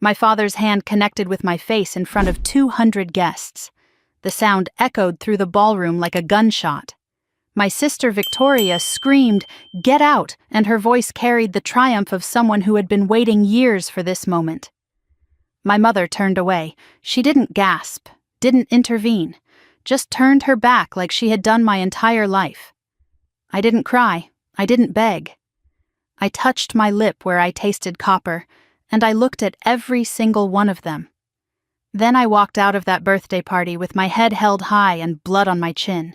My father's hand connected with my face in front of 200 guests. The sound echoed through the ballroom like a gunshot. My sister Victoria screamed, "Get out!" and her voice carried the triumph of someone who had been waiting years for this moment. My mother turned away. She didn't gasp, didn't intervene, just turned her back like she had done my entire life. I didn't cry. I didn't beg. I touched my lip where I tasted copper, and I looked at every single one of them. Then I walked out of that birthday party with my head held high and blood on my chin.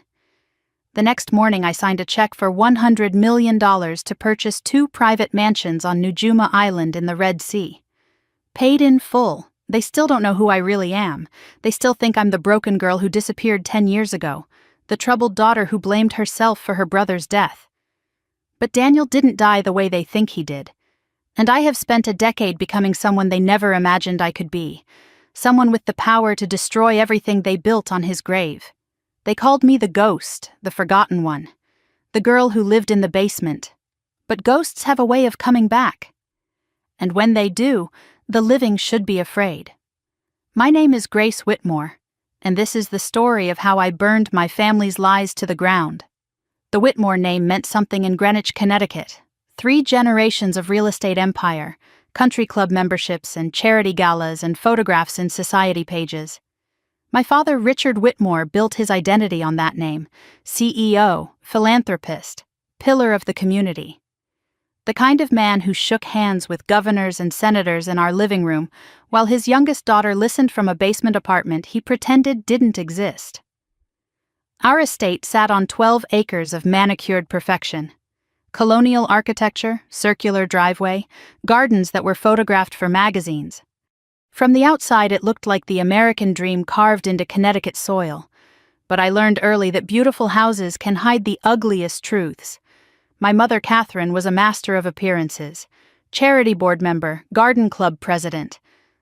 The next morning I signed a check for $100 million to purchase 2 private mansions on Nujuma Island in the Red Sea. Paid in full. They still don't know who I really am. They still think I'm the broken girl who disappeared 10 years ago, the troubled daughter who blamed herself for her brother's death. But Daniel didn't die the way they think he did. And I have spent a decade becoming someone they never imagined I could be, someone with the power to destroy everything they built on his grave. They called me the ghost, the forgotten one, the girl who lived in the basement. But ghosts have a way of coming back. And when they do, the living should be afraid. My name is Grace Whitmore, and this is the story of how I burned my family's lies to the ground. The Whitmore name meant something in Greenwich, Connecticut. 3 generations of real estate empire, country club memberships and charity galas and photographs in society pages. My father, Richard Whitmore, built his identity on that name: CEO, philanthropist, pillar of the community. The kind of man who shook hands with governors and senators in our living room while his youngest daughter listened from a basement apartment he pretended didn't exist. Our estate sat on 12 acres of manicured perfection. Colonial architecture, circular driveway, gardens that were photographed for magazines. From the outside it looked like the American dream carved into Connecticut soil. But I learned early that beautiful houses can hide the ugliest truths. My mother, Catherine, was a master of appearances. Charity board member, garden club president.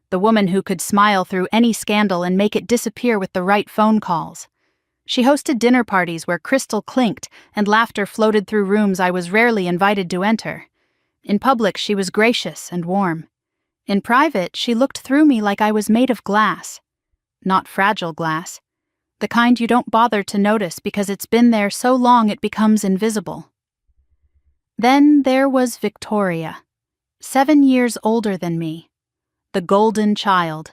The woman who could smile through any scandal and make it disappear with the right phone calls. She hosted dinner parties where crystal clinked and laughter floated through rooms I was rarely invited to enter. In public, she was gracious and warm. In private, she looked through me like I was made of glass. Not fragile glass. The kind you don't bother to notice because it's been there so long it becomes invisible. Then there was Victoria, 7 years older than me. The golden child.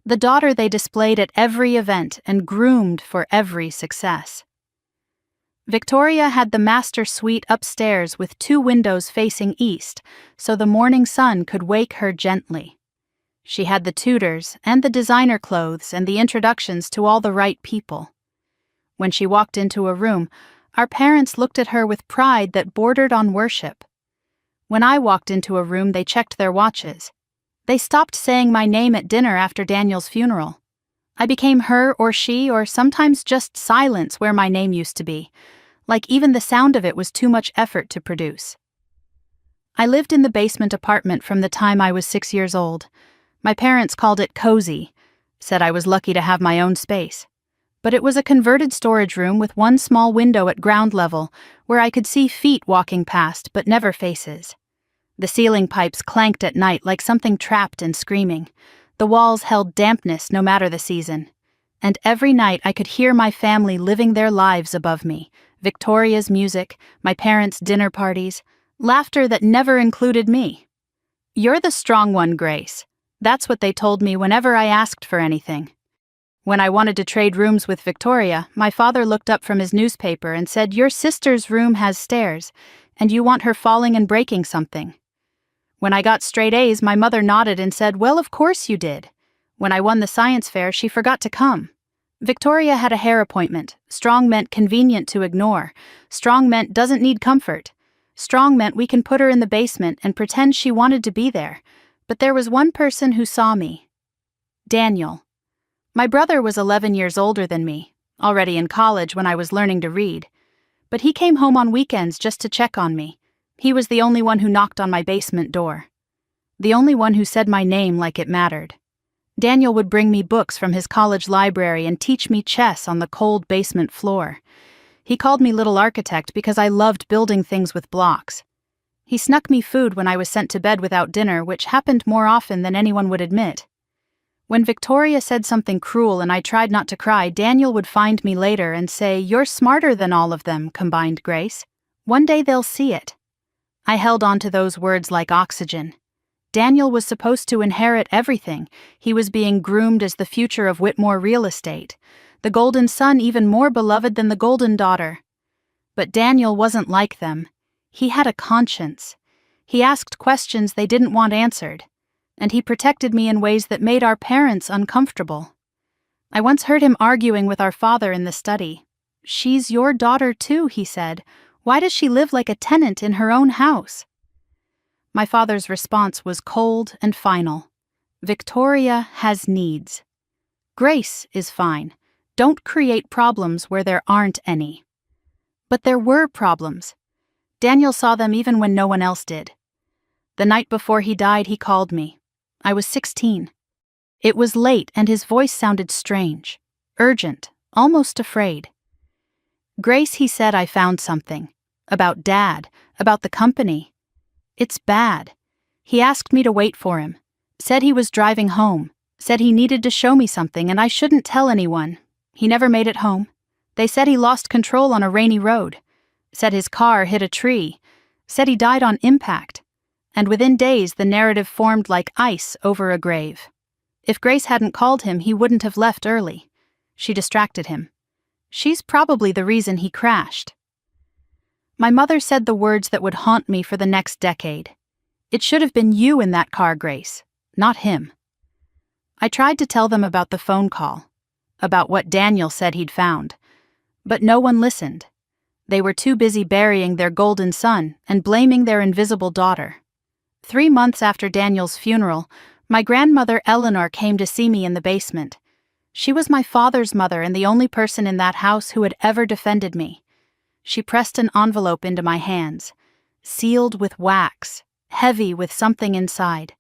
The daughter they displayed at every event and groomed for every success. Victoria had the master suite upstairs with 2 windows facing east, so the morning sun could wake her gently. She had the tutors and the designer clothes and the introductions to all the right people. When she walked into a room, our parents looked at her with pride that bordered on worship. When I walked into a room, they checked their watches. They stopped saying my name at dinner after Daniel's funeral. I became her or she or sometimes just silence where my name used to be, like even the sound of it was too much effort to produce. I lived in the basement apartment from the time I was 6 years old. My parents called it cozy, said I was lucky to have my own space. But it was a converted storage room with 1 small window at ground level where I could see feet walking past but never faces. The ceiling pipes clanked at night like something trapped and screaming. The walls held dampness no matter the season. And every night I could hear my family living their lives above me. Victoria's music, my parents' dinner parties, laughter that never included me. "You're the strong one, Grace." That's what they told me whenever I asked for anything. When I wanted to trade rooms with Victoria, my father looked up from his newspaper and said, "Your sister's room has stairs, and you want her falling and breaking something." When I got straight A's, my mother nodded and said, "Well, of course you did." When I won the science fair, she forgot to come. Victoria had a hair appointment. Strong meant convenient to ignore. Strong meant doesn't need comfort. Strong meant we can put her in the basement and pretend she wanted to be there. But there was one person who saw me. Daniel. My brother was 11 years older than me, already in college when I was learning to read. But he came home on weekends just to check on me. He was the only one who knocked on my basement door. The only one who said my name like it mattered. Daniel would bring me books from his college library and teach me chess on the cold basement floor. He called me Little Architect because I loved building things with blocks. He snuck me food when I was sent to bed without dinner, which happened more often than anyone would admit. When Victoria said something cruel and I tried not to cry, Daniel would find me later and say, "You're smarter than all of them," combined Grace. "One day they'll see it." I held on to those words like oxygen. Daniel was supposed to inherit everything. He was being groomed as the future of Whitmore real estate, the golden son even more beloved than the golden daughter. But Daniel wasn't like them. He had a conscience. He asked questions they didn't want answered, and he protected me in ways that made our parents uncomfortable. I once heard him arguing with our father in the study. "She's your daughter too," he said. "Why does she live like a tenant in her own house?" My father's response was cold and final. "Victoria has needs. Grace is fine. Don't create problems where there aren't any." But there were problems. Daniel saw them even when no one else did. The night before he died, he called me. I was 16. It was late and his voice sounded strange, urgent, almost afraid. "Grace," he said, "I found something. About Dad, about the company. It's bad." He asked me to wait for him, said he was driving home, said he needed to show me something and I shouldn't tell anyone. He never made it home. They said he lost control on a rainy road, said his car hit a tree, said he died on impact. And within days the narrative formed like ice over a grave. If Grace hadn't called him, he wouldn't have left early. She distracted him. She's probably the reason he crashed. My mother said the words that would haunt me for the next decade. "It should have been you in that car, Grace, not him." I tried to tell them about the phone call, about what Daniel said he'd found, but no one listened. They were too busy burying their golden son and blaming their invisible daughter. 3 months after Daniel's funeral, my grandmother Eleanor came to see me in the basement. She was my father's mother and the only person in that house who had ever defended me. She pressed an envelope into my hands, sealed with wax, heavy with something inside.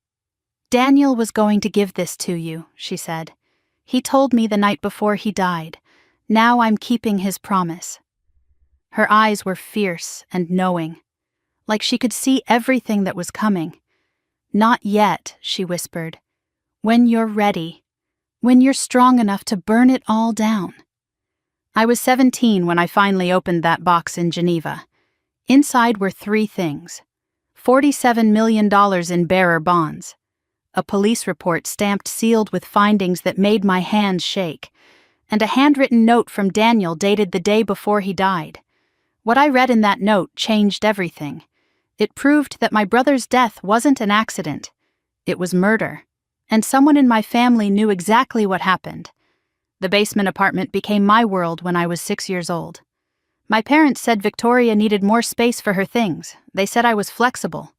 "Daniel was going to give this to you," she said. "He told me the night before he died. Now I'm keeping his promise." Her eyes were fierce and knowing, like she could see everything that was coming. "Not yet," she whispered. "When you're ready. When you're strong enough to burn it all down." I was 17 when I finally opened that box in Geneva. Inside were 3 things: $47 million in bearer bonds, a police report stamped sealed with findings that made my hands shake, and a handwritten note from Daniel dated the day before he died. What I read in that note changed everything. It proved that my brother's death wasn't an accident. It was murder, and someone in my family knew exactly what happened. The basement apartment became my world when I was 6 years old. My parents said Victoria needed more space for her things. They said I was flexible.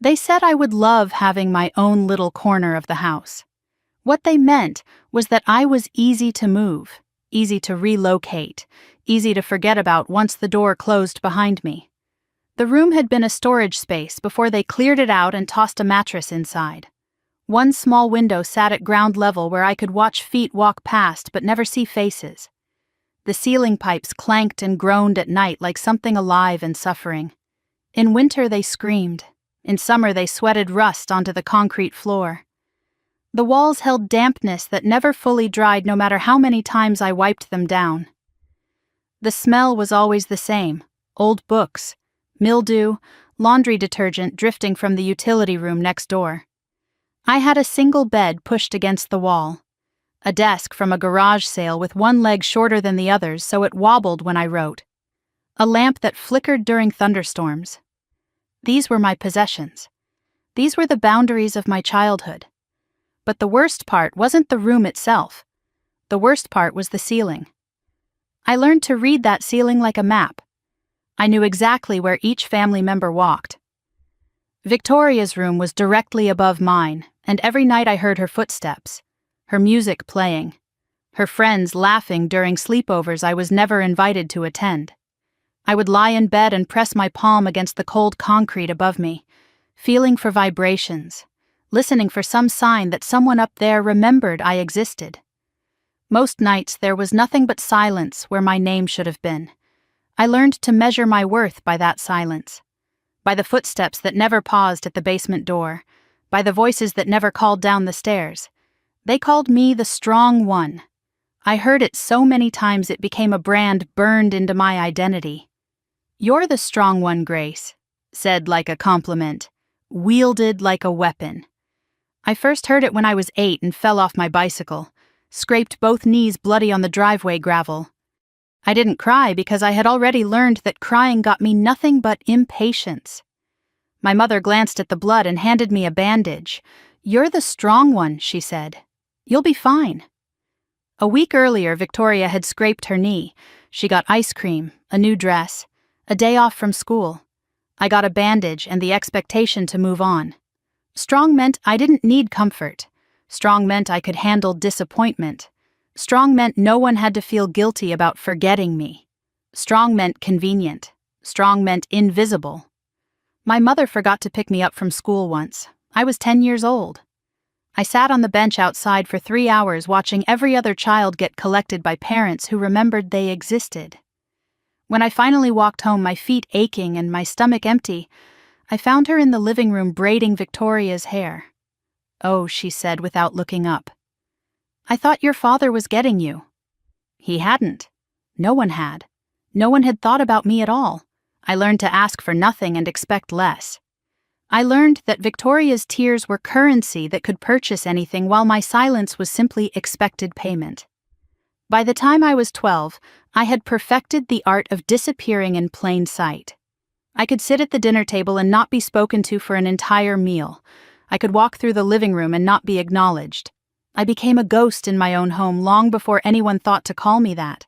They said I would love having my own little corner of the house. What they meant was that I was easy to move, easy to relocate, easy to forget about once the door closed behind me. The room had been a storage space before they cleared it out and tossed a mattress inside. One small window sat at ground level where I could watch feet walk past but never see faces. The ceiling pipes clanked and groaned at night like something alive and suffering. In winter they screamed. In summer they sweated rust onto the concrete floor. The walls held dampness that never fully dried no matter how many times I wiped them down. The smell was always the same: old books, mildew, laundry detergent drifting from the utility room next door. I had a single bed pushed against the wall, a desk from a garage sale with one leg shorter than the others so it wobbled when I wrote, a lamp that flickered during thunderstorms. These were my possessions. These were the boundaries of my childhood. But the worst part wasn't the room itself. The worst part was the ceiling. I learned to read that ceiling like a map. I knew exactly where each family member walked. Victoria's room was directly above mine, and every night I heard her footsteps, her music playing, her friends laughing during sleepovers I was never invited to attend. I would lie in bed and press my palm against the cold concrete above me, feeling for vibrations, listening for some sign that someone up there remembered I existed. Most nights there was nothing but silence where my name should have been. I learned to measure my worth by that silence. by the footsteps that never paused at the basement door, by the voices that never called down the stairs. They called me the strong one. I heard it so many times it became a brand burned into my identity. "You're the strong one, Grace," said like a compliment, wielded like a weapon. I first heard it when I was 8 and fell off my bicycle, scraped both knees bloody on the driveway gravel. I didn't cry because I had already learned that crying got me nothing but impatience. My mother glanced at the blood and handed me a bandage. "You're the strong one," she said. "You'll be fine." A week earlier, Victoria had scraped her knee. She got ice cream, a new dress, a day off from school. I got a bandage and the expectation to move on. Strong meant I didn't need comfort. Strong meant I could handle disappointment. Strong meant no one had to feel guilty about forgetting me. Strong meant convenient. Strong meant invisible. My mother forgot to pick me up from school once. I was 10 years old. I sat on the bench outside for 3 hours watching every other child get collected by parents who remembered they existed. When I finally walked home, my feet aching and my stomach empty, I found her in the living room braiding Victoria's hair. "Oh," she said without looking up. "I thought your father was getting you." He hadn't. No one had. No one had thought about me at all. I learned to ask for nothing and expect less. I learned that Victoria's tears were currency that could purchase anything while my silence was simply expected payment. By the time I was 12, I had perfected the art of disappearing in plain sight. I could sit at the dinner table and not be spoken to for an entire meal. I could walk through the living room and not be acknowledged. I became a ghost in my own home long before anyone thought to call me that.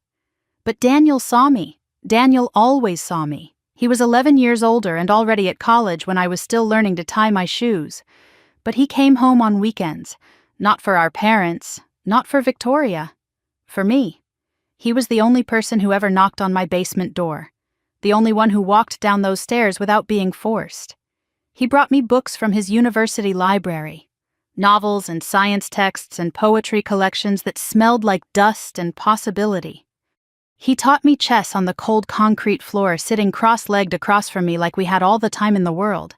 But Daniel saw me. Daniel always saw me. He was 11 years older and already at college when I was still learning to tie my shoes. But he came home on weekends. Not for our parents, not for Victoria. For me. He was the only person who ever knocked on my basement door. The only one who walked down those stairs without being forced. He brought me books from his university library. Novels and science texts and poetry collections that smelled like dust and possibility. He taught me chess on the cold concrete floor, sitting cross-legged across from me like we had all the time in the world.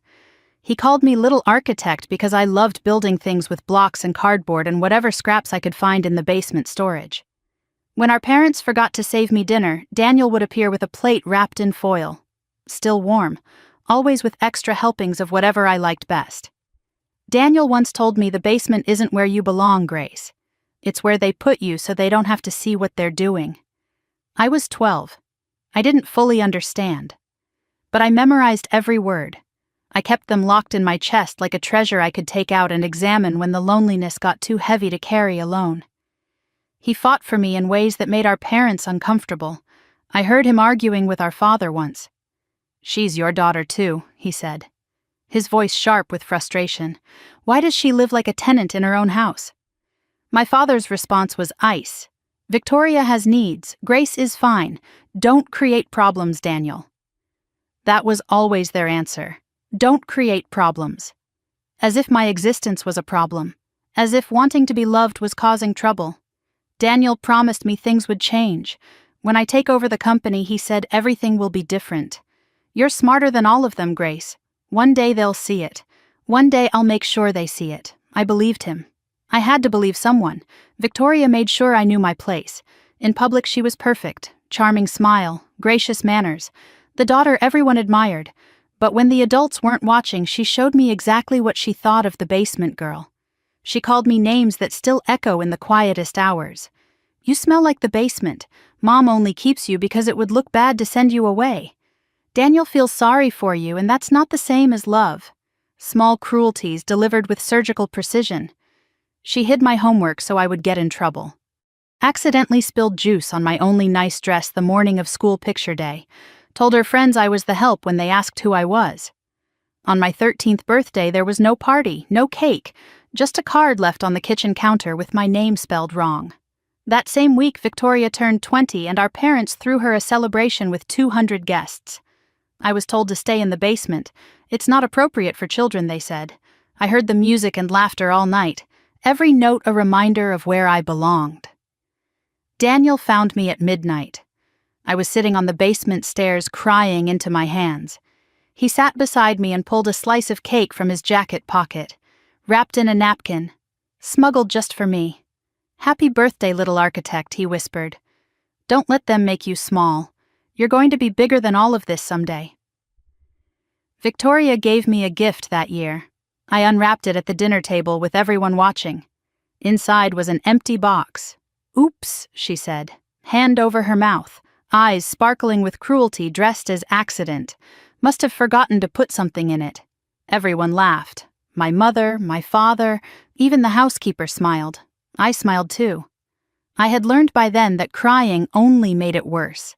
He called me Little Architect because I loved building things with blocks and cardboard and whatever scraps I could find in the basement storage. When our parents forgot to save me dinner, Daniel would appear with a plate wrapped in foil. Still warm, always with extra helpings of whatever I liked best. Daniel once told me the basement isn't where you belong, Grace. It's where they put you so they don't have to see what they're doing. I was 12. I didn't fully understand. But I memorized every word. I kept them locked in my chest like a treasure I could take out and examine when the loneliness got too heavy to carry alone. He fought for me in ways that made our parents uncomfortable. I heard him arguing with our father once. "She's your daughter too," he said. His voice sharp with frustration. "Why does she live like a tenant in her own house?" My father's response was ice. "Victoria has needs. Grace is fine. Don't create problems, Daniel." That was always their answer. Don't create problems. As if my existence was a problem. As if wanting to be loved was causing trouble. Daniel promised me things would change. When I take over the company, he said everything will be different. "You're smarter than all of them, Grace. One day they'll see it. One day I'll make sure they see it." I believed him. I had to believe someone. Victoria made sure I knew my place. In public she was perfect. Charming smile, gracious manners. The daughter everyone admired. But when the adults weren't watching, she showed me exactly what she thought of the basement girl. She called me names that still echo in the quietest hours. "You smell like the basement. Mom only keeps you because it would look bad to send you away. Daniel feels sorry for you, and that's not the same as love." Small cruelties delivered with surgical precision. She hid my homework so I would get in trouble. Accidentally spilled juice on my only nice dress the morning of school picture day. Told her friends I was the help when they asked who I was. On my 13th birthday there was no party, no cake, just a card left on the kitchen counter with my name spelled wrong. That same week Victoria turned 20 and our parents threw her a celebration with 200 guests. I was told to stay in the basement. It's not appropriate for children, they said. I heard the music and laughter all night. Every note a reminder of where I belonged. Daniel found me at midnight. I was sitting on the basement stairs crying into my hands. He sat beside me and pulled a slice of cake from his jacket pocket, wrapped in a napkin, smuggled just for me. "Happy birthday, little architect," he whispered. "Don't let them make you small. You're going to be bigger than all of this someday." Victoria gave me a gift that year. I unwrapped it at the dinner table with everyone watching. Inside was an empty box. "Oops," she said, hand over her mouth, eyes sparkling with cruelty, dressed as accident. Must have forgotten to put something in it. Everyone laughed. My mother, my father, even the housekeeper smiled. I smiled too. I had learned by then that crying only made it worse.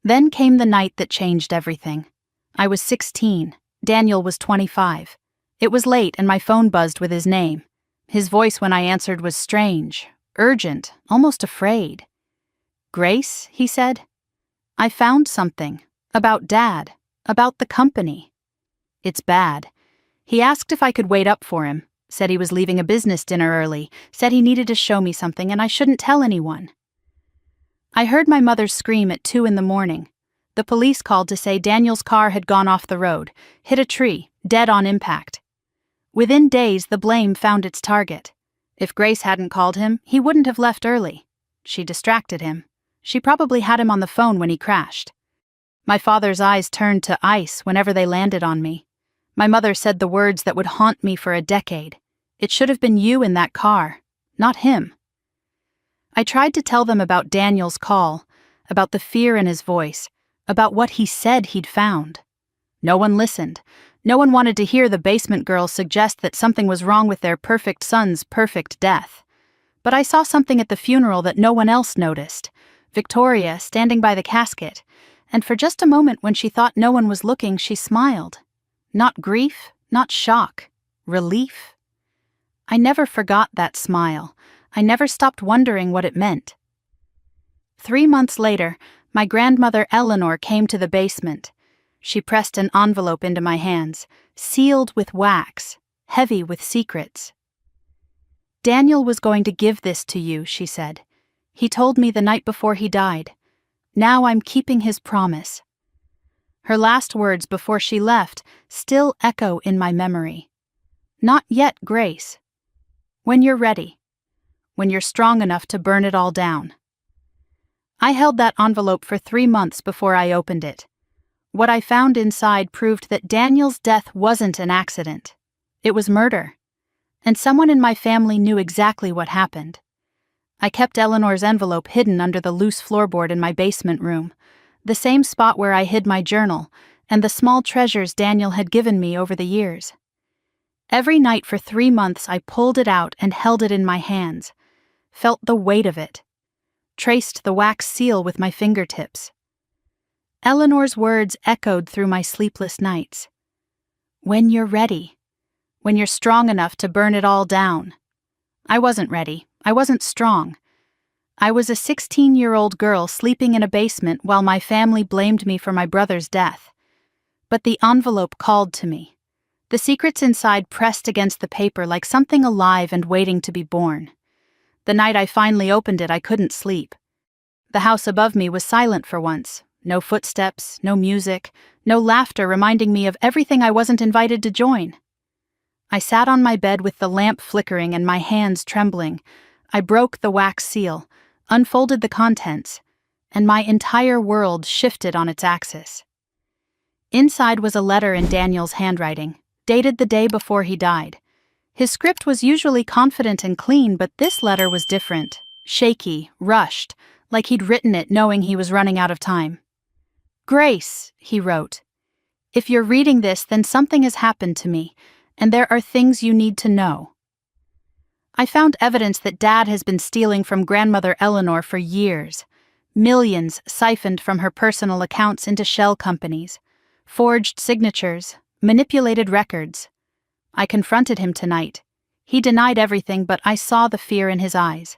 Then came the night that changed everything. I was 16. Daniel was 25. It was late and my phone buzzed with his name. His voice when I answered was strange, urgent, almost afraid. "Grace," he said. "I found something. About Dad. About the company." "It's bad." He asked if I could wait up for him, said he was leaving a business dinner early, said he needed to show me something and I shouldn't tell anyone. I heard my mother scream at 2 a.m. The police called to say Daniel's car had gone off the road, hit a tree, dead on impact. Within days, the blame found its target. If Grace hadn't called him, he wouldn't have left early. She distracted him. She probably had him on the phone when he crashed. My father's eyes turned to ice whenever they landed on me. My mother said the words that would haunt me for a decade. "It should have been you in that car, not him." I tried to tell them about Daniel's call, about the fear in his voice, about what he said he'd found. No one listened. No one wanted to hear the basement girls suggest that something was wrong with their perfect son's perfect death. But I saw something at the funeral that no one else noticed. Victoria standing by the casket, and for just a moment when she thought no one was looking, she smiled. Not grief, not shock, relief. I never forgot that smile. I never stopped wondering what it meant. 3 months later, my grandmother Eleanor came to the basement. She pressed an envelope into my hands, sealed with wax, heavy with secrets. "Daniel was going to give this to you," she said. "He told me the night before he died. Now I'm keeping his promise." Her last words before she left still echo in my memory. "Not yet, Grace. When you're ready. When you're strong enough to burn it all down." I held that envelope for 3 months before I opened it. What I found inside proved that Daniel's death wasn't an accident. It was murder. And someone in my family knew exactly what happened. I kept Eleanor's envelope hidden under the loose floorboard in my basement room, the same spot where I hid my journal and the small treasures Daniel had given me over the years. Every night for 3 months I pulled it out and held it in my hands, felt the weight of it, traced the wax seal with my fingertips. Eleanor's words echoed through my sleepless nights. "When you're ready. When you're strong enough to burn it all down." I wasn't ready. I wasn't strong. I was a 16-year-old girl sleeping in a basement while my family blamed me for my brother's death. But the envelope called to me. The secrets inside pressed against the paper like something alive and waiting to be born. The night I finally opened it, I couldn't sleep. The house above me was silent for once. No footsteps, no music, no laughter reminding me of everything I wasn't invited to join. I sat on my bed with the lamp flickering and my hands trembling. I broke the wax seal, unfolded the contents, and my entire world shifted on its axis. Inside was a letter in Daniel's handwriting, dated the day before he died. His script was usually confident and clean, but this letter was different, shaky, rushed, like he'd written it knowing he was running out of time. "Grace," he wrote, "if you're reading this, then something has happened to me, and there are things you need to know." I found evidence that Dad has been stealing from grandmother Eleanor for years. Millions siphoned from her personal accounts into shell companies, forged signatures, manipulated records. I confronted him tonight. He denied everything, but I saw the fear in his eyes.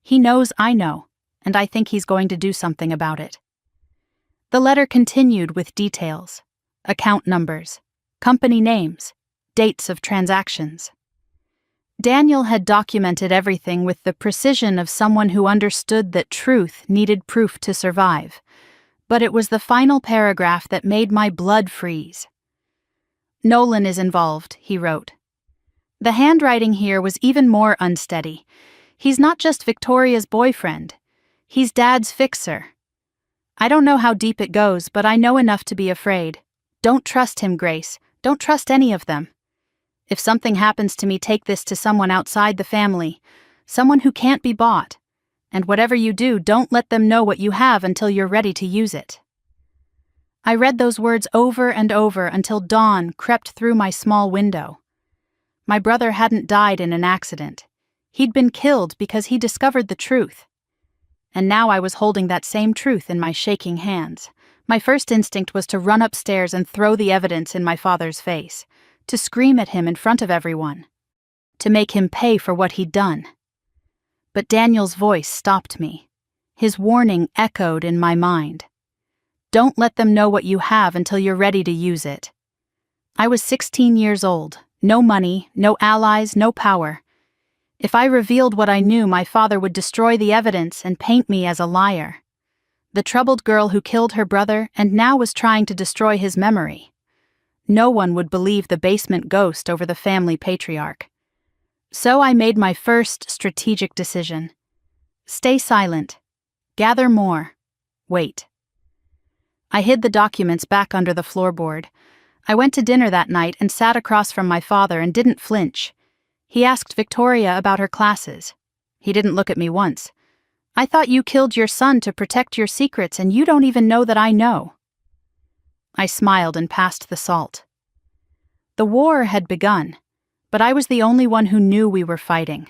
He knows I know, and I think he's going to do something about it. The letter continued with details, account numbers, company names, dates of transactions. Daniel had documented everything with the precision of someone who understood that truth needed proof to survive. But it was the final paragraph that made my blood freeze. Nolan is involved, he wrote. The handwriting here was even more unsteady. He's not just Victoria's boyfriend. He's Dad's fixer. I don't know how deep it goes, but I know enough to be afraid. Don't trust him, Grace. Don't trust any of them. If something happens to me, take this to someone outside the family, someone who can't be bought. And whatever you do, don't let them know what you have until you're ready to use it. I read those words over and over until dawn crept through my small window. My brother hadn't died in an accident. He'd been killed because he discovered the truth. And now I was holding that same truth in my shaking hands. My first instinct was to run upstairs and throw the evidence in my father's face, to scream at him in front of everyone, to make him pay for what he'd done. But Daniel's voice stopped me. His warning echoed in my mind. Don't let them know what you have until you're ready to use it. I was 16 years old, no money, no allies, no power. If I revealed what I knew, my father would destroy the evidence and paint me as a liar. The troubled girl who killed her brother and now was trying to destroy his memory. No one would believe the basement ghost over the family patriarch. So I made my first strategic decision. Stay silent. Gather more. Wait. I hid the documents back under the floorboard. I went to dinner that night and sat across from my father and didn't flinch. He asked Victoria about her classes. He didn't look at me once. I thought you killed your son to protect your secrets and you don't even know that I know. I smiled and passed the salt. The war had begun, but I was the only one who knew we were fighting.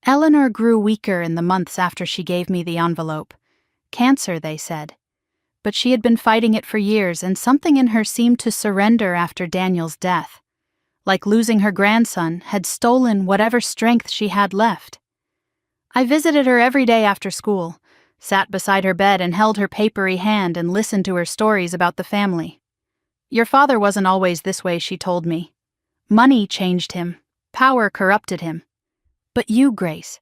Eleanor grew weaker in the months after she gave me the envelope. Cancer, they said. But she had been fighting it for years, and something in her seemed to surrender after Daniel's death. Like losing her grandson had stolen whatever strength she had left. I visited her every day after school, sat beside her bed and held her papery hand and listened to her stories about the family. Your father wasn't always this way, she told me. Money changed him. Power corrupted him. But you, Grace,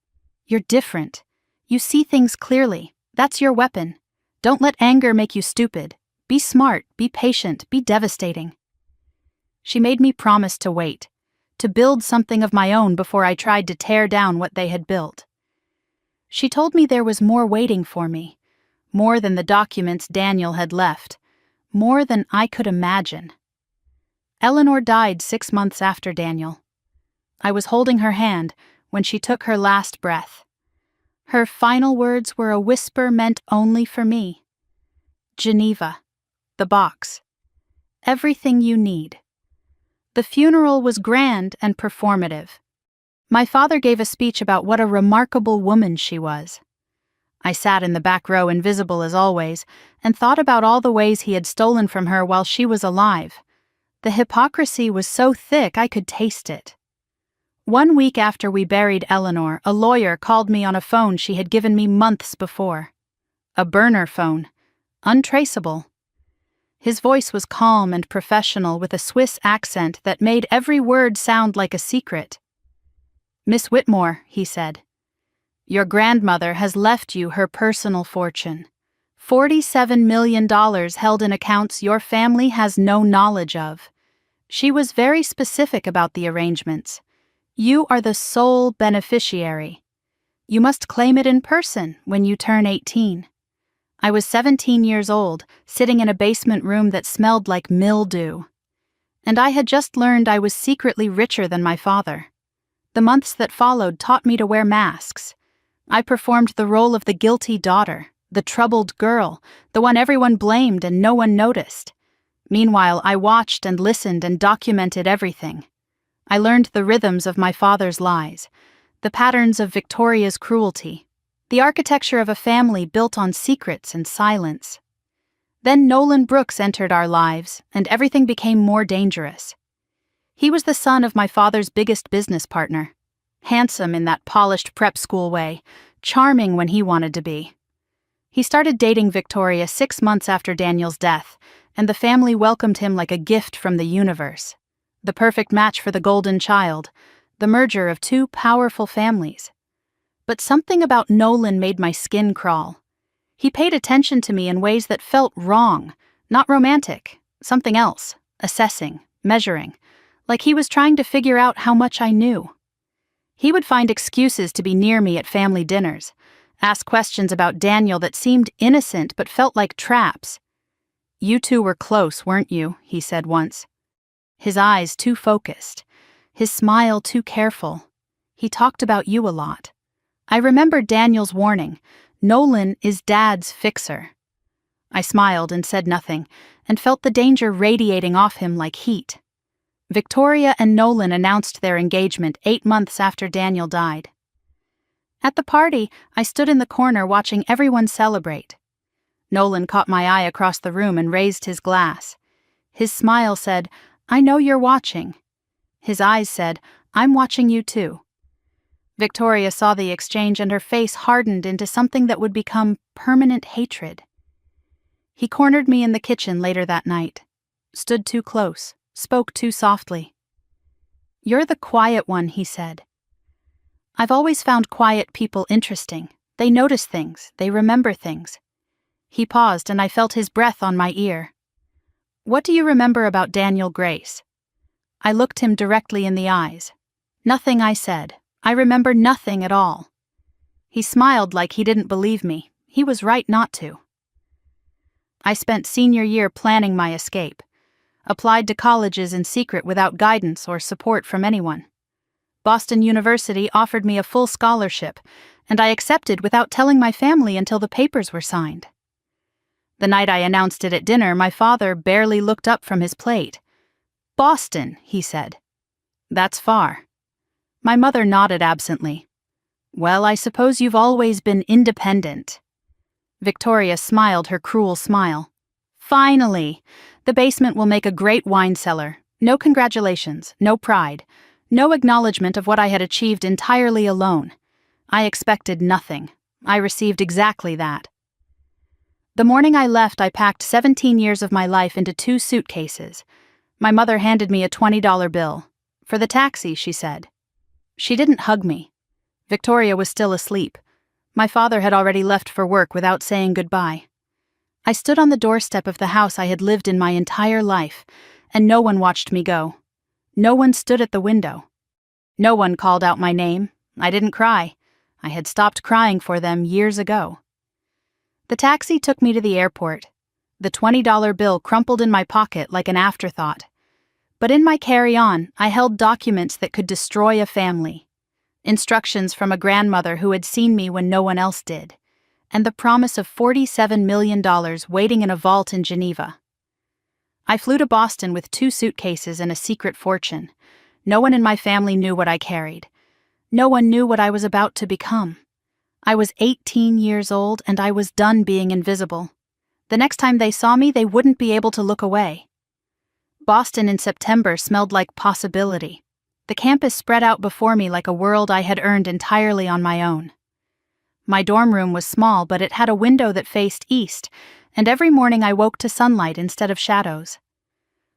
you're different. You see things clearly. That's your weapon. Don't let anger make you stupid. Be smart, be patient, be devastating. She made me promise to wait, to build something of my own before I tried to tear down what they had built. She told me there was more waiting for me, more than the documents Daniel had left, more than I could imagine. Eleanor died 6 months after Daniel. I was holding her hand when she took her last breath. Her final words were a whisper meant only for me. Geneva. The box. Everything you need. The funeral was grand and performative. My father gave a speech about what a remarkable woman she was. I sat in the back row, invisible as always, and thought about all the ways he had stolen from her while she was alive. The hypocrisy was so thick I could taste it. 1 week after we buried Eleanor, a lawyer called me on a phone she had given me months before. A burner phone. Untraceable. His voice was calm and professional with a Swiss accent that made every word sound like a secret. Miss Whitmore, he said, your grandmother has left you her personal fortune. $47 million held in accounts your family has no knowledge of. She was very specific about the arrangements. You are the sole beneficiary. You must claim it in person when you turn 18. I was 17 years old, sitting in a basement room that smelled like mildew. And I had just learned I was secretly richer than my father. The months that followed taught me to wear masks. I performed the role of the guilty daughter, the troubled girl, the one everyone blamed and no one noticed. Meanwhile, I watched and listened and documented everything. I learned the rhythms of my father's lies, the patterns of Victoria's cruelty, the architecture of a family built on secrets and silence. Then Nolan Brooks entered our lives, and everything became more dangerous. He was the son of my father's biggest business partner, handsome in that polished prep school way, charming when he wanted to be. He started dating Victoria 6 months after Daniel's death, and the family welcomed him like a gift from the universe. The perfect match for the golden child, the merger of two powerful families. But something about Nolan made my skin crawl. He paid attention to me in ways that felt wrong, not romantic, something else, assessing, measuring, like he was trying to figure out how much I knew. He would find excuses to be near me at family dinners, ask questions about Daniel that seemed innocent but felt like traps. "You two were close, weren't you?" he said once. His eyes too focused, his smile too careful. He talked about you a lot. I remembered Daniel's warning, "Nolan is Dad's fixer." I smiled and said nothing, and felt the danger radiating off him like heat. Victoria and Nolan announced their engagement 8 months after Daniel died. At the party, I stood in the corner watching everyone celebrate. Nolan caught my eye across the room and raised his glass. His smile said, "I know you're watching." His eyes said, "I'm watching you too." Victoria saw the exchange and her face hardened into something that would become permanent hatred. He cornered me in the kitchen later that night, stood too close, spoke too softly. "You're the quiet one," he said. "I've always found quiet people interesting. They notice things, they remember things." He paused and I felt his breath on my ear. "What do you remember about Daniel Grace?" I looked him directly in the eyes. "Nothing," I said. "I remember nothing at all." He smiled like he didn't believe me. He was right not to. I spent senior year planning my escape. Applied to colleges in secret without guidance or support from anyone. Boston University offered me a full scholarship, and I accepted without telling my family until the papers were signed. The night I announced it at dinner, my father barely looked up from his plate. "Boston," he said. "That's far." My mother nodded absently. "Well, I suppose you've always been independent." Victoria smiled her cruel smile. "Finally! The basement will make a great wine cellar. No congratulations, no pride, no acknowledgement of what I had achieved entirely alone. I expected nothing. I received exactly that." The morning I left, I packed 17 years of my life into 2 suitcases. My mother handed me a $20 bill. "For the taxi," she said. She didn't hug me. Victoria was still asleep. My father had already left for work without saying goodbye. I stood on the doorstep of the house I had lived in my entire life, and no one watched me go. No one stood at the window. No one called out my name. I didn't cry. I had stopped crying for them years ago. The taxi took me to the airport. The $20 bill crumpled in my pocket like an afterthought. But in my carry-on, I held documents that could destroy a family. Instructions from a grandmother who had seen me when no one else did, and the promise of $47 million waiting in a vault in Geneva. I flew to Boston with 2 suitcases and a secret fortune. No one in my family knew what I carried. No one knew what I was about to become. I was 18 years old and I was done being invisible. The next time they saw me, they wouldn't be able to look away. Boston in September smelled like possibility. The campus spread out before me like a world I had earned entirely on my own. My dorm room was small, but it had a window that faced east, and every morning I woke to sunlight instead of shadows.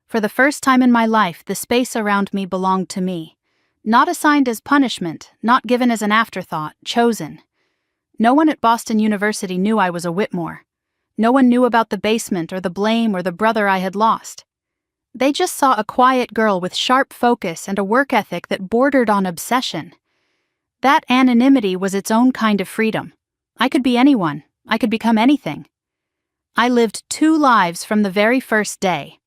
For the first time in my life, the space around me belonged to me. Not assigned as punishment, not given as an afterthought, chosen. No one at Boston University knew I was a Whitmore. No one knew about the basement or the blame or the brother I had lost. They just saw a quiet girl with sharp focus and a work ethic that bordered on obsession. That anonymity was its own kind of freedom. I could be anyone. I could become anything. I lived 2 lives from the very first day.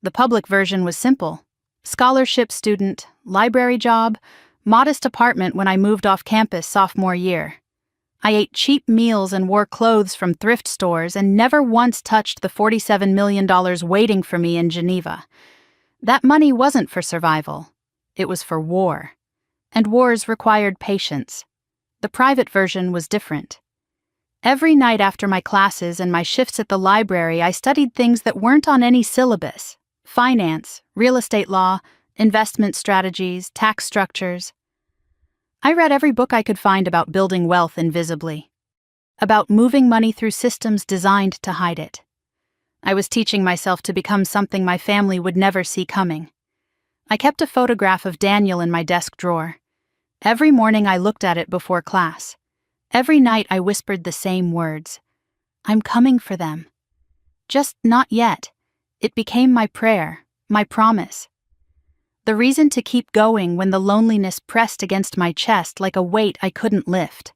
The public version was simple. Scholarship student, library job, modest apartment when I moved off campus sophomore year. I ate cheap meals and wore clothes from thrift stores and never once touched the $47 million waiting for me in Geneva. That money wasn't for survival. It was for war. And wars required patience. The private version was different. Every night after my classes and my shifts at the library, I studied things that weren't on any syllabus. Finance, real estate law, investment strategies, tax structures. I read every book I could find about building wealth invisibly, about moving money through systems designed to hide it. I was teaching myself to become something my family would never see coming. I kept a photograph of Daniel in my desk drawer. Every morning I looked at it before class. Every night I whispered the same words. "I'm coming for them." Just not yet. It became my prayer, my promise, The reason to keep going when the loneliness pressed against my chest like a weight I couldn't lift.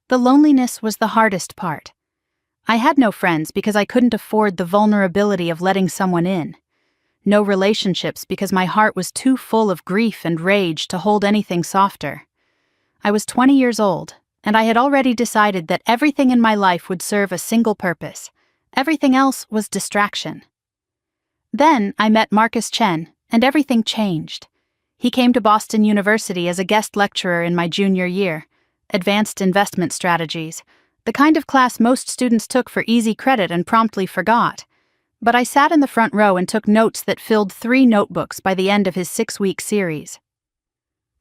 The loneliness was the hardest part. I had no friends because I couldn't afford the vulnerability of letting someone in. No relationships because my heart was too full of grief and rage to hold anything softer. I was 20 years old, and I had already decided that everything in my life would serve a single purpose. Everything else was distraction. Then I met Marcus Chen, and everything changed. He came to Boston University as a guest lecturer in my junior year, advanced investment strategies, the kind of class most students took for easy credit and promptly forgot. But I sat in the front row and took notes that filled 3 notebooks by the end of his 6-week series.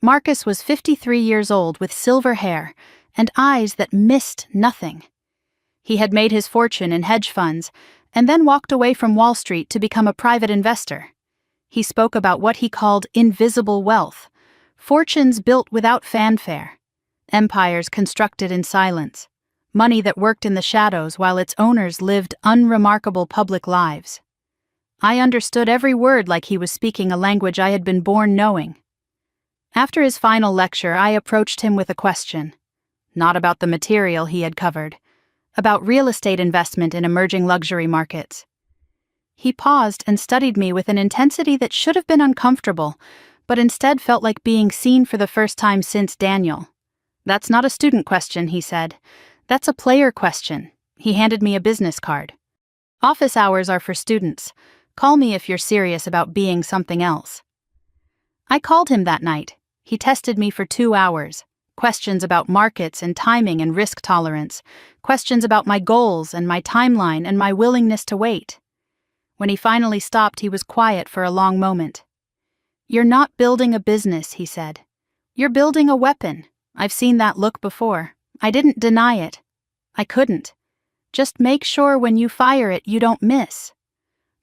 Marcus was 53 years old with silver hair and eyes that missed nothing. He had made his fortune in hedge funds and then walked away from Wall Street to become a private investor. He spoke about what he called invisible wealth, fortunes built without fanfare, empires constructed in silence, money that worked in the shadows while its owners lived unremarkable public lives. I understood every word like he was speaking a language I had been born knowing. After his final lecture, I approached him with a question. Not about the material he had covered, about real estate investment in emerging luxury markets. He paused and studied me with an intensity that should have been uncomfortable, but instead felt like being seen for the first time since Daniel. "That's not a student question," he said. "That's a player question." He handed me a business card. "Office hours are for students. Call me if you're serious about being something else." I called him that night. He tested me for 2 hours. Questions about markets and timing and risk tolerance. Questions about my goals and my timeline and my willingness to wait. When he finally stopped, he was quiet for a long moment. "You're not building a business," he said. "You're building a weapon. I've seen that look before. I didn't deny it. I couldn't. Just make sure when you fire it, you don't miss."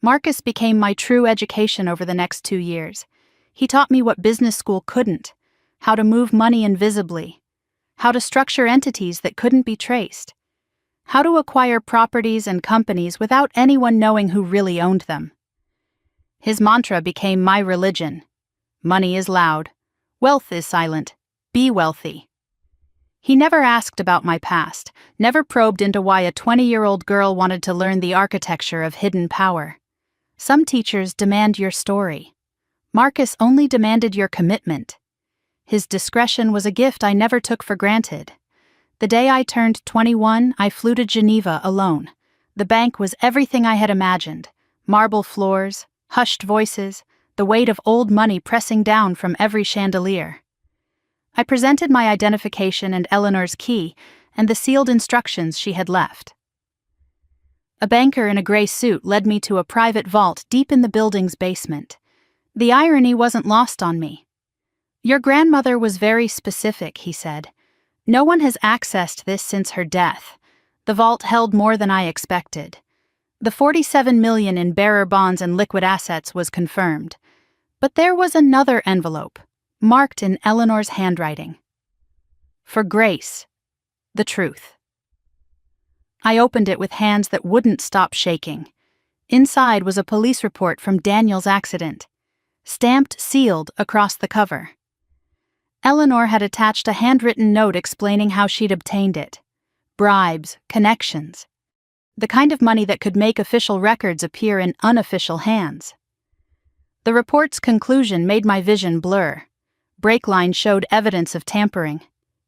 Marcus became my true education over the next 2 years. He taught me what business school couldn't, how to move money invisibly, how to structure entities that couldn't be traced, how to acquire properties and companies without anyone knowing who really owned them. His mantra became my religion. Money is loud. Wealth is silent. Be wealthy. He never asked about my past, never probed into why a 20-year-old girl wanted to learn the architecture of hidden power. Some teachers demand your story. Marcus only demanded your commitment. His discretion was a gift I never took for granted. The day I turned 21, I flew to Geneva alone. The bank was everything I had imagined. Marble floors, hushed voices, the weight of old money pressing down from every chandelier. I presented my identification and Eleanor's key and the sealed instructions she had left. A banker in a gray suit led me to a private vault deep in the building's basement. The irony wasn't lost on me. "Your grandmother was very specific," he said. "No one has accessed this since her death. The vault held more than I expected. The $47 million in bearer bonds and liquid assets was confirmed. But there was another envelope, marked in Eleanor's handwriting. For Grace, the truth." I opened it with hands that wouldn't stop shaking. Inside was a police report from Daniel's accident, stamped sealed across the cover. Eleanor had attached a handwritten note explaining how she'd obtained it. Bribes, connections. The kind of money that could make official records appear in unofficial hands. The report's conclusion made my vision blur. Brake line showed evidence of tampering.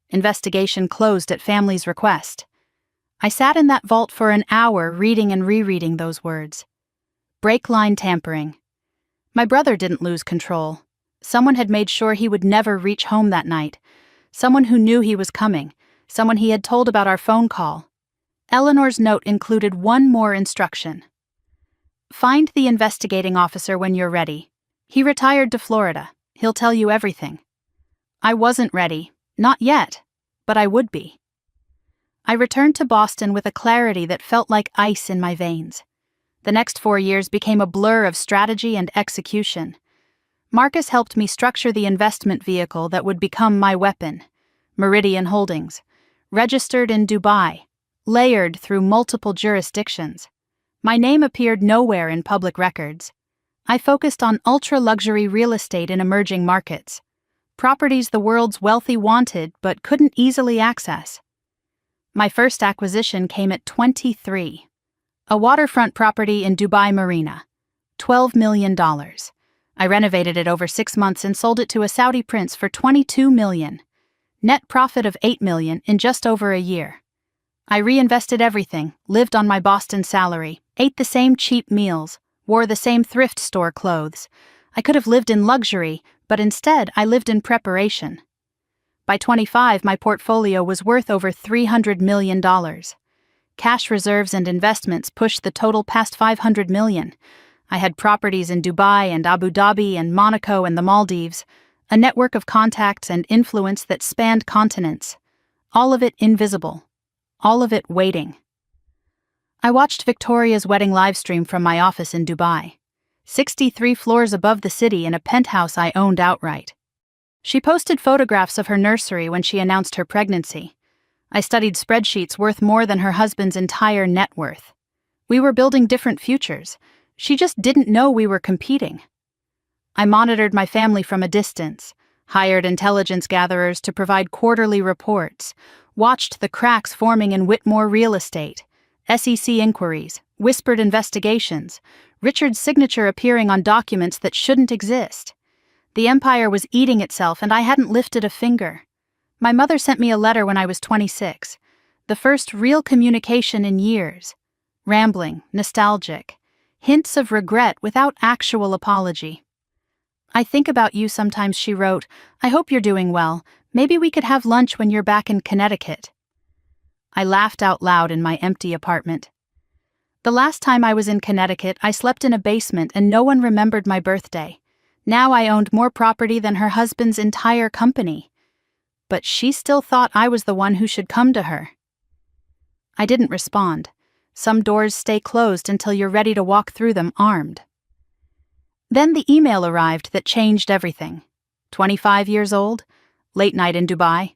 Investigation closed at family's request. I sat in that vault for an hour reading and rereading those words. Brake line tampering. My brother didn't lose control. Someone had made sure he would never reach home that night. Someone who knew he was coming. Someone he had told about our phone call. Eleanor's note included one more instruction. "Find the investigating officer when you're ready. He retired to Florida. He'll tell you everything." I wasn't ready. Not yet. But I would be. I returned to Boston with a clarity that felt like ice in my veins. The next 4 years became a blur of strategy and execution. Marcus helped me structure the investment vehicle that would become my weapon. Meridian Holdings. Registered in Dubai. Layered through multiple jurisdictions. My name appeared nowhere in public records. I focused on ultra-luxury real estate in emerging markets, properties the world's wealthy wanted but couldn't easily access. My first acquisition came at 23. A waterfront property in Dubai Marina. $12 million. I renovated it over 6 months and sold it to a Saudi prince for $22 million. Net profit of $8 million in just over a year. I reinvested everything, lived on my Boston salary, ate the same cheap meals, wore the same thrift store clothes. I could have lived in luxury, but instead I lived in preparation. By 25, my portfolio was worth over $300 million. Cash reserves and investments pushed the total past $500 million. I had properties in Dubai and Abu Dhabi and Monaco and the Maldives, a network of contacts and influence that spanned continents. All of it invisible. All of it waiting. I watched Victoria's wedding livestream from my office in Dubai, 63 floors above the city in a penthouse I owned outright. She posted photographs of her nursery when she announced her pregnancy. I studied spreadsheets worth more than her husband's entire net worth. We were building different futures. She just didn't know we were competing. I monitored my family from a distance, hired intelligence gatherers to provide quarterly reports, watched the cracks forming in Whitmore real estate, SEC inquiries, whispered investigations, Richard's signature appearing on documents that shouldn't exist. The empire was eating itself and I hadn't lifted a finger. My mother sent me a letter when I was 26, the first real communication in years. Rambling, nostalgic, hints of regret without actual apology. "I think about you sometimes," she wrote. "I hope you're doing well. Maybe we could have lunch when you're back in Connecticut." I laughed out loud in my empty apartment. The last time I was in Connecticut, I slept in a basement and no one remembered my birthday. Now I owned more property than her husband's entire company. But she still thought I was the one who should come to her. I didn't respond. Some doors stay closed until you're ready to walk through them armed. Then the email arrived that changed everything. 25 years old, late night in Dubai.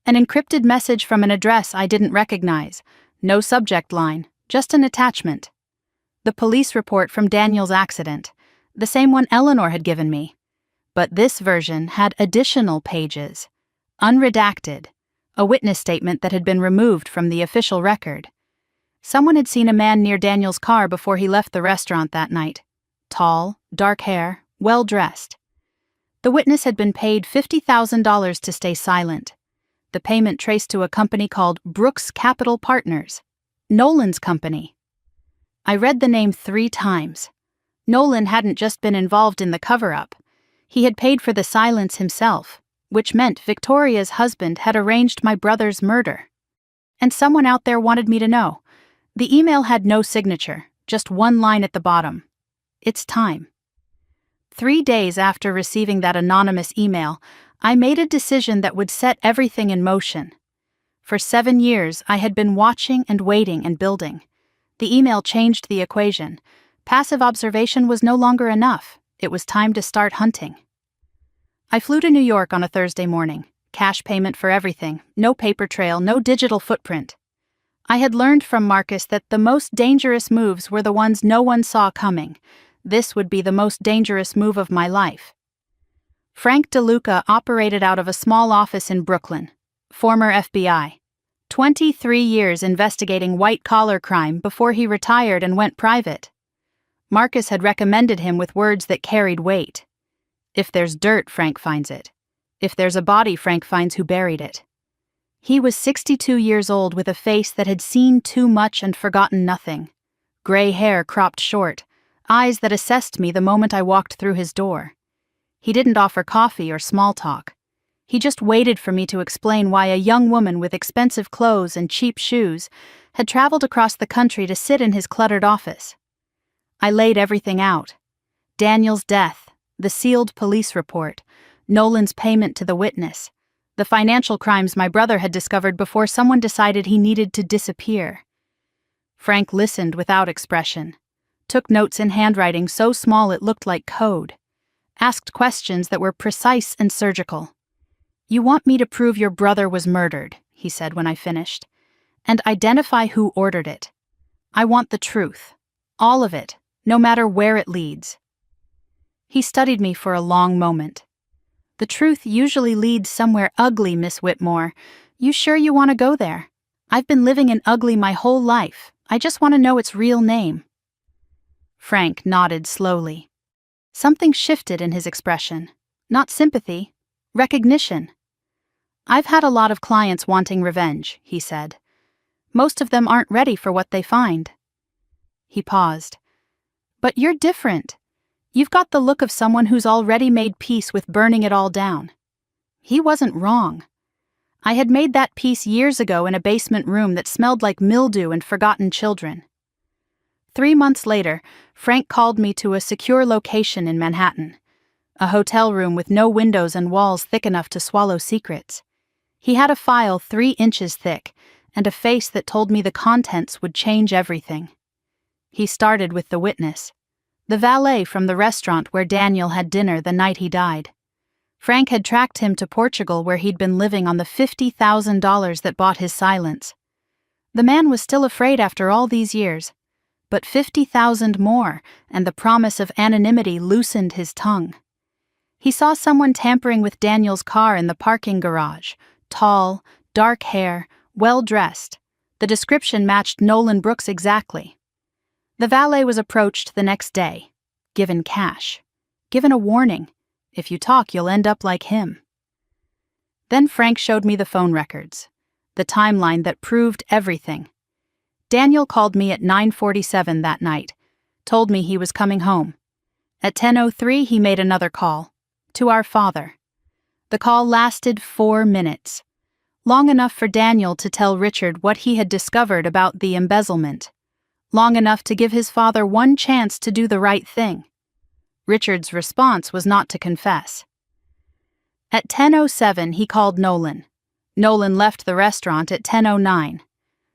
An encrypted message from an address I didn't recognize. No subject line, just an attachment. The police report from Daniel's accident, the same one Eleanor had given me. But this version had additional pages. Unredacted, a witness statement that had been removed from the official record. Someone had seen a man near Daniel's car before he left the restaurant that night. Tall, dark hair, well-dressed. The witness had been paid $50,000 to stay silent. The payment traced to a company called Brooks Capital Partners, Nolan's company. I read the name 3 times. Nolan hadn't just been involved in the cover-up. He had paid for the silence himself, which meant Victoria's husband had arranged my brother's murder. And someone out there wanted me to know. The email had no signature, just one line at the bottom. "It's time." 3 days after receiving that anonymous email, I made a decision that would set everything in motion. For 7 years, I had been watching and waiting and building. The email changed the equation. Passive observation was no longer enough. It was time to start hunting. I flew to New York on a Thursday morning. Cash payment for everything. No paper trail, no digital footprint. I had learned from Marcus that the most dangerous moves were the ones no one saw coming. This would be the most dangerous move of my life. Frank DeLuca operated out of a small office in Brooklyn. Former FBI. 23 years investigating white-collar crime before he retired and went private. Marcus had recommended him with words that carried weight. If there's dirt, Frank finds it. If there's a body, Frank finds who buried it. He was 62 years old with a face that had seen too much and forgotten nothing. Gray hair cropped short, eyes that assessed me the moment I walked through his door. He didn't offer coffee or small talk. He just waited for me to explain why a young woman with expensive clothes and cheap shoes had traveled across the country to sit in his cluttered office. I laid everything out. Daniel's death, the sealed police report, Nolan's payment to the witness, the financial crimes my brother had discovered before someone decided he needed to disappear. Frank listened without expression, took notes in handwriting so small it looked like code, asked questions that were precise and surgical. "You want me to prove your brother was murdered," he said when I finished, "and identify who ordered it. I want the truth. All of it, no matter where it leads." He studied me for a long moment. "The truth usually leads somewhere ugly, Miss Whitmore. You sure you want to go there? I've been living in ugly my whole life. I just want to know its real name." Frank nodded slowly. Something shifted in his expression. Not sympathy, recognition. "I've had a lot of clients wanting revenge," he said. "Most of them aren't ready for what they find." He paused. "But you're different. You've got the look of someone who's already made peace with burning it all down." He wasn't wrong. I had made that peace years ago in a basement room that smelled like mildew and forgotten children. 3 months later, Frank called me to a secure location in Manhattan, a hotel room with no windows and walls thick enough to swallow secrets. He had a file 3 inches thick and a face that told me the contents would change everything. He started with the witness, the valet from the restaurant where Daniel had dinner the night he died. Frank had tracked him to Portugal, where he'd been living on the $50,000 that bought his silence. The man was still afraid after all these years, but 50,000 more, and the promise of anonymity loosened his tongue. He saw someone tampering with Daniel's car in the parking garage. Tall, dark hair, well-dressed. The description matched Nolan Brooks exactly. The valet was approached the next day, given cash, given a warning. "If you talk, you'll end up like him." Then Frank showed me the phone records, the timeline that proved everything. Daniel called me at 9:47 that night, told me he was coming home. At 10:03 he made another call, to our father. The call lasted 4 minutes, long enough for Daniel to tell Richard what he had discovered about the embezzlement, long enough to give his father one chance to do the right thing. Richard's response was not to confess. At 10:07 he called Nolan. Nolan left the restaurant at 10:09.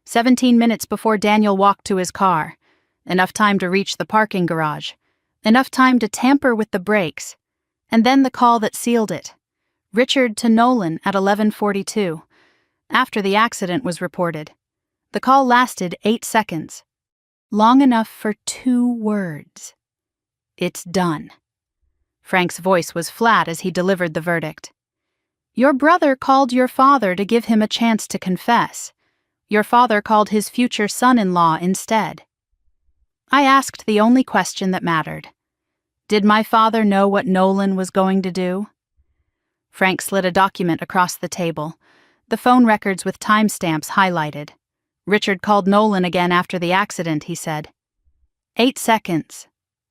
17 minutes before Daniel walked to his car. Enough time to reach the parking garage. Enough time to tamper with the brakes. And then the call that sealed it. Richard to Nolan at 11:42, after the accident was reported. The call lasted 8 seconds. Long enough for 2 words. "It's done." Frank's voice was flat as he delivered the verdict. "Your brother called your father to give him a chance to confess. Your father called his future son-in-law instead." I asked the only question that mattered. Did my father know what Nolan was going to do? Frank slid a document across the table, the phone records with timestamps highlighted. Richard called Nolan again after the accident, he said. 8 seconds.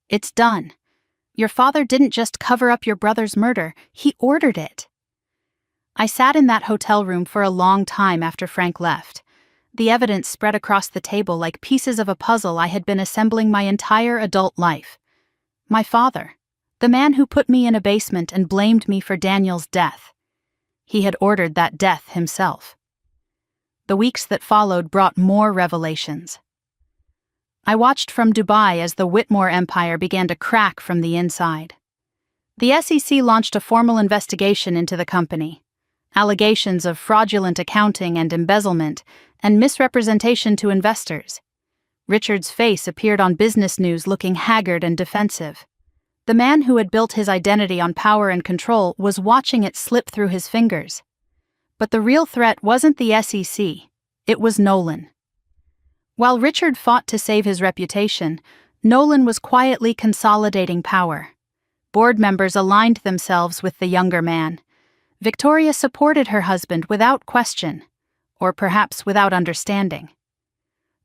It's done. Your father didn't just cover up your brother's murder, he ordered it. I sat in that hotel room for a long time after Frank left. The evidence spread across the table like pieces of a puzzle I had been assembling my entire adult life. My father, the man who put me in a basement and blamed me for Daniel's death. He had ordered that death himself. The weeks that followed brought more revelations. I watched from Dubai as the Whitmore empire began to crack from the inside. The SEC launched a formal investigation into the company. Allegations of fraudulent accounting and embezzlement, and misrepresentation to investors. Richard's face appeared on business news looking haggard and defensive. The man who had built his identity on power and control was watching it slip through his fingers. But the real threat wasn't the SEC, it was Nolan. While Richard fought to save his reputation, Nolan was quietly consolidating power. Board members aligned themselves with the younger man. Victoria supported her husband without question, or perhaps without understanding.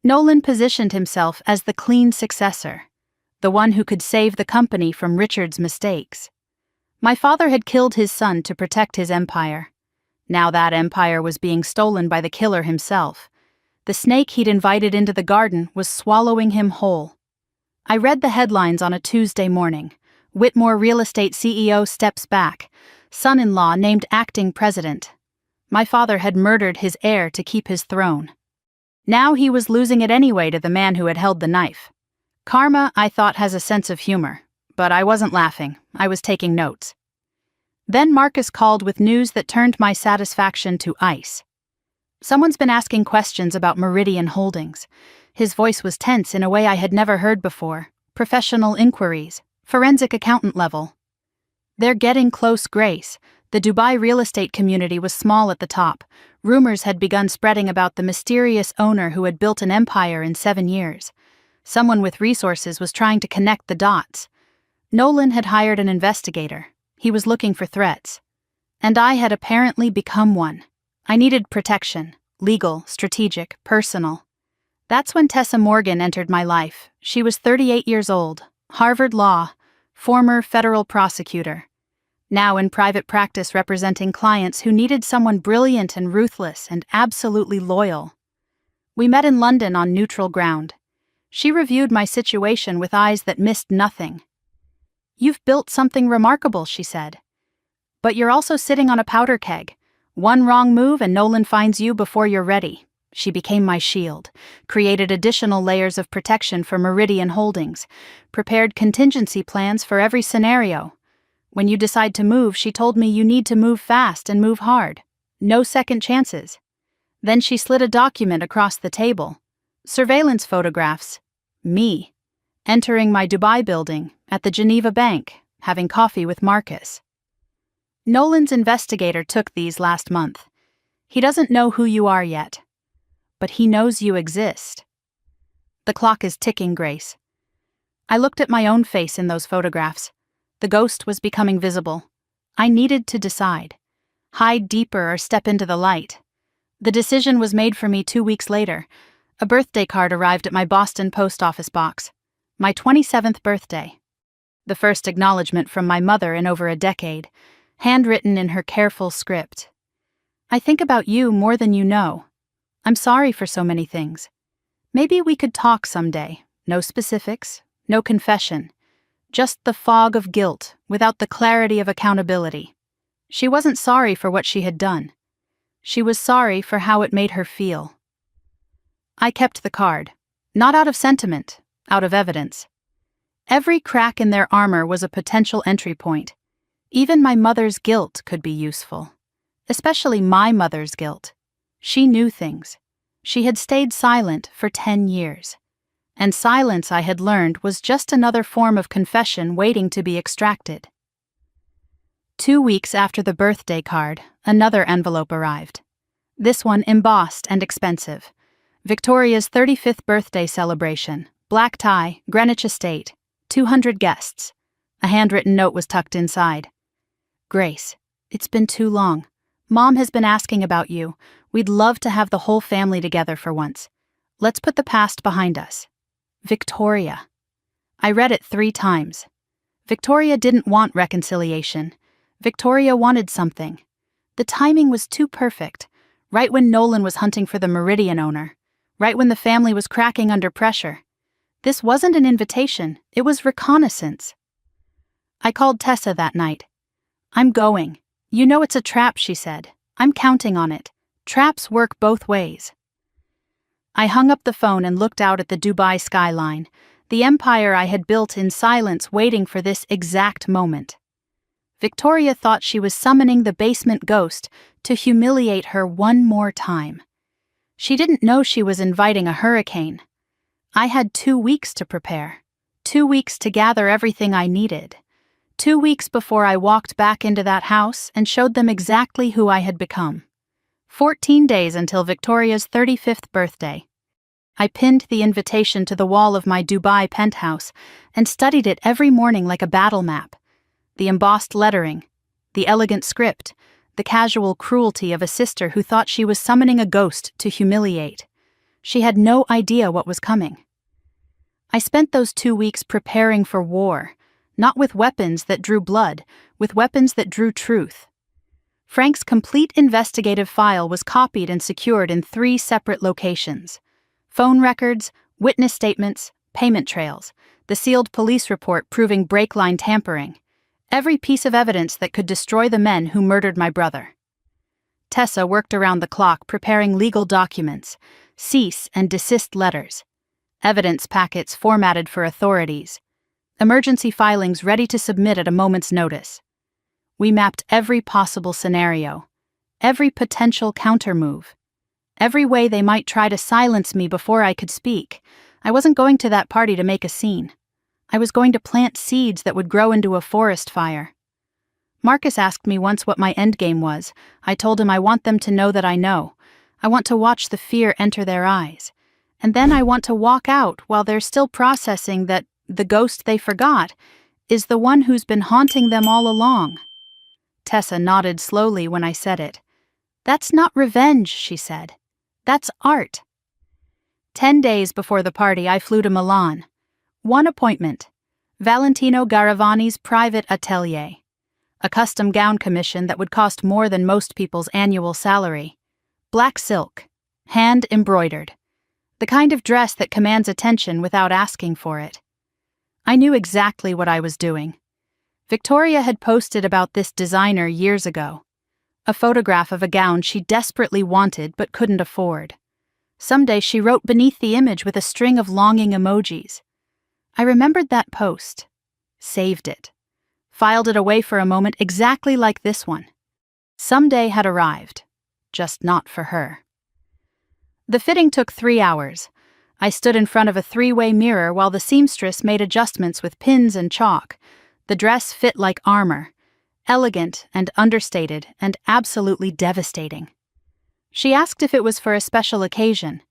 Nolan positioned himself as the clean successor, the one who could save the company from Richard's mistakes. My father had killed his son to protect his empire. Now that empire was being stolen by the killer himself. The snake he'd invited into the garden was swallowing him whole. I read the headlines on a Tuesday morning. Whitmore real estate CEO steps back. Son-in-law named acting president. My father had murdered his heir to keep his throne. Now he was losing it anyway to the man who had held the knife. Karma, I thought, has a sense of humor, but I wasn't laughing. I was taking notes. Then Marcus called with news that turned my satisfaction to ice. Someone's been asking questions about Meridian Holdings. His voice was tense in a way I had never heard before. Professional inquiries. Forensic accountant level. They're getting close, Grace. The Dubai real estate community was small at the top. Rumors had begun spreading about the mysterious owner who had built an empire in 7 years. Someone with resources was trying to connect the dots. Nolan had hired an investigator. He was looking for threats. And I had apparently become one. I needed protection. Legal, strategic, personal. That's when Tessa Morgan entered my life. She was 38 years old, Harvard Law, former federal prosecutor. Now in private practice representing clients who needed someone brilliant and ruthless and absolutely loyal. We met in London on neutral ground. She reviewed my situation with eyes that missed nothing. "You've built something remarkable," she said. "But you're also sitting on a powder keg. One wrong move and Nolan finds you before you're ready." She became my shield, created additional layers of protection for Meridian Holdings, prepared contingency plans for every scenario. When you decide to move, she told me you need to move fast and move hard. No second chances. Then she slid a document across the table. Surveillance photographs. Me. Entering my Dubai building, at the Geneva Bank, having coffee with Marcus. Nolan's investigator took these last month. He doesn't know who you are yet. But he knows you exist. The clock is ticking, Grace. I looked at my own face in those photographs. The ghost was becoming visible. I needed to decide. Hide deeper or step into the light. The decision was made for me 2 weeks later. A birthday card arrived at my Boston post office box. My 27th birthday. The first acknowledgement from my mother in over a decade, handwritten in her careful script. "I think about you more than you know. I'm sorry for so many things. Maybe we could talk someday. No specifics, no confession. Just the fog of guilt, without the clarity of accountability." She wasn't sorry for what she had done. She was sorry for how it made her feel. I kept the card, not out of sentiment, out of evidence. Every crack in their armor was a potential entry point. Even my mother's guilt could be useful. Especially my mother's guilt. She knew things. She had stayed silent for 10 years. And silence, I had learned, was just another form of confession waiting to be extracted. 2 weeks after the birthday card, another envelope arrived. This one embossed and expensive. Victoria's 35th birthday celebration. Black tie, Greenwich Estate. 200 guests. A handwritten note was tucked inside. "Grace, it's been too long. Mom has been asking about you. We'd love to have the whole family together for once. Let's put the past behind us. Victoria." I read it 3 times. Victoria didn't want reconciliation. Victoria wanted something. The timing was too perfect, right when Nolan was hunting for the Meridian owner, right when the family was cracking under pressure. This wasn't an invitation, it was reconnaissance. I called Tessa that night. "I'm going. You know it's a trap," she said. "I'm counting on it. Traps work both ways." I hung up the phone and looked out at the Dubai skyline, the empire I had built in silence waiting for this exact moment. Victoria thought she was summoning the basement ghost to humiliate her one more time. She didn't know she was inviting a hurricane. I had 2 weeks to prepare, 2 weeks to gather everything I needed, 2 weeks before I walked back into that house and showed them exactly who I had become. 14 days until Victoria's 35th birthday. I pinned the invitation to the wall of my Dubai penthouse and studied it every morning like a battle map. The embossed lettering, the elegant script, the casual cruelty of a sister who thought she was summoning a ghost to humiliate. She had no idea what was coming. I spent those 2 weeks preparing for war, not with weapons that drew blood, with weapons that drew truth. Frank's complete investigative file was copied and secured in 3 separate locations. Phone records, witness statements, payment trails, the sealed police report proving brake line tampering. Every piece of evidence that could destroy the men who murdered my brother. Tessa worked around the clock preparing legal documents, cease and desist letters, evidence packets formatted for authorities, emergency filings ready to submit at a moment's notice. We mapped every possible scenario, every potential countermove, every way they might try to silence me before I could speak. I wasn't going to that party to make a scene. I was going to plant seeds that would grow into a forest fire. Marcus asked me once what my endgame was. I told him I want them to know that I know. I want to watch the fear enter their eyes. And then I want to walk out while they're still processing that the ghost they forgot is the one who's been haunting them all along. Tessa nodded slowly when I said it. That's not revenge, she said. That's art. 10 days before the party, I flew to Milan. One appointment. Valentino Garavani's private atelier. A custom gown commission that would cost more than most people's annual salary. Black silk. Hand embroidered. The kind of dress that commands attention without asking for it. I knew exactly what I was doing. Victoria had posted about this designer years ago. A photograph of a gown she desperately wanted but couldn't afford. Someday she wrote beneath the image with a string of longing emojis. I remembered that post. Saved it. Filed it away for a moment exactly like this one. Someday had arrived. Just not for her. The fitting took 3 hours. I stood in front of a 3-way mirror while the seamstress made adjustments with pins and chalk. The dress fit like armor. Elegant and understated and absolutely devastating. She asked if it was for a special occasion.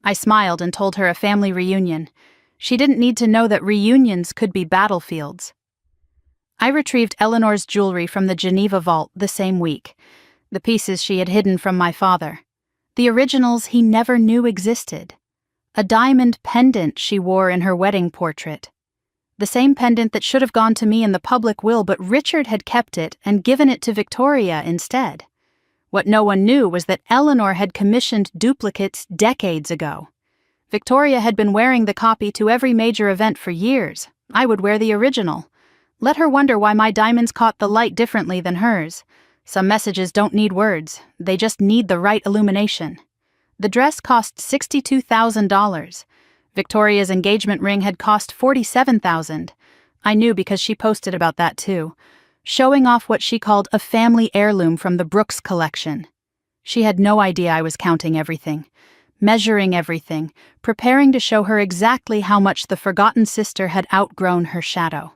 I smiled and told her a family reunion. She didn't need to know that reunions could be battlefields. I retrieved Eleanor's jewelry from the Geneva vault the same week. The pieces she had hidden from my father. The originals he never knew existed. A diamond pendant she wore in her wedding portrait. The same pendant that should have gone to me in the public will, but Richard had kept it and given it to Victoria instead. What no one knew was that Eleanor had commissioned duplicates decades ago. Victoria had been wearing the copy to every major event for years. I would wear the original. Let her wonder why my diamonds caught the light differently than hers. Some messages don't need words, they just need the right illumination. The dress cost $62,000. Victoria's engagement ring had cost $47,000. I knew because she posted about that too, showing off what she called a family heirloom from the Brooks collection. She had no idea I was counting everything, measuring everything, preparing to show her exactly how much the forgotten sister had outgrown her shadow.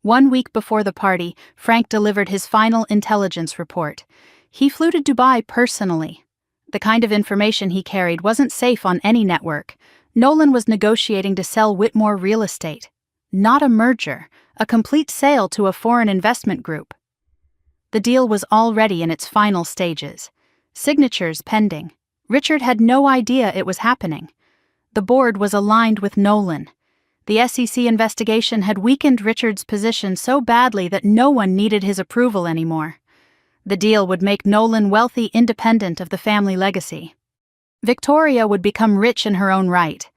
1 week before the party, Frank delivered his final intelligence report. He flew to Dubai personally. The kind of information he carried wasn't safe on any network. Nolan was negotiating to sell Whitmore real estate. Not a merger, a complete sale to a foreign investment group. The deal was already in its final stages. Signatures pending. Richard had no idea it was happening. The board was aligned with Nolan. The SEC investigation had weakened Richard's position so badly that no one needed his approval anymore. The deal would make Nolan wealthy independent of the family legacy. Victoria would become rich in her own right,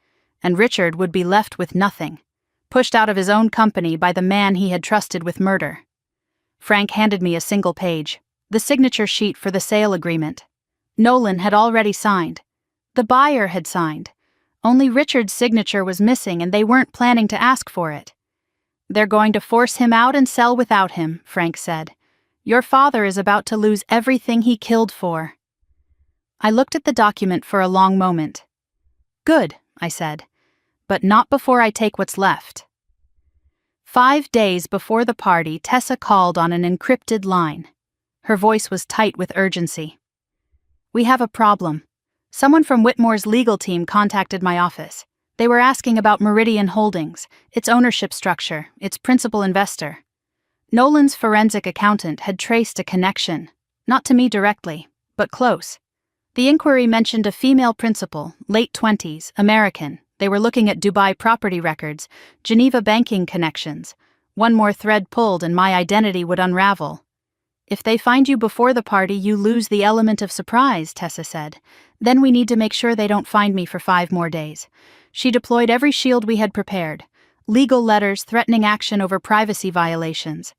and Richard would be left with nothing, pushed out of his own company by the man he had trusted with murder. Frank handed me a single page, the signature sheet for the sale agreement. Nolan had already signed. The buyer had signed. Only Richard's signature was missing and they weren't planning to ask for it. They're going to force him out and sell without him, Frank said. Your father is about to lose everything he killed for. I looked at the document for a long moment. Good, I said, but not before I take what's left. 5 days before the party, Tessa called on an encrypted line. Her voice was tight with urgency. We have a problem. Someone from Whitmore's legal team contacted my office. They were asking about Meridian Holdings, its ownership structure, its principal investor. Nolan's forensic accountant had traced a connection, not to me directly, but close. The inquiry mentioned a female principal, late 20s, American. They were looking at Dubai property records, Geneva banking connections. One more thread pulled and my identity would unravel. If they find you before the party, you lose the element of surprise, Tessa said. Then we need to make sure they don't find me for 5 more days. She deployed every shield we had prepared. Legal letters threatening action over privacy violations.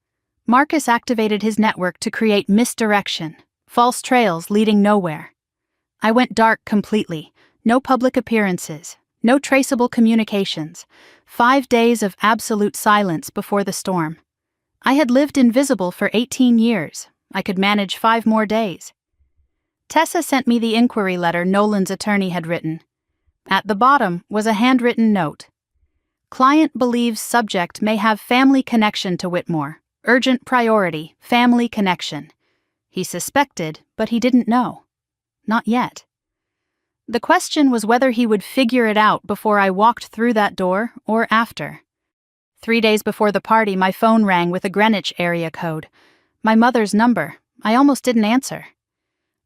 Marcus activated his network to create misdirection, false trails leading nowhere. I went dark completely. No public appearances. No traceable communications. 5 days of absolute silence before the storm. I had lived invisible for 18 years. I could manage 5 more days. Tessa sent me the inquiry letter Nolan's attorney had written. At the bottom was a handwritten note. Client believes subject may have family connection to Whitmore. Urgent priority, family connection. He suspected, but he didn't know. Not yet. The question was whether he would figure it out before I walked through that door or after. 3 days before the party, my phone rang with a Greenwich area code. My mother's number. I almost didn't answer.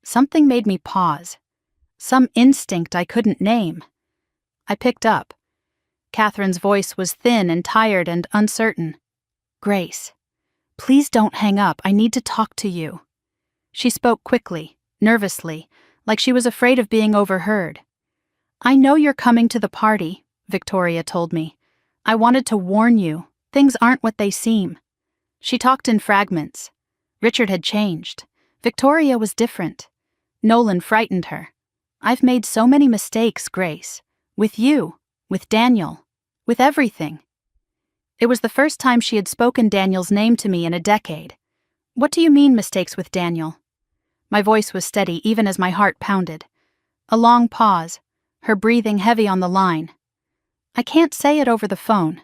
Something made me pause. Some instinct I couldn't name. I picked up. Catherine's voice was thin and tired and uncertain. "Grace, please don't hang up. I need to talk to you." She spoke quickly, nervously, like she was afraid of being overheard. "I know you're coming to the party," Victoria told me. "I wanted to warn you. Things aren't what they seem." She talked in fragments. Richard had changed. Victoria was different. Nolan frightened her. "I've made so many mistakes, Grace. With you, with Daniel, with everything." It was the first time she had spoken Daniel's name to me in a decade. "What do you mean, mistakes with Daniel?" My voice was steady even as my heart pounded. A long pause, her breathing heavy on the line. "I can't say it over the phone.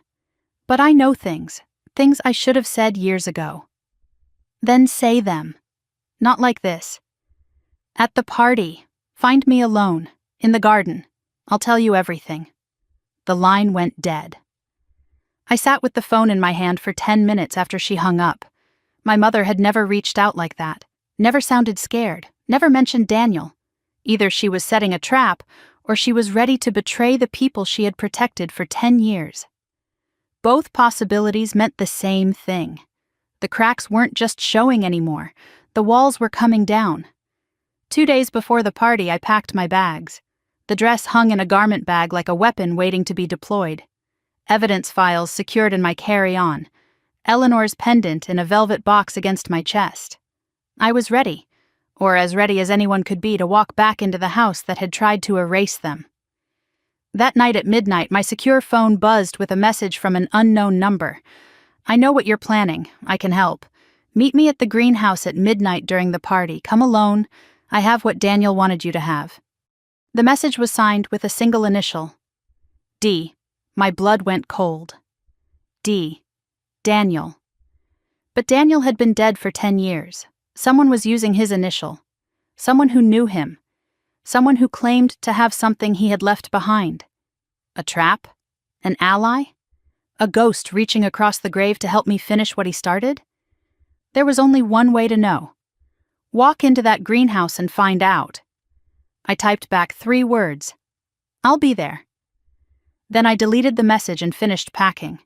But I know things I should have said years ago." "Then say them. Not like this." "At the party. Find me alone, in the garden. I'll tell you everything." The line went dead. I sat with the phone in my hand for 10 minutes after she hung up. My mother had never reached out like that, never sounded scared, never mentioned Daniel. Either she was setting a trap, or she was ready to betray the people she had protected for 10 years. Both possibilities meant the same thing. The cracks weren't just showing anymore, the walls were coming down. 2 days before the party, I packed my bags. The dress hung in a garment bag like a weapon waiting to be deployed. Evidence files secured in my carry-on. Eleanor's pendant in a velvet box against my chest. I was ready, or as ready as anyone could be to walk back into the house that had tried to erase them. That night at midnight, my secure phone buzzed with a message from an unknown number. "I know what you're planning. I can help. Meet me at the greenhouse at midnight during the party. Come alone. I have what Daniel wanted you to have." The message was signed with a single initial. D. My blood went cold. D. Daniel. But Daniel had been dead for 10 years. Someone was using his initial. Someone who knew him. Someone who claimed to have something he had left behind. A trap? An ally? A ghost reaching across the grave to help me finish what he started? There was only one way to know. Walk into that greenhouse and find out. I typed back 3 words. "I'll be there." Then I deleted the message and finished packing.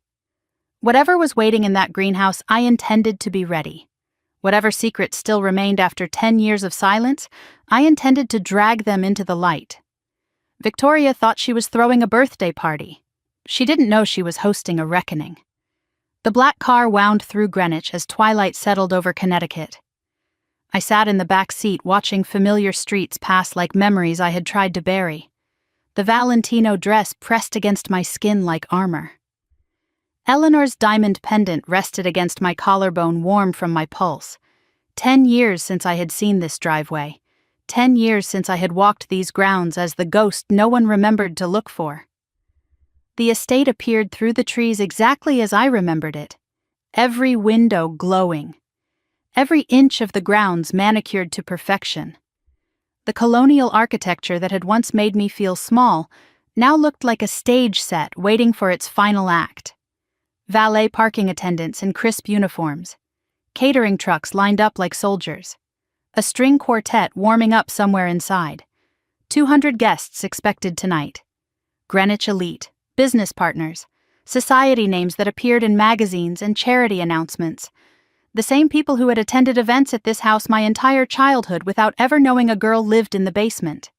Whatever was waiting in that greenhouse, I intended to be ready. Whatever secrets still remained after 10 years of silence, I intended to drag them into the light. Victoria thought she was throwing a birthday party. She didn't know she was hosting a reckoning. The black car wound through Greenwich as twilight settled over Connecticut. I sat in the back seat watching familiar streets pass like memories I had tried to bury. The Valentino dress pressed against my skin like armor. Eleanor's diamond pendant rested against my collarbone, warm from my pulse. 10 years since I had seen this driveway. 10 years since I had walked these grounds as the ghost no one remembered to look for. The estate appeared through the trees exactly as I remembered it. Every window glowing. Every inch of the grounds manicured to perfection. The colonial architecture that had once made me feel small now looked like a stage set waiting for its final act. Valet parking attendants in crisp uniforms. Catering trucks lined up like soldiers. A string quartet warming up somewhere inside. 200 guests expected tonight. Greenwich elite, business partners, society names that appeared in magazines and charity announcements. The same people who had attended events at this house my entire childhood without ever knowing a girl lived in the basement.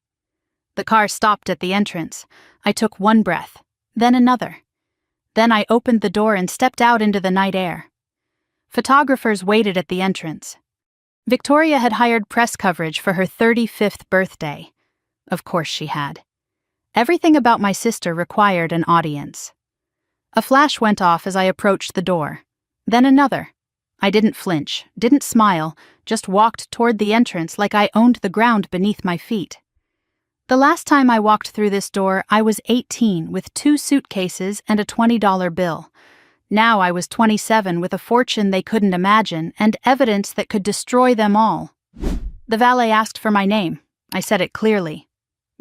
The car stopped at the entrance. I took one breath, then another. Then I opened the door and stepped out into the night air. Photographers waited at the entrance. Victoria had hired press coverage for her 35th birthday. Of course she had. Everything about my sister required an audience. A flash went off as I approached the door. Then another. I didn't flinch, didn't smile, just walked toward the entrance like I owned the ground beneath my feet. The last time I walked through this door, I was 18 with 2 suitcases and a $20 bill. Now I was 27 with a fortune they couldn't imagine and evidence that could destroy them all. The valet asked for my name. I said it clearly.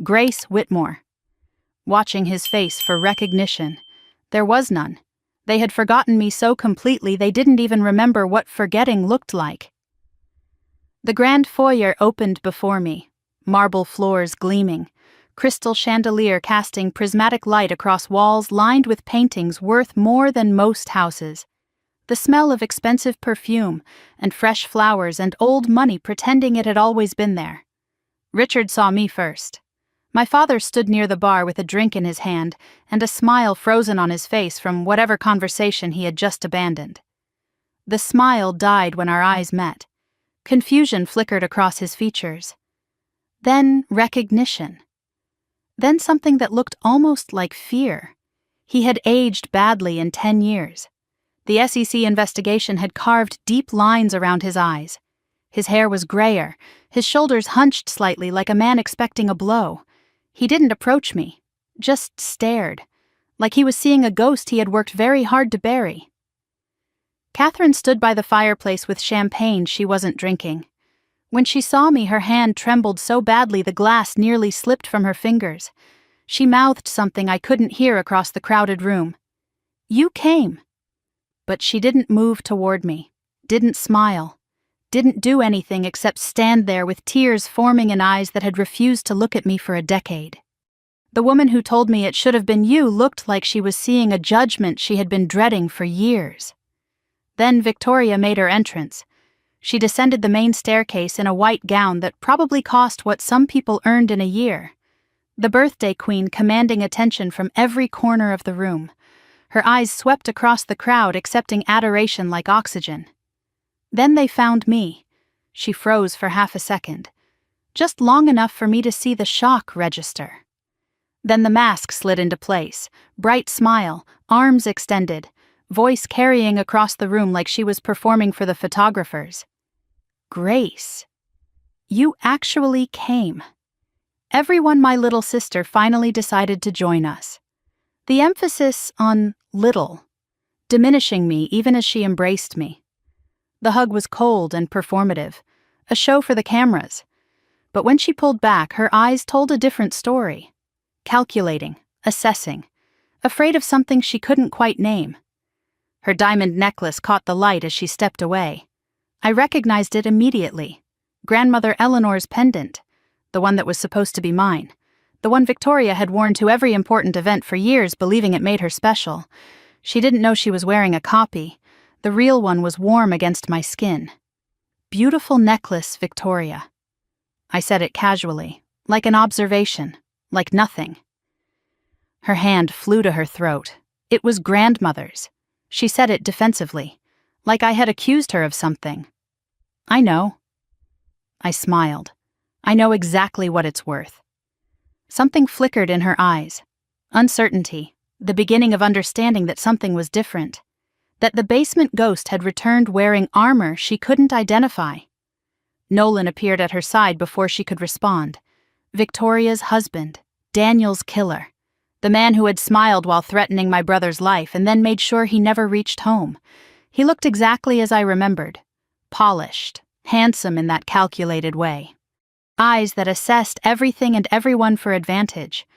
Grace Whitmore. Watching his face for recognition. There was none. They had forgotten me so completely they didn't even remember what forgetting looked like. The grand foyer opened before me, marble floors gleaming, crystal chandelier casting prismatic light across walls lined with paintings worth more than most houses. The smell of expensive perfume and fresh flowers and old money pretending it had always been there. Richard saw me first. My father stood near the bar with a drink in his hand and a smile frozen on his face from whatever conversation he had just abandoned. The smile died when our eyes met. Confusion flickered across his features. Then recognition. Then something that looked almost like fear. He had aged badly in 10 years. The SEC investigation had carved deep lines around his eyes. His hair was grayer, his shoulders hunched slightly like a man expecting a blow. He didn't approach me, just stared, like he was seeing a ghost he had worked very hard to bury. Catherine stood by the fireplace with champagne she wasn't drinking. When she saw me, her hand trembled so badly the glass nearly slipped from her fingers. She mouthed something I couldn't hear across the crowded room. "You came." But she didn't move toward me, didn't smile, didn't do anything except stand there with tears forming in eyes that had refused to look at me for a decade. The woman who told me it should have been you looked like she was seeing a judgment she had been dreading for years. Then Victoria made her entrance. She descended the main staircase in a white gown that probably cost what some people earned in a year. The birthday queen commanding attention from every corner of the room. Her eyes swept across the crowd, accepting adoration like oxygen. Then they found me. She froze for half a second, just long enough for me to see the shock register. Then the mask slid into place, bright smile, arms extended, voice carrying across the room like she was performing for the photographers. Grace, you actually came. Everyone, my little sister, finally decided to join us. The emphasis on little, diminishing me even as she embraced me. The hug was cold and performative, a show for the cameras. But when she pulled back, her eyes told a different story. Calculating, assessing, afraid of something she couldn't quite name. Her diamond necklace caught the light as she stepped away. I recognized it immediately. Grandmother Eleanor's pendant, the one that was supposed to be mine. The one Victoria had worn to every important event for years, believing it made her special. She didn't know she was wearing a copy. The real one was warm against my skin. Beautiful necklace, Victoria. I said it casually, like an observation, like nothing. Her hand flew to her throat. It was grandmother's. She said it defensively, like I had accused her of something. I know. I smiled. I know exactly what it's worth. Something flickered in her eyes. Uncertainty, the beginning of understanding that something was different. That the basement ghost had returned wearing armor she couldn't identify. Nolan appeared at her side before she could respond. Victoria's husband, Daniel's killer. The man who had smiled while threatening my brother's life and then made sure he never reached home. He looked exactly as I remembered. Polished, handsome in that calculated way. Eyes that assessed everything and everyone for advantage.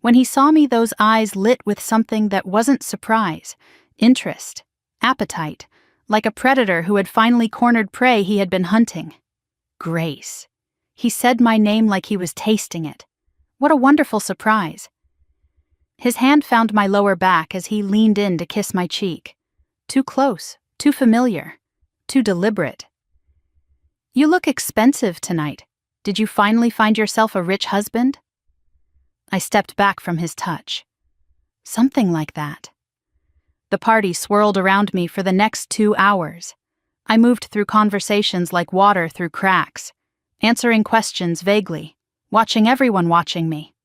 When he saw me, those eyes lit with something that wasn't surprise, interest, appetite, like a predator who had finally cornered prey he had been hunting. Grace. He said my name like he was tasting it. What a wonderful surprise. His hand found my lower back as he leaned in to kiss my cheek. Too close, too familiar, too deliberate. You look expensive tonight. Did you finally find yourself a rich husband? I stepped back from his touch. Something like that. The party swirled around me for the next 2 hours. I moved through conversations like water through cracks, answering questions vaguely, watching everyone watching me.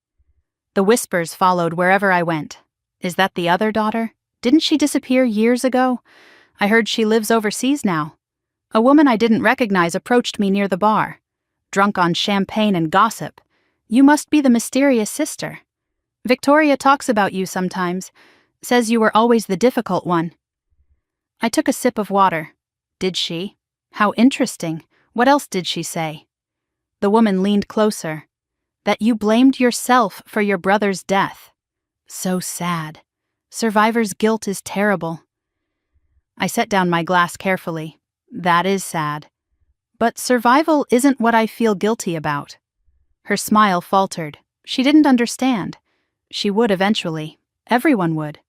The whispers followed wherever I went. Is that the other daughter? Didn't she disappear years ago? I heard she lives overseas now. A woman I didn't recognize approached me near the bar, drunk on champagne and gossip. You must be the mysterious sister. Victoria talks about you sometimes, says you were always the difficult one." I took a sip of water. Did she? How interesting. What else did she say? The woman leaned closer. "That you blamed yourself for your brother's death. So sad. Survivor's guilt is terrible." I set down my glass carefully. That is sad. But survival isn't what I feel guilty about. Her smile faltered. She didn't understand. She would eventually. Everyone would.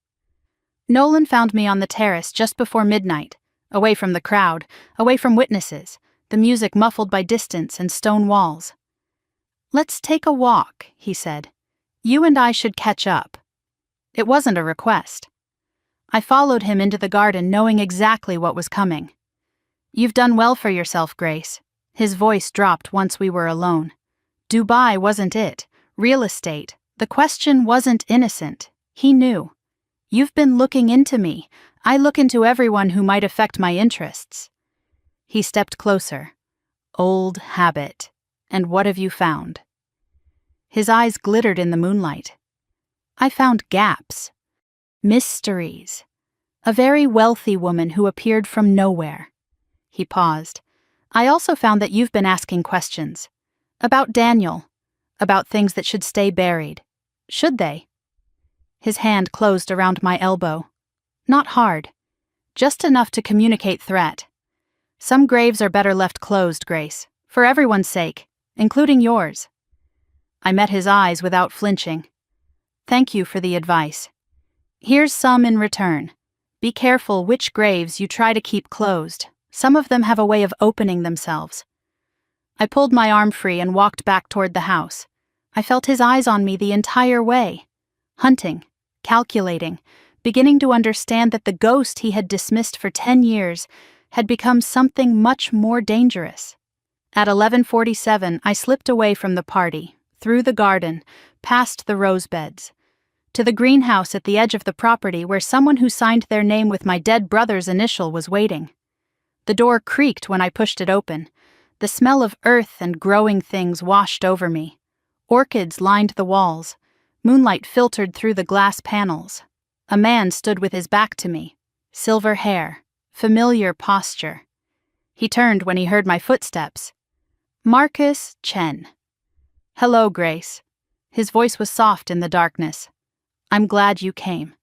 Nolan found me on the terrace just before midnight, away from the crowd, away from witnesses, the music muffled by distance and stone walls. "Let's take a walk," he said. "You and I should catch up." It wasn't a request. I followed him into the garden knowing exactly what was coming. "You've done well for yourself, Grace." His voice dropped once we were alone. Dubai wasn't it. Real estate. The question wasn't innocent. He knew. "You've been looking into me. I look into everyone who might affect my interests." He stepped closer. "Old habit. And what have you found?" His eyes glittered in the moonlight. "I found gaps. Mysteries. A very wealthy woman who appeared from nowhere." He paused. "I also found that you've been asking questions. About Daniel. About things that should stay buried. Should they?" His hand closed around my elbow. Not hard. Just enough to communicate threat. "Some graves are better left closed, Grace. For everyone's sake, including yours." I met his eyes without flinching. "Thank you for the advice. Here's some in return. Be careful which graves you try to keep closed. Some of them have a way of opening themselves." I pulled my arm free and walked back toward the house. I felt his eyes on me the entire way. Hunting, calculating, beginning to understand that the ghost he had dismissed for 10 years had become something much more dangerous. At 11:47, I slipped away from the party, through the garden, past the rose beds, to the greenhouse at the edge of the property where someone who signed their name with my dead brother's initial was waiting. The door creaked when I pushed it open. The smell of earth and growing things washed over me. Orchids lined the walls. Moonlight filtered through the glass panels. A man stood with his back to me. Silver hair. Familiar posture. He turned when he heard my footsteps. "Marcus Chen." "Hello, Grace." His voice was soft in the darkness. "I'm glad you came."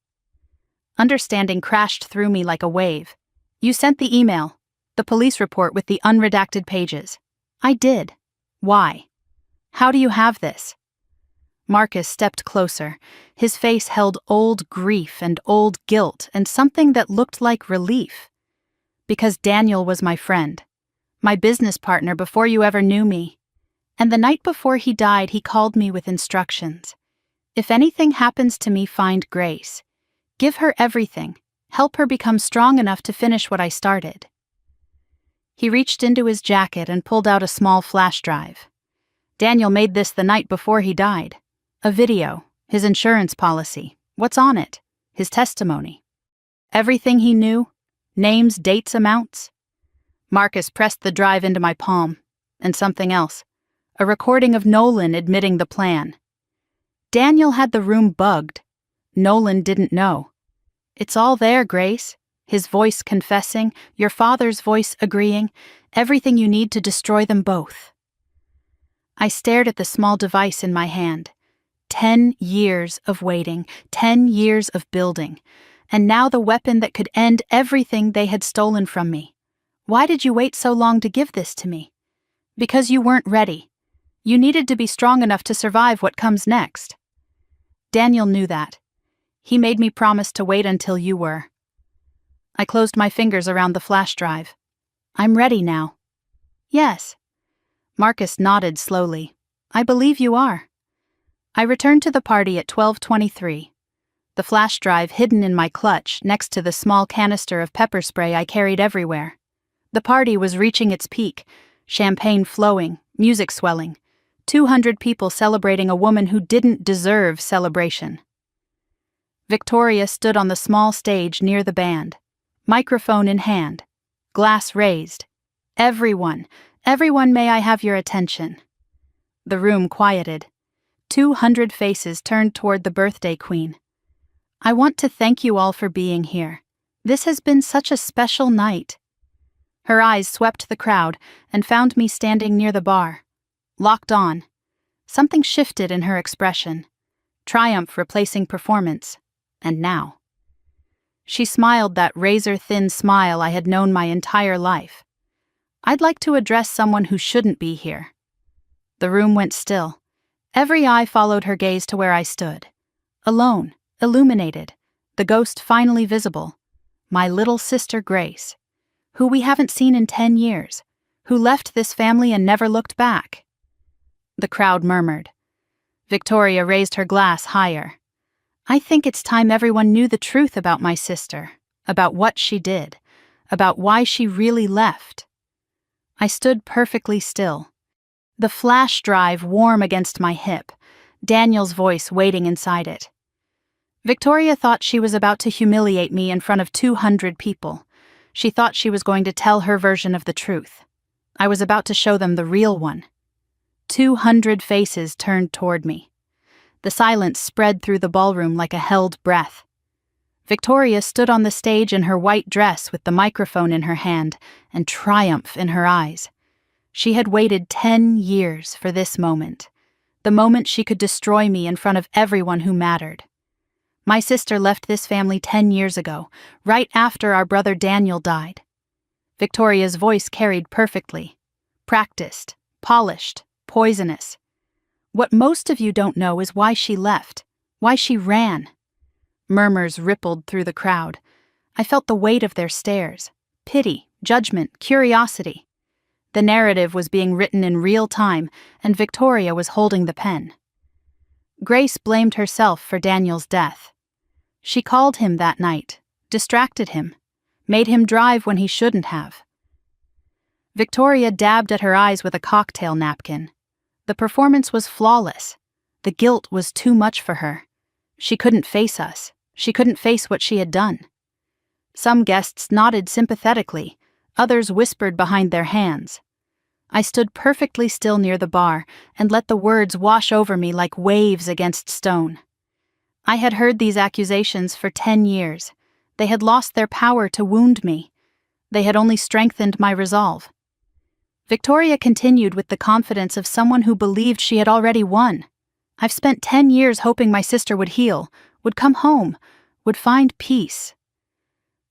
Understanding crashed through me like a wave. "You sent the email. The police report with the unredacted pages." "I did. Why? How do you have this?" Marcus stepped closer. His face held old grief and old guilt and something that looked like relief. "Because Daniel was my friend. My business partner before you ever knew me. And the night before he died, he called me with instructions. If anything happens to me, find Grace. Give her everything. Help her become strong enough to finish what I started." He reached into his jacket and pulled out a small flash drive. "Daniel made this the night before he died. A video, his insurance policy, what's on it, his testimony. Everything he knew, names, dates, amounts." Marcus pressed the drive into my palm. And something else. A recording of Nolan admitting the plan. Daniel had the room bugged. Nolan didn't know. "It's all there, Grace." His voice confessing, your father's voice agreeing, everything you need to destroy them both. I stared at the small device in my hand. 10 years of waiting, 10 years of building, and now the weapon that could end everything they had stolen from me. "Why did you wait so long to give this to me?" "Because you weren't ready. You needed to be strong enough to survive what comes next." Daniel knew that. He made me promise to wait until you were. I closed my fingers around the flash drive. "I'm ready now." "Yes." Marcus nodded slowly. "I believe you are." I returned to the party at 12:23. The flash drive hidden in my clutch next to the small canister of pepper spray I carried everywhere. The party was reaching its peak, champagne flowing, music swelling, 200 people celebrating a woman who didn't deserve celebration. Victoria stood on the small stage near the band. Microphone in hand, glass raised. Everyone, may I have your attention?" The room quieted. 200 faces turned toward the birthday queen. I want to thank you all for being here. This has been such a special night. Her eyes swept the crowd and found me standing near the bar. Locked on. Something shifted in her expression. Triumph replacing performance. And now. She smiled that razor-thin smile I had known my entire life. I'd like to address someone who shouldn't be here. The room went still. Every eye followed her gaze to where I stood. Alone, illuminated, the ghost finally visible. My little sister Grace, who we haven't seen in 10 years, who left this family and never looked back. The crowd murmured. Victoria raised her glass higher. I think it's time everyone knew the truth about my sister, about what she did, about why she really left. I stood perfectly still. The flash drive warm against my hip, Daniel's voice waiting inside it. Victoria thought she was about to humiliate me in front of 200 people. She thought she was going to tell her version of the truth. I was about to show them the real one. 200 faces turned toward me. The silence spread through the ballroom like a held breath. Victoria stood on the stage in her white dress with the microphone in her hand and triumph in her eyes. She had waited 10 years for this moment, the moment she could destroy me in front of everyone who mattered. My sister left this family 10 years ago, right after our brother Daniel died. Victoria's voice carried perfectly. Practiced, polished, poisonous. What most of you don't know is why she left, why she ran. Murmurs rippled through the crowd. I felt the weight of their stares. Pity, judgment, curiosity. The narrative was being written in real time, and Victoria was holding the pen. Grace blamed herself for Daniel's death. She called him that night, distracted him, made him drive when he shouldn't have. Victoria dabbed at her eyes with a cocktail napkin. The performance was flawless. The guilt was too much for her. She couldn't face us. She couldn't face what she had done. Some guests nodded sympathetically, others whispered behind their hands. I stood perfectly still near the bar and let the words wash over me like waves against stone. I had heard these accusations for 10 years. They had lost their power to wound me. They had only strengthened my resolve. Victoria continued with the confidence of someone who believed she had already won. I've spent 10 years hoping my sister would heal, would come home, would find peace.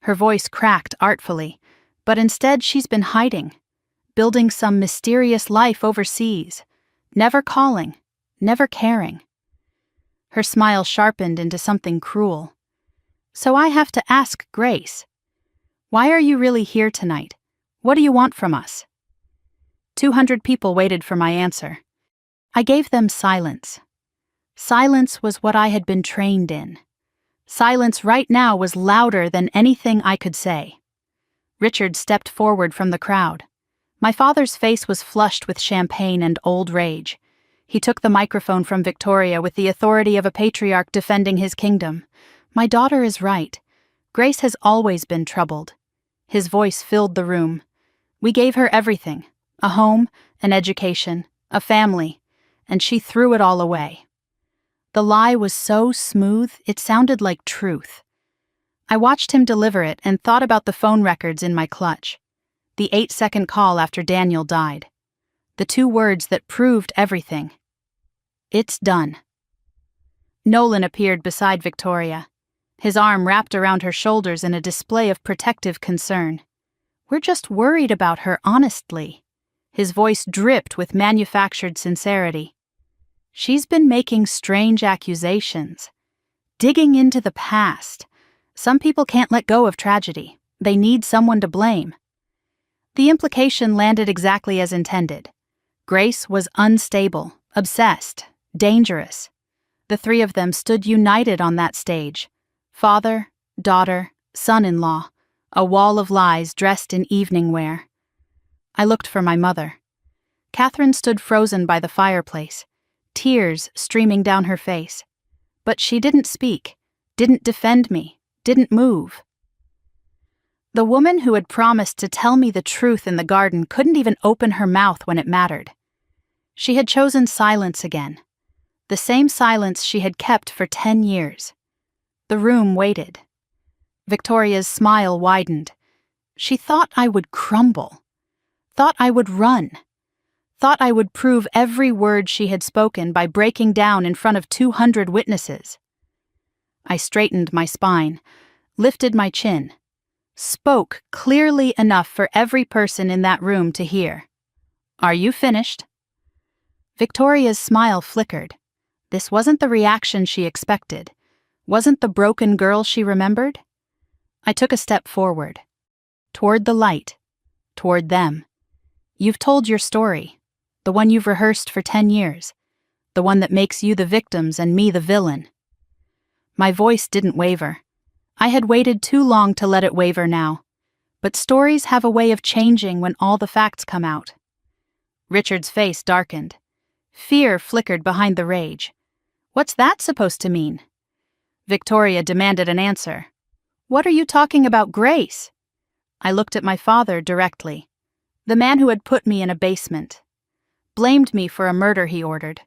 Her voice cracked artfully, but instead she's been hiding, building some mysterious life overseas, never calling, never caring. Her smile sharpened into something cruel. So I have to ask Grace, why are you really here tonight? What do you want from us? 200 people waited for my answer. I gave them silence. Silence was what I had been trained in. Silence right now was louder than anything I could say. Richard stepped forward from the crowd. My father's face was flushed with champagne and old rage. He took the microphone from Victoria with the authority of a patriarch defending his kingdom. My daughter is right. Grace has always been troubled. His voice filled the room. We gave her everything, a home, an education, a family, and she threw it all away. The lie was so smooth, it sounded like truth. I watched him deliver it and thought about the phone records in my clutch. The 8-second call after Daniel died. The 2 words that proved everything. It's done. Nolan appeared beside Victoria, his arm wrapped around her shoulders in a display of protective concern. We're just worried about her, honestly. His voice dripped with manufactured sincerity. She's been making strange accusations, digging into the past. Some people can't let go of tragedy. They need someone to blame. The implication landed exactly as intended. Grace was unstable, obsessed, dangerous. The 3 of them stood united on that stage. Father, daughter, son-in-law, a wall of lies dressed in evening wear. I looked for my mother. Catherine stood frozen by the fireplace, tears streaming down her face. But she didn't speak, didn't defend me, didn't move. The woman who had promised to tell me the truth in the garden couldn't even open her mouth when it mattered. She had chosen silence again. the same silence she had kept for 10 years. The room waited. Victoria's smile widened. She thought I would crumble, thought I would run, thought I would prove every word she had spoken by breaking down in front of 200 witnesses. I straightened my spine, lifted my chin, spoke clearly enough for every person in that room to hear. "Are you finished?" Victoria's smile flickered. This wasn't the reaction she expected, wasn't the broken girl she remembered. I took a step forward, toward the light, toward them. "You've told your story, the one you've rehearsed for 10 years, the one that makes you the victims and me the villain." My voice didn't waver. I had waited too long to let it waver now. But stories have a way of changing when all the facts come out. Richard's face darkened. Fear flickered behind the rage. "What's that supposed to mean?" Victoria demanded an answer. "What are you talking about, Grace?" I looked at my father directly. The man who had put me in a basement. Blamed me for a murder he ordered.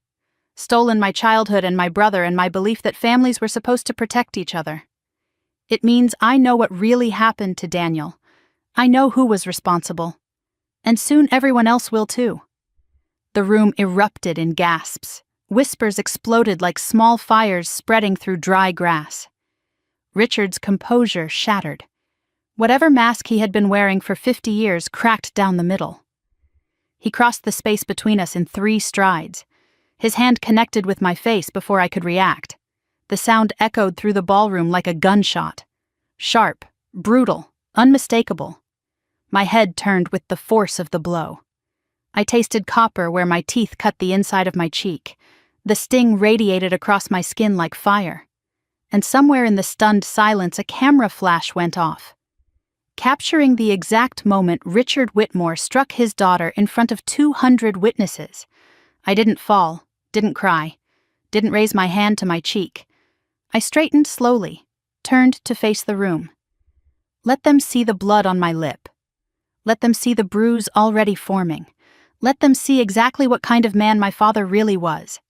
Stolen my childhood and my brother and my belief that families were supposed to protect each other. It means I know what really happened to Daniel. I know who was responsible. And soon everyone else will too. The room erupted in gasps. Whispers exploded like small fires spreading through dry grass. Richard's composure shattered. Whatever mask he had been wearing for 50 years cracked down the middle. He crossed the space between us in 3 strides. His hand connected with my face before I could react. The sound echoed through the ballroom like a gunshot. Sharp, brutal, unmistakable. My head turned with the force of the blow. I tasted copper where my teeth cut the inside of my cheek. The sting radiated across my skin like fire. And somewhere in the stunned silence a camera flash went off. Capturing the exact moment Richard Whitmore struck his daughter in front of 200 witnesses. I didn't fall, didn't cry, didn't raise my hand to my cheek. I straightened slowly, turned to face the room. Let them see the blood on my lip. Let them see the bruise already forming. Let them see exactly what kind of man my father really was.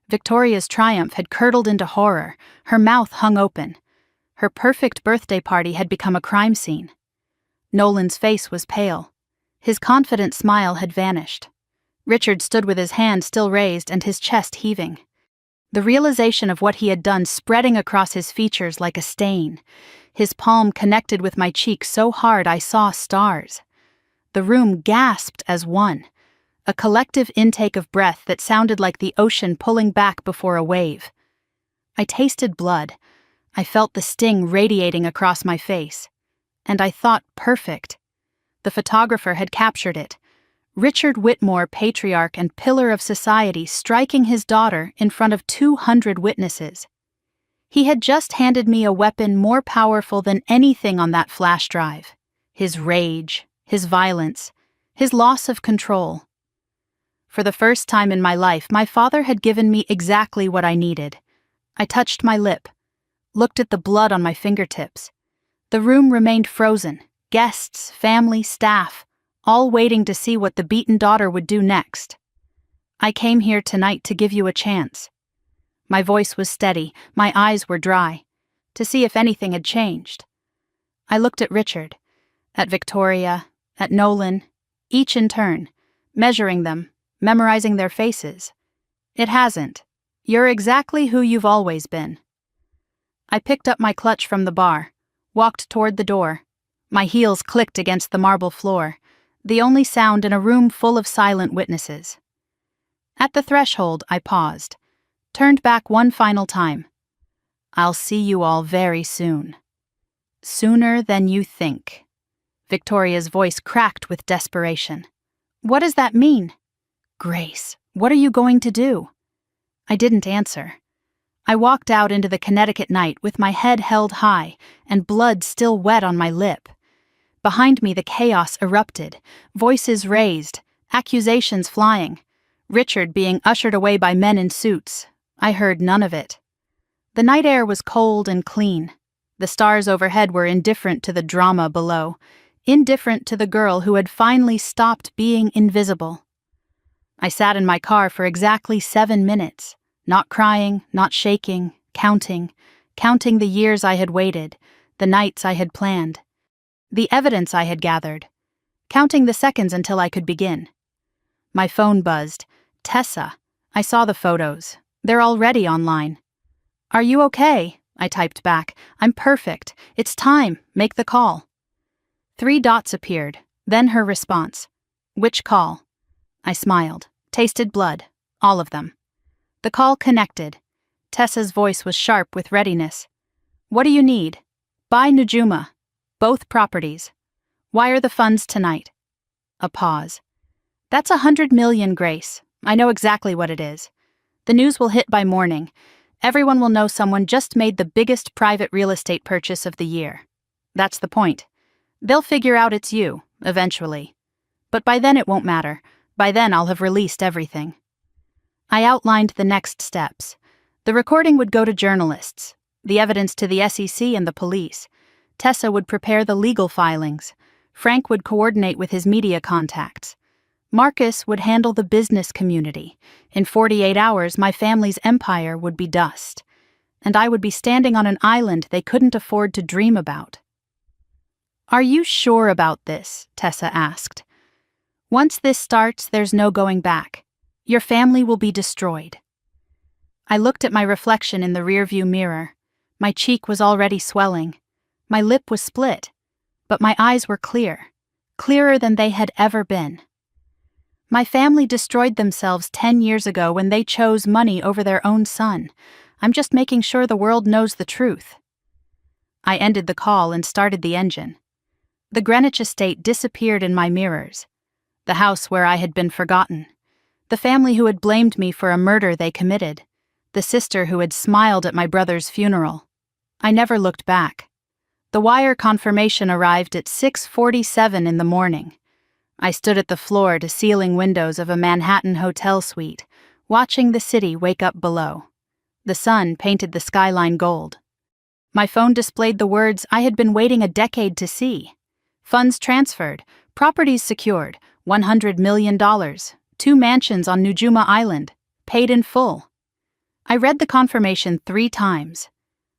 Victoria's triumph had curdled into horror, her mouth hung open. Her perfect birthday party had become a crime scene. Nolan's face was pale. His confident smile had vanished. Richard stood with his hand still raised and his chest heaving. The realization of what he had done spreading across his features like a stain. His palm connected with my cheek so hard I saw stars. The room gasped as one, a collective intake of breath that sounded like the ocean pulling back before a wave. I tasted blood. I felt the sting radiating across my face. And I thought perfect. The photographer had captured it. Richard Whitmore, patriarch and pillar of society, striking his daughter in front of 200 witnesses. He had just handed me a weapon more powerful than anything on that flash drive. His rage, his violence, his loss of control. For the first time in my life, my father had given me exactly what I needed. I touched my lip, looked at the blood on my fingertips. The room remained frozen, guests, family, staff, all waiting to see what the beaten daughter would do next. "I came here tonight to give you a chance." My voice was steady, my eyes were dry, to see if anything had changed. I looked at Richard, at Victoria, at Nolan, each in turn, measuring them, memorizing their faces. "It hasn't. You're exactly who you've always been." I picked up my clutch from the bar, walked toward the door. My heels clicked against the marble floor, the only sound in a room full of silent witnesses. At the threshold, I paused, turned back one final time. "I'll see you all very soon." "Sooner than you think." Victoria's voice cracked with desperation. "What does that mean?" "Grace, what are you going to do?" I didn't answer. I walked out into the Connecticut night with my head held high and blood still wet on my lip. Behind me the chaos erupted, voices raised, accusations flying, Richard being ushered away by men in suits. I heard none of it. The night air was cold and clean. The stars overhead were indifferent to the drama below, indifferent to the girl who had finally stopped being invisible. I sat in my car for exactly 7 minutes, Not crying, not shaking, counting the years I had waited, the nights I had planned, the evidence I had gathered, counting the seconds until I could begin. My phone buzzed. Tessa. I saw the photos. They're already online. Are you okay? I typed back. I'm perfect. It's time. Make the call. 3 dots appeared, then her response. Which call? I smiled. Tasted blood. All of them. The call connected. Tessa's voice was sharp with readiness. What do you need? Buy Nujuma. Both properties. Wire the funds tonight. A pause. That's 100 million, Grace. I know exactly what it is. The news will hit by morning. Everyone will know someone just made the biggest private real estate purchase of the year. That's the point. They'll figure out it's you, eventually. But by then it won't matter. By then I'll have released everything. I outlined the next steps. The recording would go to journalists, the evidence to the SEC and the police. Tessa would prepare the legal filings. Frank would coordinate with his media contacts. Marcus would handle the business community. In 48 hours, my family's empire would be dust. And I would be standing on an island they couldn't afford to dream about. Are you sure about this? Tessa asked. Once this starts, there's no going back. Your family will be destroyed. I looked at my reflection in the rearview mirror. My cheek was already swelling. My lip was split. But my eyes were clear. Clearer than they had ever been. My family destroyed themselves 10 years ago when they chose money over their own son. I'm just making sure the world knows the truth. I ended the call and started the engine. The Greenwich estate disappeared in my mirrors. The house where I had been forgotten. The family who had blamed me for a murder they committed. The sister who had smiled at my brother's funeral. I never looked back. The wire confirmation arrived at 6:47 in the morning. I stood at the floor-to-ceiling windows of a Manhattan hotel suite, watching the city wake up below. The sun painted the skyline gold. My phone displayed the words I had been waiting a decade to see. Funds transferred, properties secured, $100 million, 2 mansions on Nujuma Island, paid in full. I read the confirmation 3 times.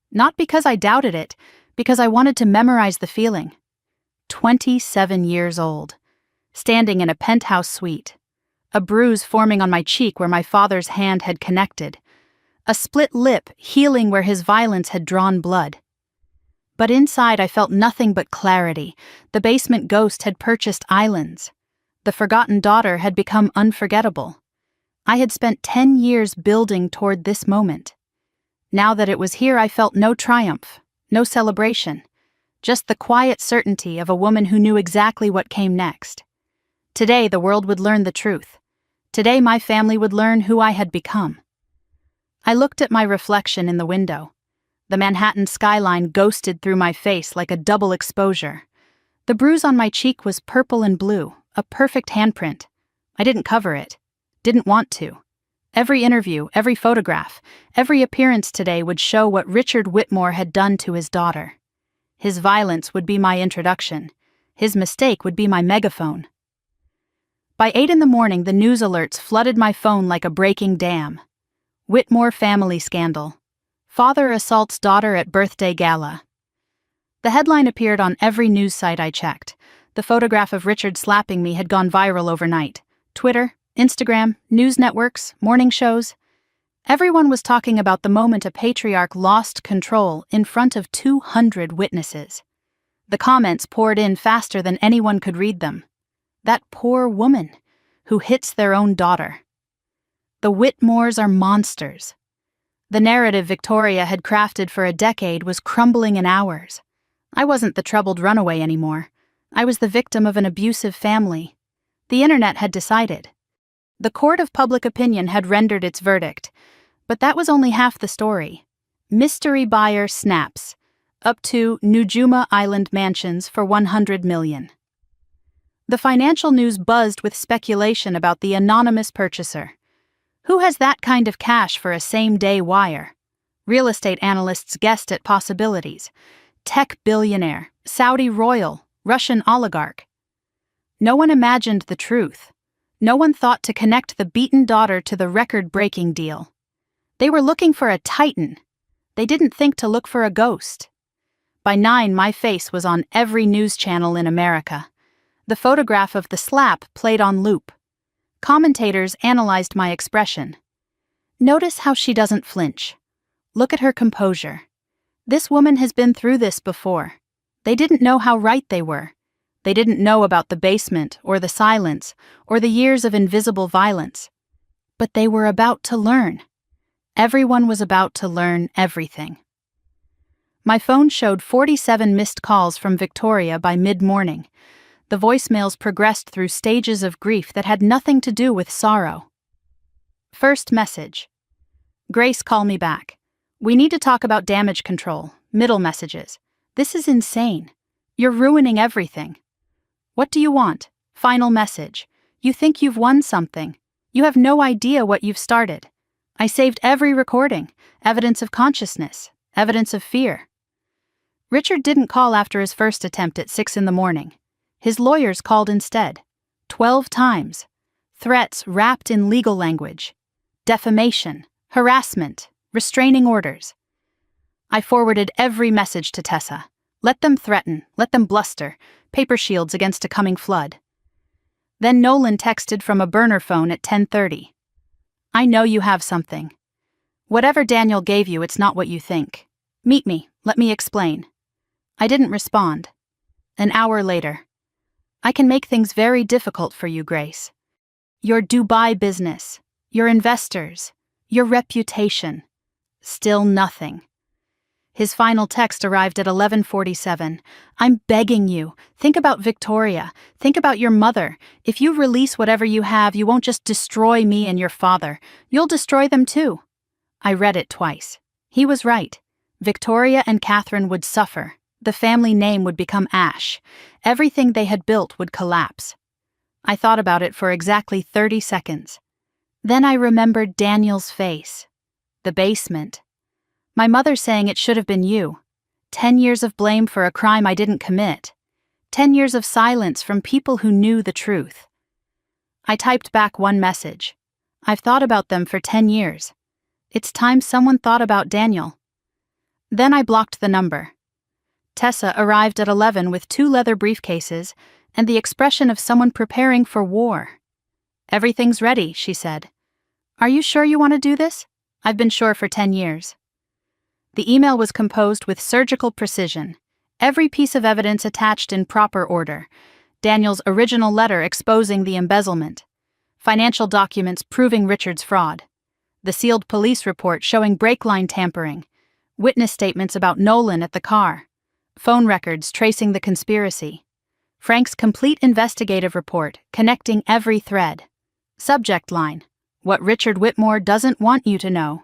Not because I doubted it, because I wanted to memorize the feeling. 27 years old. Standing in a penthouse suite. A bruise forming on my cheek where my father's hand had connected. A split lip healing where his violence had drawn blood. But inside I felt nothing but clarity. The basement ghost had purchased islands. The forgotten daughter had become unforgettable. I had spent 10 years building toward this moment. Now that it was here, I felt no triumph, no celebration. Just the quiet certainty of a woman who knew exactly what came next. Today, the world would learn the truth. Today, my family would learn who I had become. I looked at my reflection in the window. The Manhattan skyline ghosted through my face like a double exposure. The bruise on my cheek was purple and blue, a perfect handprint. I didn't cover it. Didn't want to. Every interview, every photograph, every appearance today would show what Richard Whitmore had done to his daughter. His violence would be my introduction. His mistake would be my megaphone. By 8 in the morning, the news alerts flooded my phone like a breaking dam. Whitmore family scandal. Father assaults daughter at birthday gala. The headline appeared on every news site I checked. The photograph of Richard slapping me had gone viral overnight. Twitter, Instagram, news networks, morning shows. Everyone was talking about the moment a patriarch lost control in front of 200 witnesses. The comments poured in faster than anyone could read them. That poor woman who hits their own daughter. The Whitmores are monsters. The narrative Victoria had crafted for a decade was crumbling in hours. I wasn't the troubled runaway anymore. I was the victim of an abusive family. The internet had decided. The court of public opinion had rendered its verdict. But that was only half the story. Mystery buyer snaps. Up to Nujuma Island mansions for $100 million. The financial news buzzed with speculation about the anonymous purchaser. Who has that kind of cash for a same-day wire? Real estate analysts guessed at possibilities. Tech billionaire, Saudi royal, Russian oligarch. No one imagined the truth. No one thought to connect the beaten daughter to the record-breaking deal. They were looking for a titan. They didn't think to look for a ghost. By 9, my face was on every news channel in America. The photograph of the slap played on loop. Commentators analyzed my expression. Notice how she doesn't flinch. Look at her composure. This woman has been through this before. They didn't know how right they were. They didn't know about the basement or the silence or the years of invisible violence. But they were about to learn. Everyone was about to learn everything. My phone showed 47 missed calls from Victoria by mid-morning. The voicemails progressed through stages of grief that had nothing to do with sorrow. First message. Grace, call me back. We need to talk about damage control. Middle messages. This is insane. You're ruining everything. What do you want? Final message. You think you've won something. You have no idea what you've started. I saved every recording. Evidence of consciousness. Evidence of fear. Richard didn't call after his first attempt at 6 a.m. His lawyers called instead. 12 times. Threats wrapped in legal language. Defamation, harassment, restraining orders. I forwarded every message to Tessa. Let them threaten, let them bluster, paper shields against a coming flood. Then Nolan texted from a burner phone at 10:30. I know you have something. Whatever Daniel gave you, it's not what you think. Meet me, let me explain. I didn't respond. An hour later. I can make things very difficult for you, Grace. Your Dubai business, your investors, your reputation. Still nothing. His final text arrived at 11:47. I'm begging you, think about Victoria, think about your mother. If you release whatever you have, you won't just destroy me and your father, you'll destroy them too. I read it twice. He was right. Victoria and Catherine would suffer. The family name would become ash. Everything they had built would collapse. I thought about it for exactly 30 seconds. Then I remembered Daniel's face. The basement. My mother saying it should have been you. 10 years of blame for a crime I didn't commit. 10 years of silence from people who knew the truth. I typed back one message. I've thought about them for 10 years. It's time someone thought about Daniel. Then I blocked the number. Tessa arrived at 11 with 2 leather briefcases and the expression of someone preparing for war. Everything's ready, she said. Are you sure you want to do this? I've been sure for 10 years. The email was composed with surgical precision, every piece of evidence attached in proper order. Daniel's original letter exposing the embezzlement, financial documents proving Richard's fraud, the sealed police report showing brake line tampering, witness statements about Nolan at the car, phone records tracing the conspiracy, Frank's complete investigative report connecting every thread. Subject line: what Richard Whitmore doesn't want you to know.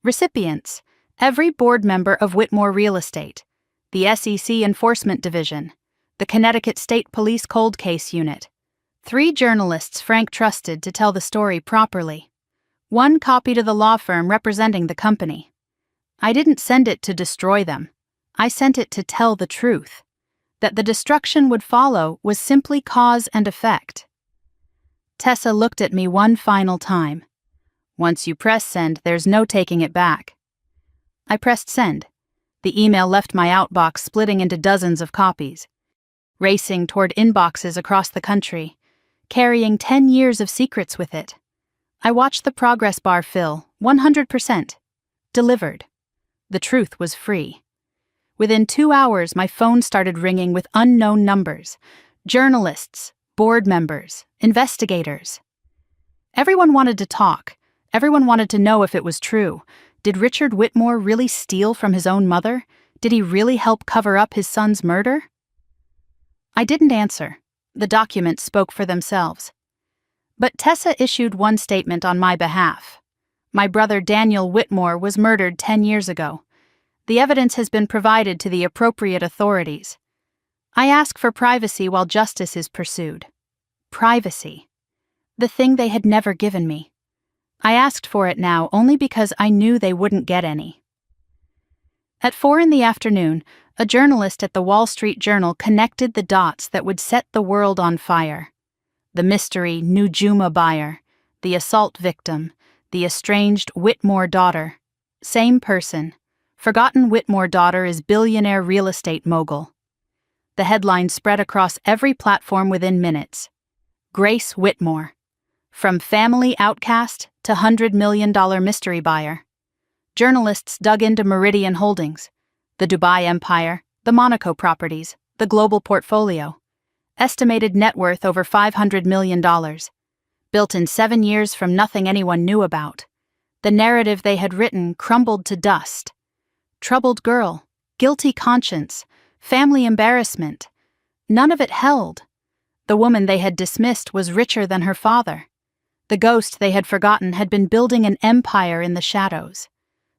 Recipients: every board member of Whitmore Real Estate, the SEC Enforcement Division, the Connecticut State Police Cold Case Unit, 3 journalists Frank trusted to tell the story properly, 1 copy to the law firm representing the company. I didn't send it to destroy them. I sent it to tell the truth. That the destruction would follow was simply cause and effect. Tessa looked at me one final time. Once you press send, there's no taking it back. I pressed send. The email left my outbox splitting into dozens of copies, racing toward inboxes across the country, carrying 10 years of secrets with it. I watched the progress bar fill, 100%. Delivered. The truth was free. Within 2 hours, my phone started ringing with unknown numbers. Journalists, board members, investigators. Everyone wanted to talk. Everyone wanted to know if it was true. Did Richard Whitmore really steal from his own mother? Did he really help cover up his son's murder? I didn't answer. The documents spoke for themselves. But Tessa issued one statement on my behalf. My brother Daniel Whitmore was murdered 10 years ago. The evidence has been provided to the appropriate authorities. I ask for privacy while justice is pursued. Privacy. The thing they had never given me. I asked for it now only because I knew they wouldn't get any. At 4 p.m, a journalist at the Wall Street Journal connected the dots that would set the world on fire. The mystery Nujuma buyer, the assault victim, The estranged Whitmore daughter. Same person. Forgotten Whitmore daughter is billionaire real estate mogul. The headline spread across every platform within minutes. Grace Whitmore. From family outcast to $100 million mystery buyer. Journalists dug into Meridian Holdings, the Dubai empire, the Monaco properties, the global portfolio. Estimated net worth over $500 million. Built in 7 years from nothing anyone knew about. The narrative they had written crumbled to dust. Troubled girl, guilty conscience, family embarrassment. None of it held. The woman they had dismissed was richer than her father. The ghost they had forgotten had been building an empire in the shadows.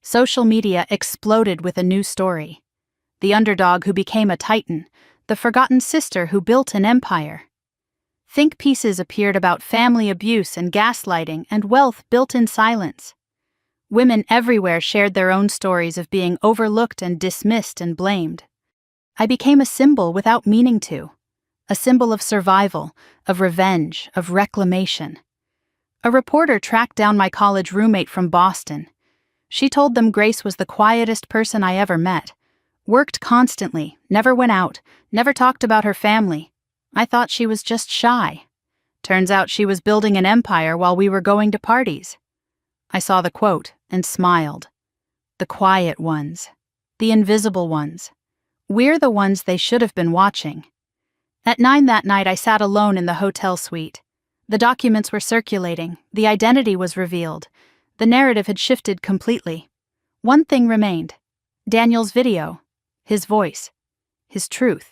Social media exploded with a new story. The underdog who became a titan, the forgotten sister who built an empire. Think pieces appeared about family abuse and gaslighting and wealth built in silence. Women everywhere shared their own stories of being overlooked and dismissed and blamed. I became a symbol without meaning to. A symbol of survival, of revenge, of reclamation. A reporter tracked down my college roommate from Boston. She told them Grace was the quietest person I ever met. Worked constantly, never went out, never talked about her family. I thought she was just shy. Turns out she was building an empire while we were going to parties. I saw the quote and smiled. The quiet ones. The invisible ones. We're the ones they should have been watching. At 9 that night I sat alone in the hotel suite. The documents were circulating, the identity was revealed. The narrative had shifted completely. One thing remained. Daniel's video. His voice. His truth.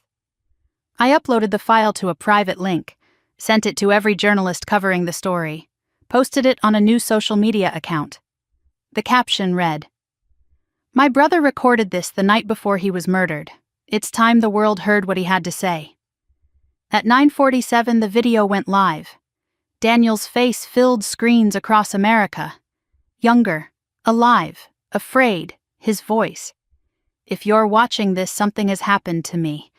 I uploaded the file to a private link, sent it to every journalist covering the story, posted it on a new social media account. The caption read, "My brother recorded this the night before he was murdered. It's time the world heard what he had to say." At 9:47 the video went live. Daniel's face filled screens across America. Younger, alive, afraid, his voice. "If you're watching this, something has happened to me.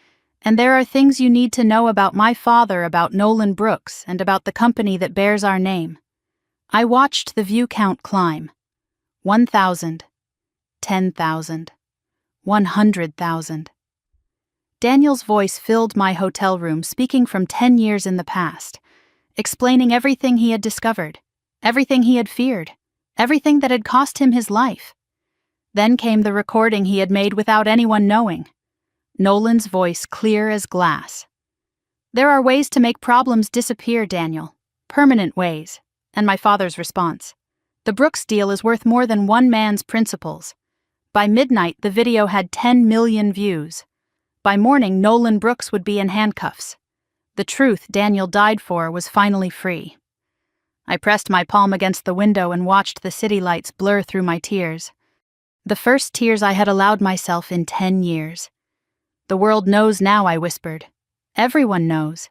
And there are things you need to know about my father, about Nolan Brooks, and about the company that bears our name." I watched the view count climb. 1,000. 10,000. 100,000. Daniel's voice filled my hotel room, speaking from 10 years in the past, explaining everything he had discovered, everything he had feared, everything that had cost him his life. Then came the recording he had made without anyone knowing. Nolan's voice clear as glass. "There are ways to make problems disappear, Daniel. Permanent ways." And my father's response. "The Brooks deal is worth more than one man's principles." By midnight, the video had 10 million views. By morning, Nolan Brooks would be in handcuffs. The truth Daniel died for was finally free. I pressed my palm against the window and watched the city lights blur through my tears. The first tears I had allowed myself in 10 years. "The world knows now," I whispered. "Everyone knows."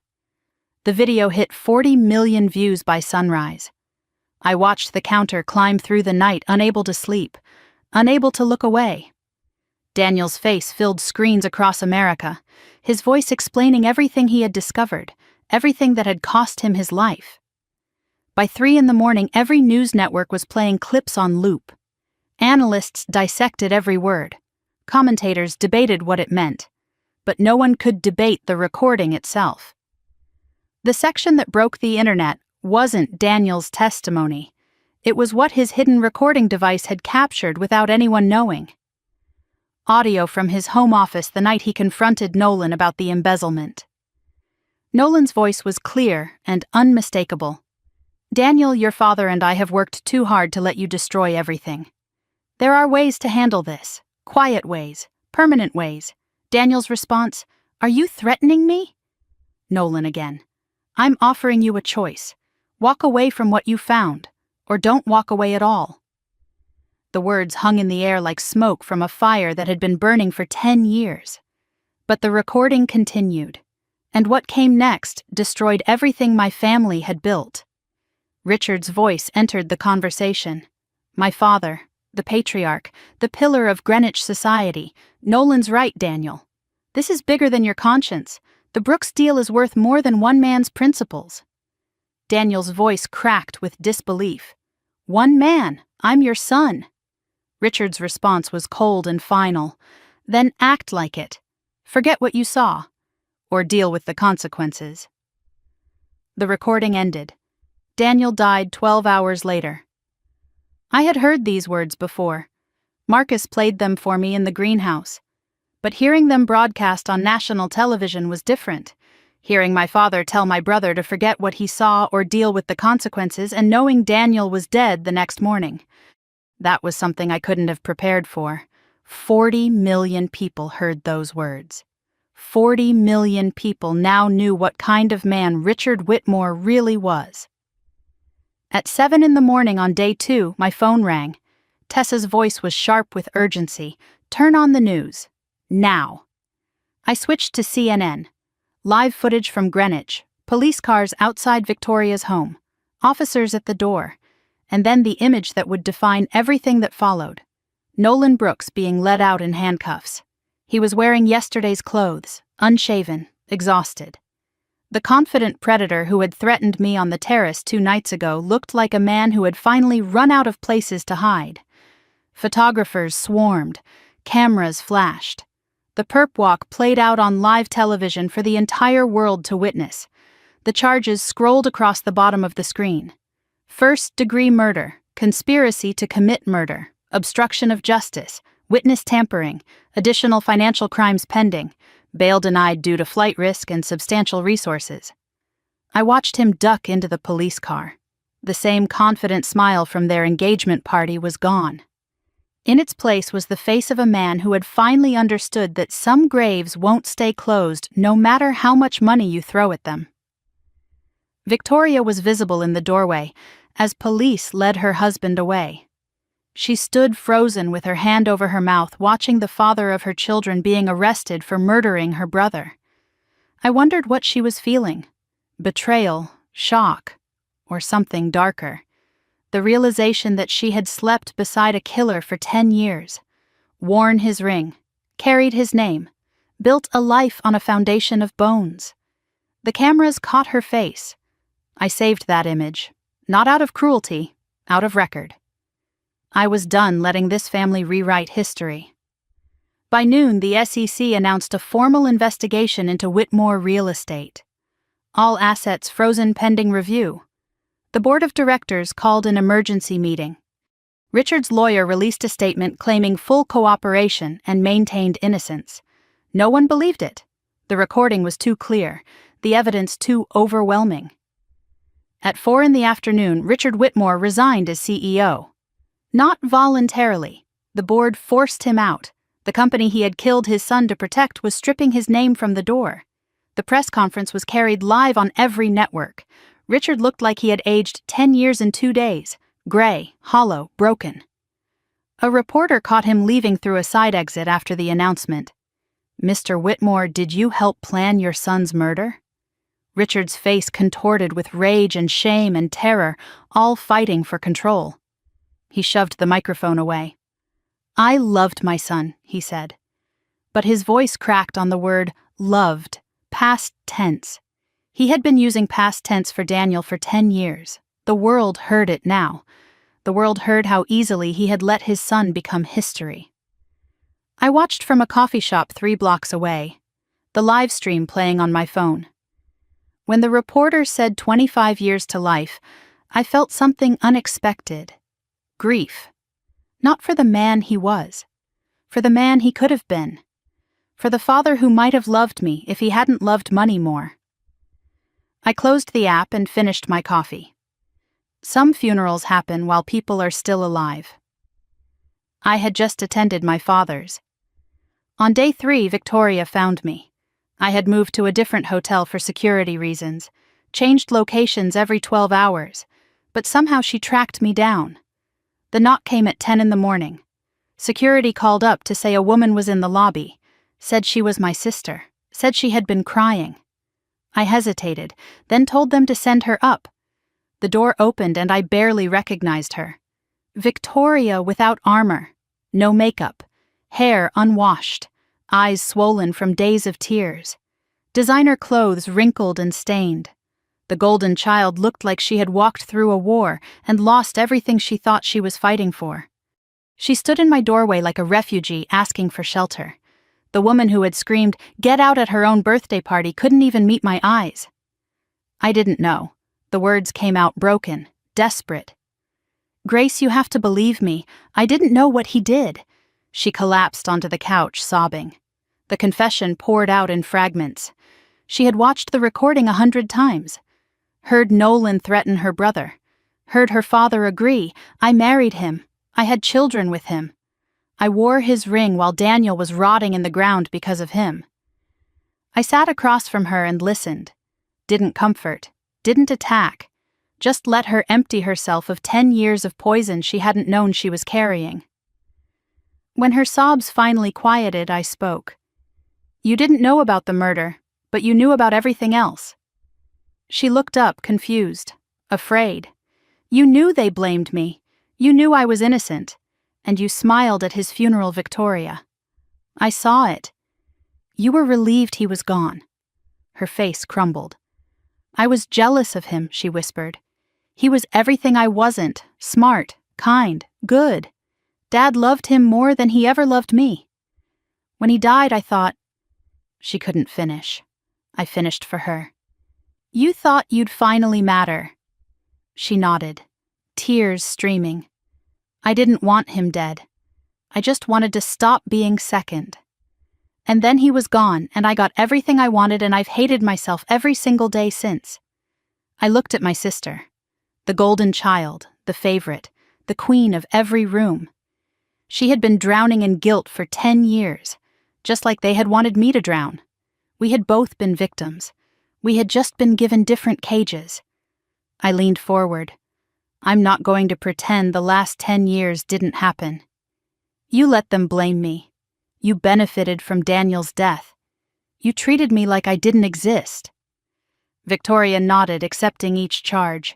The video hit 40 million views by sunrise. I watched the counter climb through the night, unable to sleep, unable to look away. Daniel's face filled screens across America, his voice explaining everything he had discovered, everything that had cost him his life. By 3 in the morning, every news network was playing clips on loop. Analysts dissected every word. Commentators debated what it meant. But no one could debate the recording itself. The section that broke the internet wasn't Daniel's testimony. It was what his hidden recording device had captured without anyone knowing. Audio from his home office the night he confronted Nolan about the embezzlement. Nolan's voice was clear and unmistakable. "Daniel, your father and I have worked too hard to let you destroy everything. There are ways to handle this, quiet ways, permanent ways." Daniel's response, "Are you threatening me?" Nolan again, "I'm offering you a choice. Walk away from what you found, or don't walk away at all." The words hung in the air like smoke from a fire that had been burning for 10 years. But the recording continued, and what came next destroyed everything my family had built. Richard's voice entered the conversation. My father, the patriarch, the pillar of Greenwich society. "Nolan's right, Daniel. This is bigger than your conscience. The Brooks deal is worth more than one man's principles." Daniel's voice cracked with disbelief. "One man, I'm your son." Richard's response was cold and final. "Then act like it. Forget what you saw, or deal with the consequences." The recording ended. Daniel died 12 hours later. I had heard these words before. Marcus played them for me in the greenhouse. But hearing them broadcast on national television was different. Hearing my father tell my brother to forget what he saw or deal with the consequences, and knowing Daniel was dead the next morning. That was something I couldn't have prepared for. 40 million people heard those words. 40 million people now knew what kind of man Richard Whitmore really was. At 7 a.m. on day 2, my phone rang. Tessa's voice was sharp with urgency. "Turn on the news. Now." I switched to CNN. Live footage from Greenwich, police cars outside Victoria's home, officers at the door, and then the image that would define everything that followed. Nolan Brooks being led out in handcuffs. He was wearing yesterday's clothes, unshaven, exhausted. The confident predator who had threatened me on the terrace 2 nights ago looked like a man who had finally run out of places to hide. Photographers swarmed, cameras flashed. The perp walk played out on live television for the entire world to witness. The charges scrolled across the bottom of the screen. First-degree murder, conspiracy to commit murder, obstruction of justice, witness tampering, additional financial crimes pending, bail denied due to flight risk and substantial resources. I watched him duck into the police car. The same confident smile from their engagement party was gone. In its place was the face of a man who had finally understood that some graves won't stay closed no matter how much money you throw at them. Victoria was visible in the doorway as police led her husband away. She stood frozen with her hand over her mouth, watching the father of her children being arrested for murdering her brother. I wondered what she was feeling: betrayal, shock, or something darker. The realization that she had slept beside a killer for 10 years, worn his ring, carried his name, built a life on a foundation of bones. The cameras caught her face. I saved that image, not out of cruelty, out of record. I was done letting this family rewrite history. By noon, the SEC announced a formal investigation into Whitmore real estate. All assets frozen pending review. The board of directors called an emergency meeting. Richard's lawyer released a statement claiming full cooperation and maintained innocence. No one believed it. The recording was too clear, the evidence too overwhelming. At 4 p.m, Richard Whitmore resigned as CEO. Not voluntarily. The board forced him out. The company he had killed his son to protect was stripping his name from the door. The press conference was carried live on every network. Richard looked like he had aged 10 years in 2 days, gray, hollow, broken. A reporter caught him leaving through a side exit after the announcement. "Mr. Whitmore, did you help plan your son's murder?" Richard's face contorted with rage and shame and terror, all fighting for control. He shoved the microphone away. "I loved my son," he said. But his voice cracked on the word loved, past tense. He had been using past tense for Daniel for 10 years. The world heard it now. The world heard how easily he had let his son become history. I watched from a coffee shop 3 blocks away, the live stream playing on my phone. When the reporter said 25 years to life, I felt something unexpected. Grief. Not for the man he was. For the man he could have been. For the father who might have loved me if he hadn't loved money more. I closed the app and finished my coffee. Some funerals happen while people are still alive. I had just attended my father's. On day 3, Victoria found me. I had moved to a different hotel for security reasons, changed locations every 12 hours, but somehow she tracked me down. The knock came at 10 a.m. Security called up to say a woman was in the lobby, said she was my sister, said she had been crying. I hesitated, then told them to send her up. The door opened and I barely recognized her. Victoria without armor, no makeup, hair unwashed, eyes swollen from days of tears, designer clothes wrinkled and stained. The golden child looked like she had walked through a war and lost everything she thought she was fighting for. She stood in my doorway like a refugee asking for shelter. The woman who had screamed, "Get out," at her own birthday party couldn't even meet my eyes. I didn't know. The words came out broken, desperate. "Grace, you have to believe me. I didn't know what he did." She collapsed onto the couch, sobbing. The confession poured out in fragments. She had watched the recording 100 times. Heard Nolan threaten her brother. Heard her father agree. "I married him. I had children with him. I wore his ring while Daniel was rotting in the ground because of him." I sat across from her and listened. Didn't comfort. Didn't attack. Just let her empty herself of 10 years of poison she hadn't known she was carrying. When her sobs finally quieted, I spoke. "You didn't know about the murder, but you knew about everything else." She looked up, confused, afraid. "You knew they blamed me. You knew I was innocent. And you smiled at his funeral, Victoria. I saw it. You were relieved he was gone." Her face crumbled. "I was jealous of him," she whispered. "He was everything I wasn't, smart, kind, good. Dad loved him more than he ever loved me. When he died, I thought—" She couldn't finish. I finished for her. "You thought you'd finally matter." She nodded, tears streaming. "I didn't want him dead. I just wanted to stop being second. And then he was gone, and I got everything I wanted, and I've hated myself every single day since." I looked at my sister. The golden child, the favorite, the queen of every room. She had been drowning in guilt for 10 years, just like they had wanted me to drown. We had both been victims. We had just been given different cages. I leaned forward. "I'm not going to pretend the last 10 years didn't happen. You let them blame me. You benefited from Daniel's death. You treated me like I didn't exist." Victoria nodded, accepting each charge.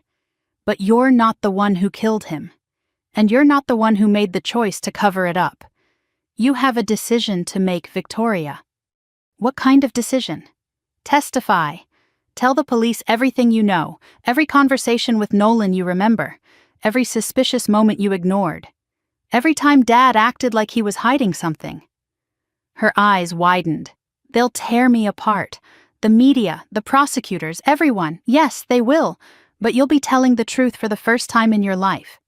"But you're not the one who killed him. And you're not the one who made the choice to cover it up. You have a decision to make, Victoria." "What kind of decision?" "Testify. Tell the police everything you know, every conversation with Nolan you remember, every suspicious moment you ignored, every time Dad acted like he was hiding something." Her eyes widened. "They'll tear me apart. The media, the prosecutors, everyone. Yes, they will, but you'll be telling the truth for the first time in your life."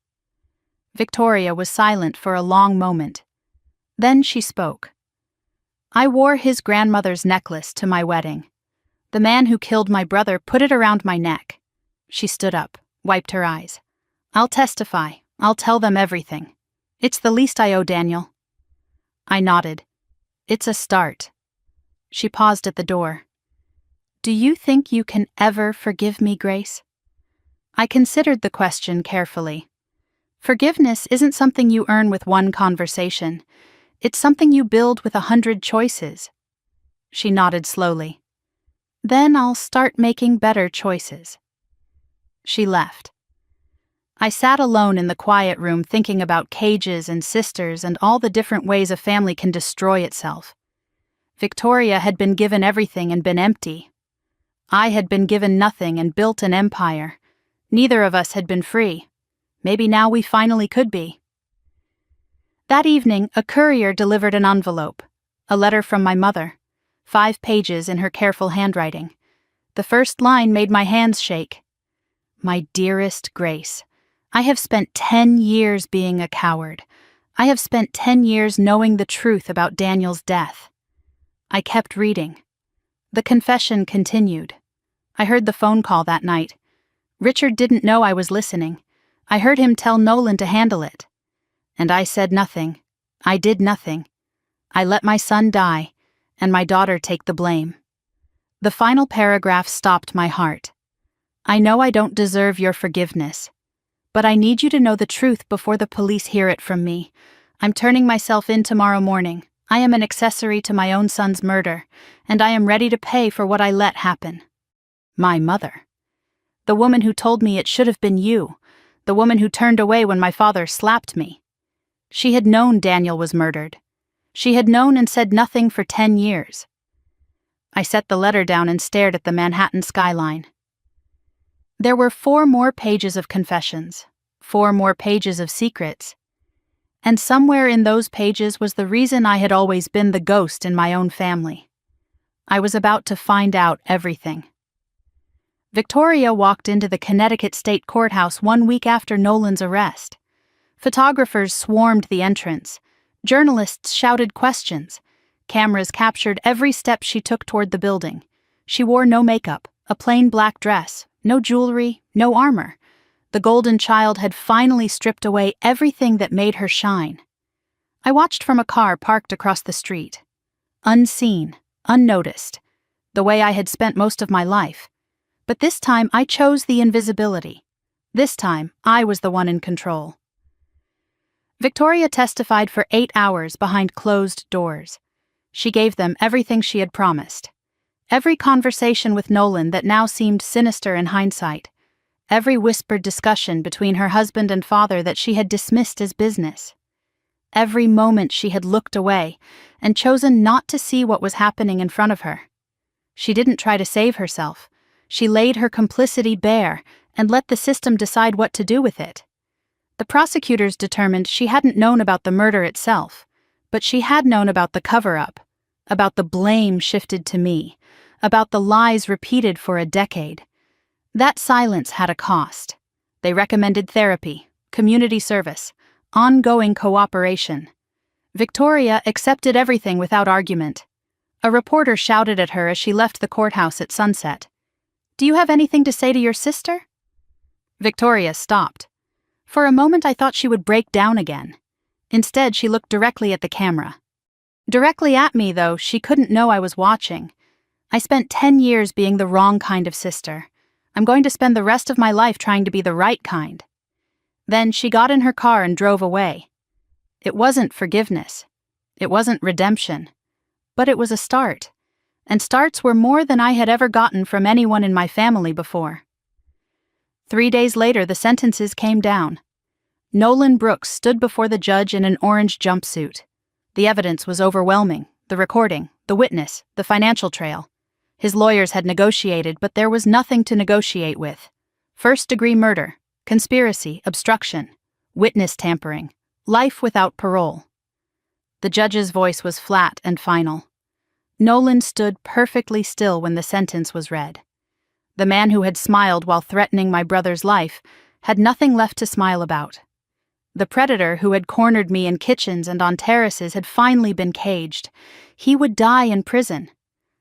Victoria was silent for a long moment. Then she spoke. "I wore his grandmother's necklace to my wedding. The man who killed my brother put it around my neck." She stood up, wiped her eyes. "I'll testify. I'll tell them everything. It's the least I owe Daniel." I nodded. "It's a start." She paused at the door. "Do you think you can ever forgive me, Grace?" I considered the question carefully. Forgiveness isn't something you earn with one conversation. It's something you build with 100 choices. She nodded slowly. "Then I'll start making better choices." She left. I sat alone in the quiet room thinking about cages and sisters and all the different ways a family can destroy itself. Victoria had been given everything and been empty. I had been given nothing and built an empire. Neither of us had been free. Maybe now we finally could be. That evening, a courier delivered an envelope, a letter from my mother, 5 pages in her careful handwriting. The first line made my hands shake. "My dearest Grace, I have spent 10 years being a coward. I have spent 10 years knowing the truth about Daniel's death." I kept reading. The confession continued. I heard the phone call that night. Richard didn't know I was listening. I heard him tell Nolan to handle it. And I said nothing. I did nothing. I let my son die, and my daughter take the blame. The final paragraph stopped my heart. "I know I don't deserve your forgiveness, but I need you to know the truth before the police hear it from me. I'm turning myself in tomorrow morning. I am an accessory to my own son's murder, and I am ready to pay for what I let happen." My mother. The woman who told me it should have been you. The woman who turned away when my father slapped me. She had known Daniel was murdered. She had known and said nothing for 10 years. I set the letter down and stared at the Manhattan skyline. There were 4 more pages of confessions, 4 more pages of secrets. And somewhere in those pages was the reason I had always been the ghost in my own family. I was about to find out everything. Victoria walked into the Connecticut State Courthouse 1 week after Nolan's arrest. Photographers swarmed the entrance. Journalists shouted questions. Cameras captured every step she took toward the building. She wore no makeup, a plain black dress, no jewelry, no armor. The golden child had finally stripped away everything that made her shine. I watched from a car parked across the street. Unseen, unnoticed, the way I had spent most of my life. But this time I chose the invisibility. This time I was the one in control. Victoria testified for 8 hours behind closed doors. She gave them everything she had promised. Every conversation with Nolan that now seemed sinister in hindsight. Every whispered discussion between her husband and father that she had dismissed as business. Every moment she had looked away and chosen not to see what was happening in front of her. She didn't try to save herself. She laid her complicity bare and let the system decide what to do with it. The prosecutors determined she hadn't known about the murder itself, but she had known about the cover-up, about the blame shifted to me, about the lies repeated for a decade. That silence had a cost. They recommended therapy, community service, ongoing cooperation. Victoria accepted everything without argument. A reporter shouted at her as she left the courthouse at sunset. "Do you have anything to say to your sister?" Victoria stopped. For a moment I thought she would break down again. Instead, she looked directly at the camera. Directly at me, though, she couldn't know I was watching. I spent 10 years being the wrong kind of sister. I'm going to spend the rest of my life trying to be the right kind. Then she got in her car and drove away. It wasn't forgiveness. It wasn't redemption. But it was a start. And starts were more than I had ever gotten from anyone in my family before. 3 days later, the sentences came down. Nolan Brooks stood before the judge in an orange jumpsuit. The evidence was overwhelming. The recording, the witness, the financial trail. His lawyers had negotiated, but there was nothing to negotiate with. First-degree murder, conspiracy, obstruction, witness tampering, life without parole. The judge's voice was flat and final. Nolan stood perfectly still when the sentence was read. The man who had smiled while threatening my brother's life had nothing left to smile about. The predator who had cornered me in kitchens and on terraces had finally been caged. He would die in prison,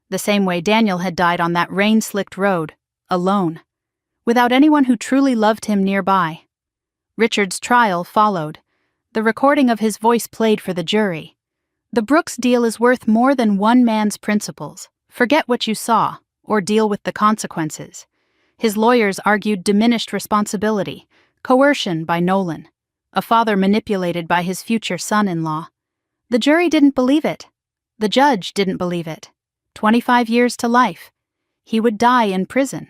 the same way Daniel had died on that rain-slicked road, alone, without anyone who truly loved him nearby. Richard's trial followed. The recording of his voice played for the jury. The Brooks deal is worth more than one man's principles. Forget what you saw, or deal with the consequences. His lawyers argued diminished responsibility, coercion by Nolan, a father manipulated by his future son-in-law. The jury didn't believe it. The judge didn't believe it. 25 years to life. He would die in prison.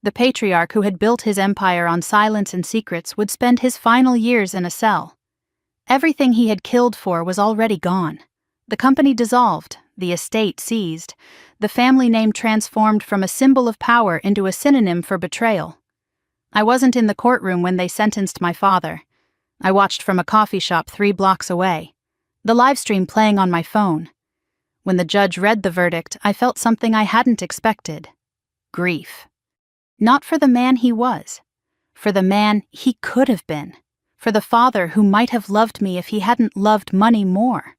The patriarch who had built his empire on silence and secrets would spend his final years in a cell. Everything he had killed for was already gone. The company dissolved, the estate seized, the family name transformed from a symbol of power into a synonym for betrayal. I wasn't in the courtroom when they sentenced my father. I watched from a coffee shop 3 blocks away, the live stream playing on my phone. When the judge read the verdict, I felt something I hadn't expected. Grief. Not for the man he was, for the man he could have been, for the father who might have loved me if he hadn't loved money more.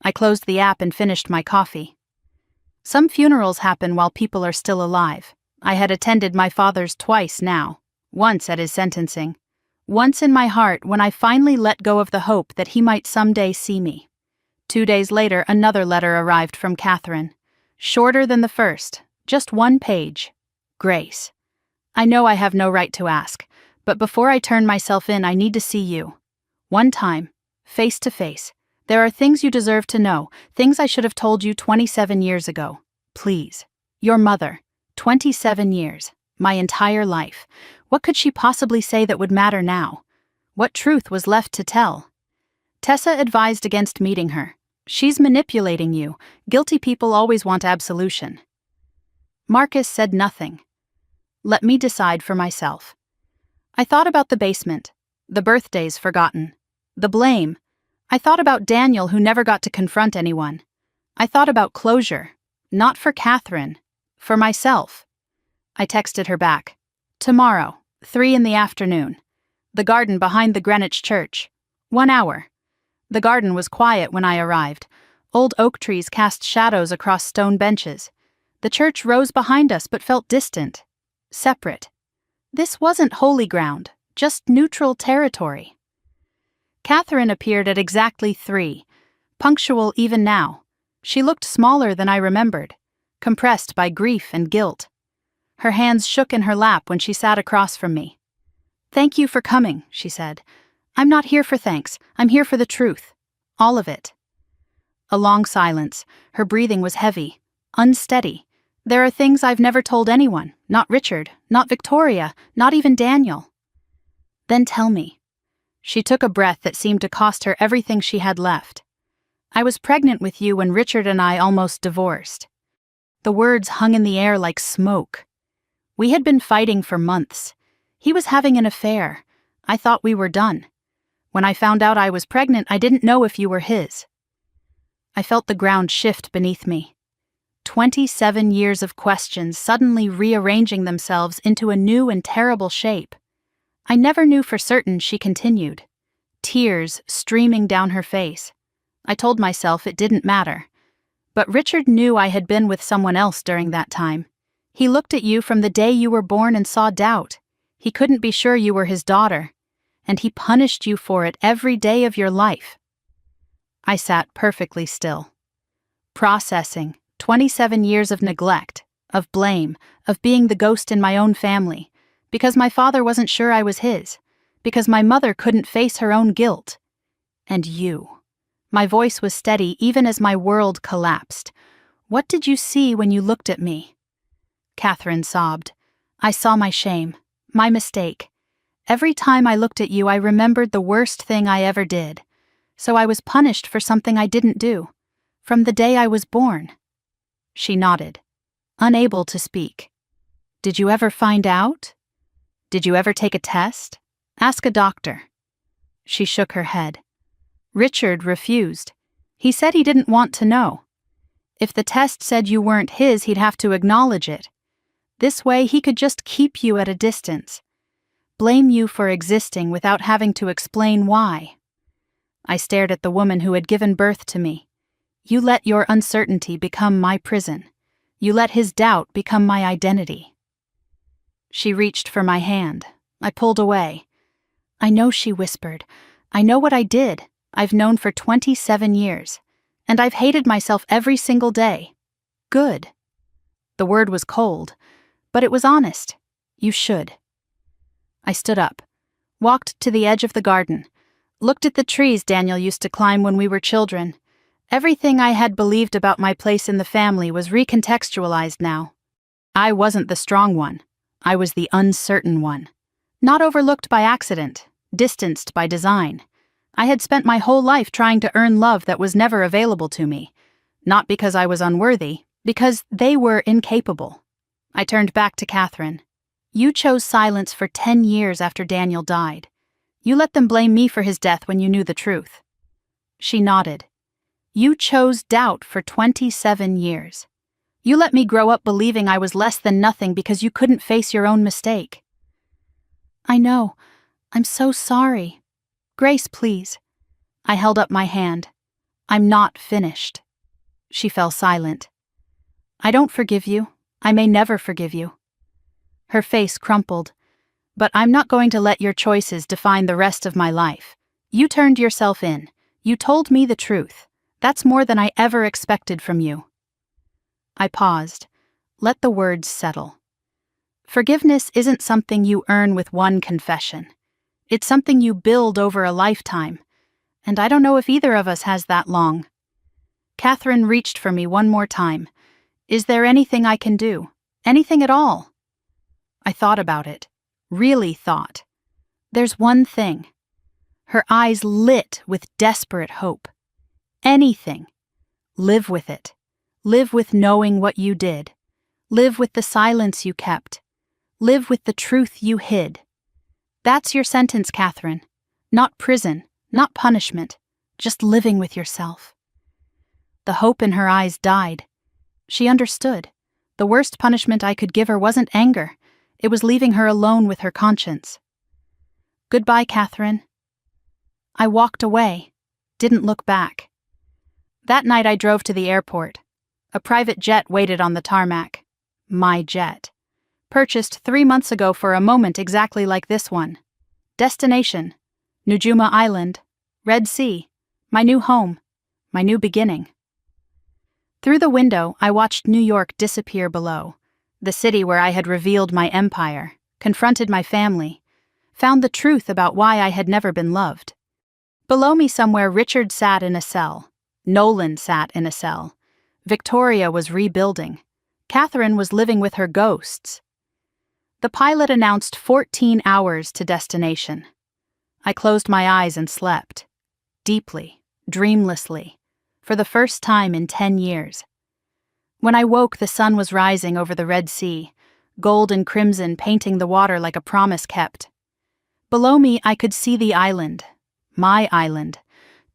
I closed the app and finished my coffee. Some funerals happen while people are still alive. I had attended my father's twice now, once at his sentencing, once in my heart when I finally let go of the hope that he might someday see me. 2 days later, another letter arrived from Catherine. Shorter than the first, just 1 page. Grace. I know I have no right to ask, but before I turn myself in, I need to see you. One time, face to face. There are things you deserve to know, things I should have told you 27 years ago. Please. Your mother. 27 years. My entire life. What could she possibly say that would matter now? What truth was left to tell? Tessa advised against meeting her. She's manipulating you. Guilty people always want absolution. Marcus said nothing. Let me decide for myself. I thought about the basement, the birthdays forgotten, the blame. I thought about Daniel who never got to confront anyone. I thought about closure, not for Catherine, for myself. I texted her back. Tomorrow, 3 in the afternoon. The garden behind the Greenwich Church. 1 hour. The garden was quiet when I arrived. Old oak trees cast shadows across stone benches. The church rose behind us but felt distant, separate. This wasn't holy ground, just neutral territory. Catherine appeared at exactly 3, punctual even now. She looked smaller than I remembered, compressed by grief and guilt. Her hands shook in her lap when she sat across from me. "Thank you for coming," she said. "I'm not here for thanks, I'm here for the truth. All of it." A long silence. Her breathing was heavy, unsteady. There are things I've never told anyone, not Richard, not Victoria, not even Daniel. "Then tell me." She took a breath that seemed to cost her everything she had left. "I was pregnant with you when Richard and I almost divorced." The words hung in the air like smoke. We had been fighting for months. He was having an affair. I thought we were done. When I found out I was pregnant, I didn't know if you were his. I felt the ground shift beneath me. 27 years of questions suddenly rearranging themselves into a new and terrible shape. I never knew for certain, she continued, tears streaming down her face. I told myself it didn't matter. But Richard knew I had been with someone else during that time. He looked at you from the day you were born and saw doubt. He couldn't be sure you were his daughter. And he punished you for it every day of your life. I sat perfectly still, processing 27 years of neglect, of blame, of being the ghost in my own family, because my father wasn't sure I was his, because my mother couldn't face her own guilt. And you. My voice was steady even as my world collapsed. "What did you see when you looked at me?" Catherine sobbed. "I saw my shame, my mistake. Every time I looked at you, I remembered the worst thing I ever did. So I was punished for something I didn't do, from the day I was born." She nodded, unable to speak. "Did you ever find out? Did you ever take a test? Ask a doctor." She shook her head. "Richard refused. He said he didn't want to know. If the test said you weren't his, he'd have to acknowledge it. This way, he could just keep you at a distance, blame you for existing without having to explain why." I stared at the woman who had given birth to me. "You let your uncertainty become my prison. You let his doubt become my identity." She reached for my hand. I pulled away. "I know," she whispered. "I know what I did. I've known for 27 years. And I've hated myself every single day. Good." The word was cold, but it was honest. "You should." I stood up, walked to the edge of the garden, looked at the trees Daniel used to climb when we were children. Everything I had believed about my place in the family was recontextualized now. I wasn't the strong one. I was the uncertain one. Not overlooked by accident, distanced by design. I had spent my whole life trying to earn love that was never available to me. Not because I was unworthy, because they were incapable. I turned back to Catherine. "You chose silence for 10 years after Daniel died. You let them blame me for his death when you knew the truth." She nodded. "You chose doubt for 27 years. You let me grow up believing I was less than nothing because you couldn't face your own mistake." "I know. I'm so sorry. Grace, please." I held up my hand. "I'm not finished." She fell silent. "I don't forgive you. I may never forgive you." Her face crumpled. "But I'm not going to let your choices define the rest of my life. You turned yourself in. You told me the truth. That's more than I ever expected from you." I paused. Let the words settle. Forgiveness isn't something you earn with one confession. It's something you build over a lifetime. And I don't know if either of us has that long. Catherine reached for me one more time. "Is there anything I can do? Anything at all?" I thought about it. Really thought. "There's one thing." Her eyes lit with desperate hope. "Anything. Live with it. Live with knowing what you did. Live with the silence you kept. Live with the truth you hid. That's your sentence, Catherine. Not prison, not punishment, just living with yourself. The hope in her eyes died. She understood. The worst punishment I could give her wasn't anger. It was leaving her alone with her conscience. Goodbye, Catherine. I walked away, didn't look back. That night I drove to the airport. A private jet waited on the tarmac. My jet. Purchased 3 months ago for a moment exactly like this one. Destination: Nujuma Island, Red Sea, my new home, my new beginning. Through the window, I watched New York disappear below, the city where I had revealed my empire, confronted my family, found the truth about why I had never been loved. Below me somewhere, Richard sat in a cell. Nolan sat in a cell. Victoria was rebuilding. Catherine was living with her ghosts. The pilot announced 14 hours to destination. I closed my eyes and slept. Deeply, dreamlessly, for the first time in 10 years. When I woke, the sun was rising over the Red Sea, gold and crimson painting the water like a promise kept. Below me, I could see the island, my island,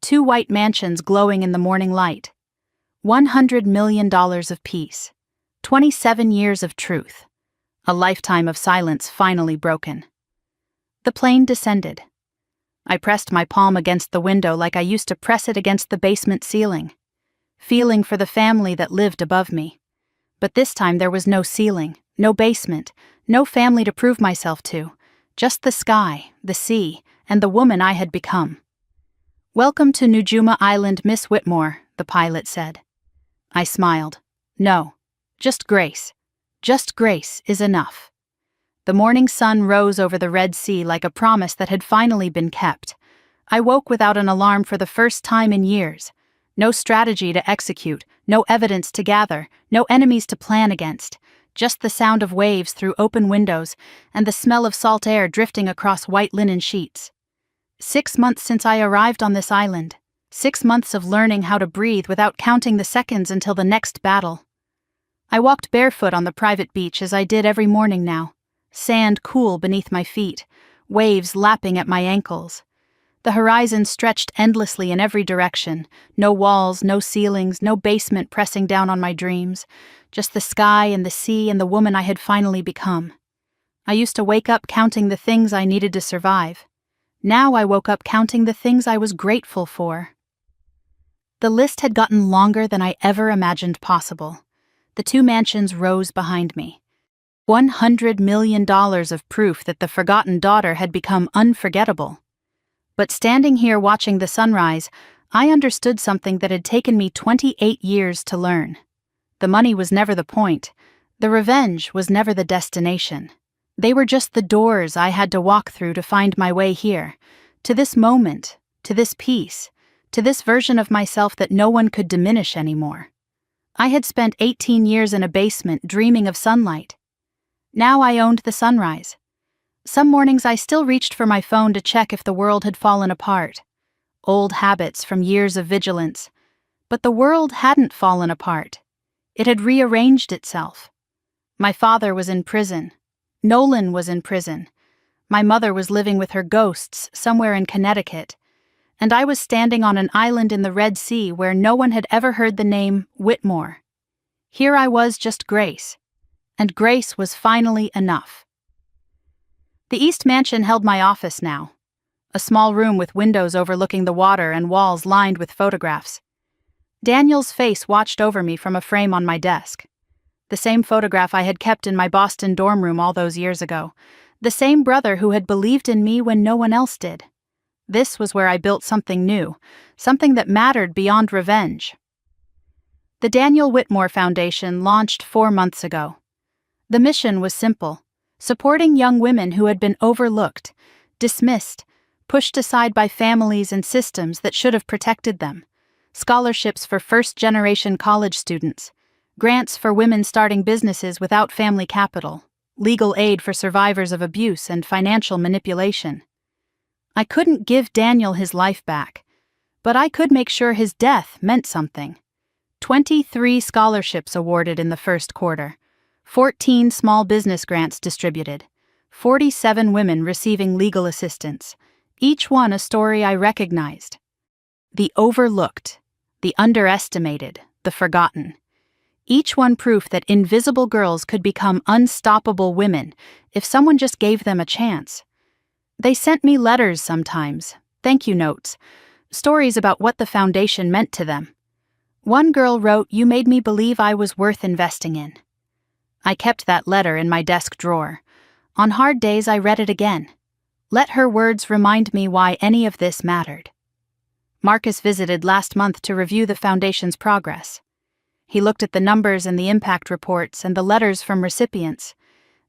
2 white mansions glowing in the morning light. $100 million of peace, 27 years of truth, a lifetime of silence finally broken. The plane descended. I pressed my palm against the window like I used to press it against the basement ceiling, feeling for the family that lived above me. But this time there was no ceiling, no basement, no family to prove myself to, just the sky, the sea, and the woman I had become. "Welcome to Nujuma Island, Miss Whitmore," the pilot said. I smiled. No, just grace. Just grace is enough. The morning sun rose over the Red Sea like a promise that had finally been kept. I woke without an alarm for the first time in years. No strategy to execute, no evidence to gather, no enemies to plan against. Just the sound of waves through open windows and the smell of salt air drifting across white linen sheets. 6 months since I arrived on this island. 6 months of learning how to breathe without counting the seconds until the next battle. I walked barefoot on the private beach as I did every morning now. Sand cool beneath my feet, waves lapping at my ankles. The horizon stretched endlessly in every direction, no walls, no ceilings, no basement pressing down on my dreams, just the sky and the sea and the woman I had finally become. I used to wake up counting the things I needed to survive. Now I woke up counting the things I was grateful for. The list had gotten longer than I ever imagined possible. The 2 mansions rose behind me. $100 million of proof that the forgotten daughter had become unforgettable. But standing here watching the sunrise, I understood something that had taken me 28 years to learn. The money was never the point. The revenge was never the destination. They were just the doors I had to walk through to find my way here, to this moment, to this peace, to this version of myself that no one could diminish anymore. I had spent 18 years in a basement dreaming of sunlight. Now I owned the sunrise. Some mornings I still reached for my phone to check if the world had fallen apart. Old habits from years of vigilance. But the world hadn't fallen apart. It had rearranged itself. My father was in prison. Nolan was in prison. My mother was living with her ghosts somewhere in Connecticut. And I was standing on an island in the Red Sea where no one had ever heard the name Whitmore. Here I was, just Grace. And Grace was finally enough. The East Mansion held my office now. A small room with windows overlooking the water and walls lined with photographs. Daniel's face watched over me from a frame on my desk. The same photograph I had kept in my Boston dorm room all those years ago. The same brother who had believed in me when no one else did. This was where I built something new, something that mattered beyond revenge. The Daniel Whitmore Foundation launched 4 months ago. The mission was simple: supporting young women who had been overlooked, dismissed, pushed aside by families and systems that should have protected them. Scholarships for first-generation college students, grants for women starting businesses without family capital, legal aid for survivors of abuse and financial manipulation. I couldn't give Daniel his life back, but I could make sure his death meant something. 23 scholarships awarded in the first quarter. 14 small business grants distributed, 47 women receiving legal assistance, each one a story I recognized. The overlooked, the underestimated, the forgotten. Each one proof that invisible girls could become unstoppable women if someone just gave them a chance. They sent me letters sometimes, thank you notes, stories about what the foundation meant to them. One girl wrote, "You made me believe I was worth investing in." I kept that letter in my desk drawer. On hard days I read it again. Let her words remind me why any of this mattered. Marcus visited last month to review the foundation's progress. He looked at the numbers and the impact reports and the letters from recipients.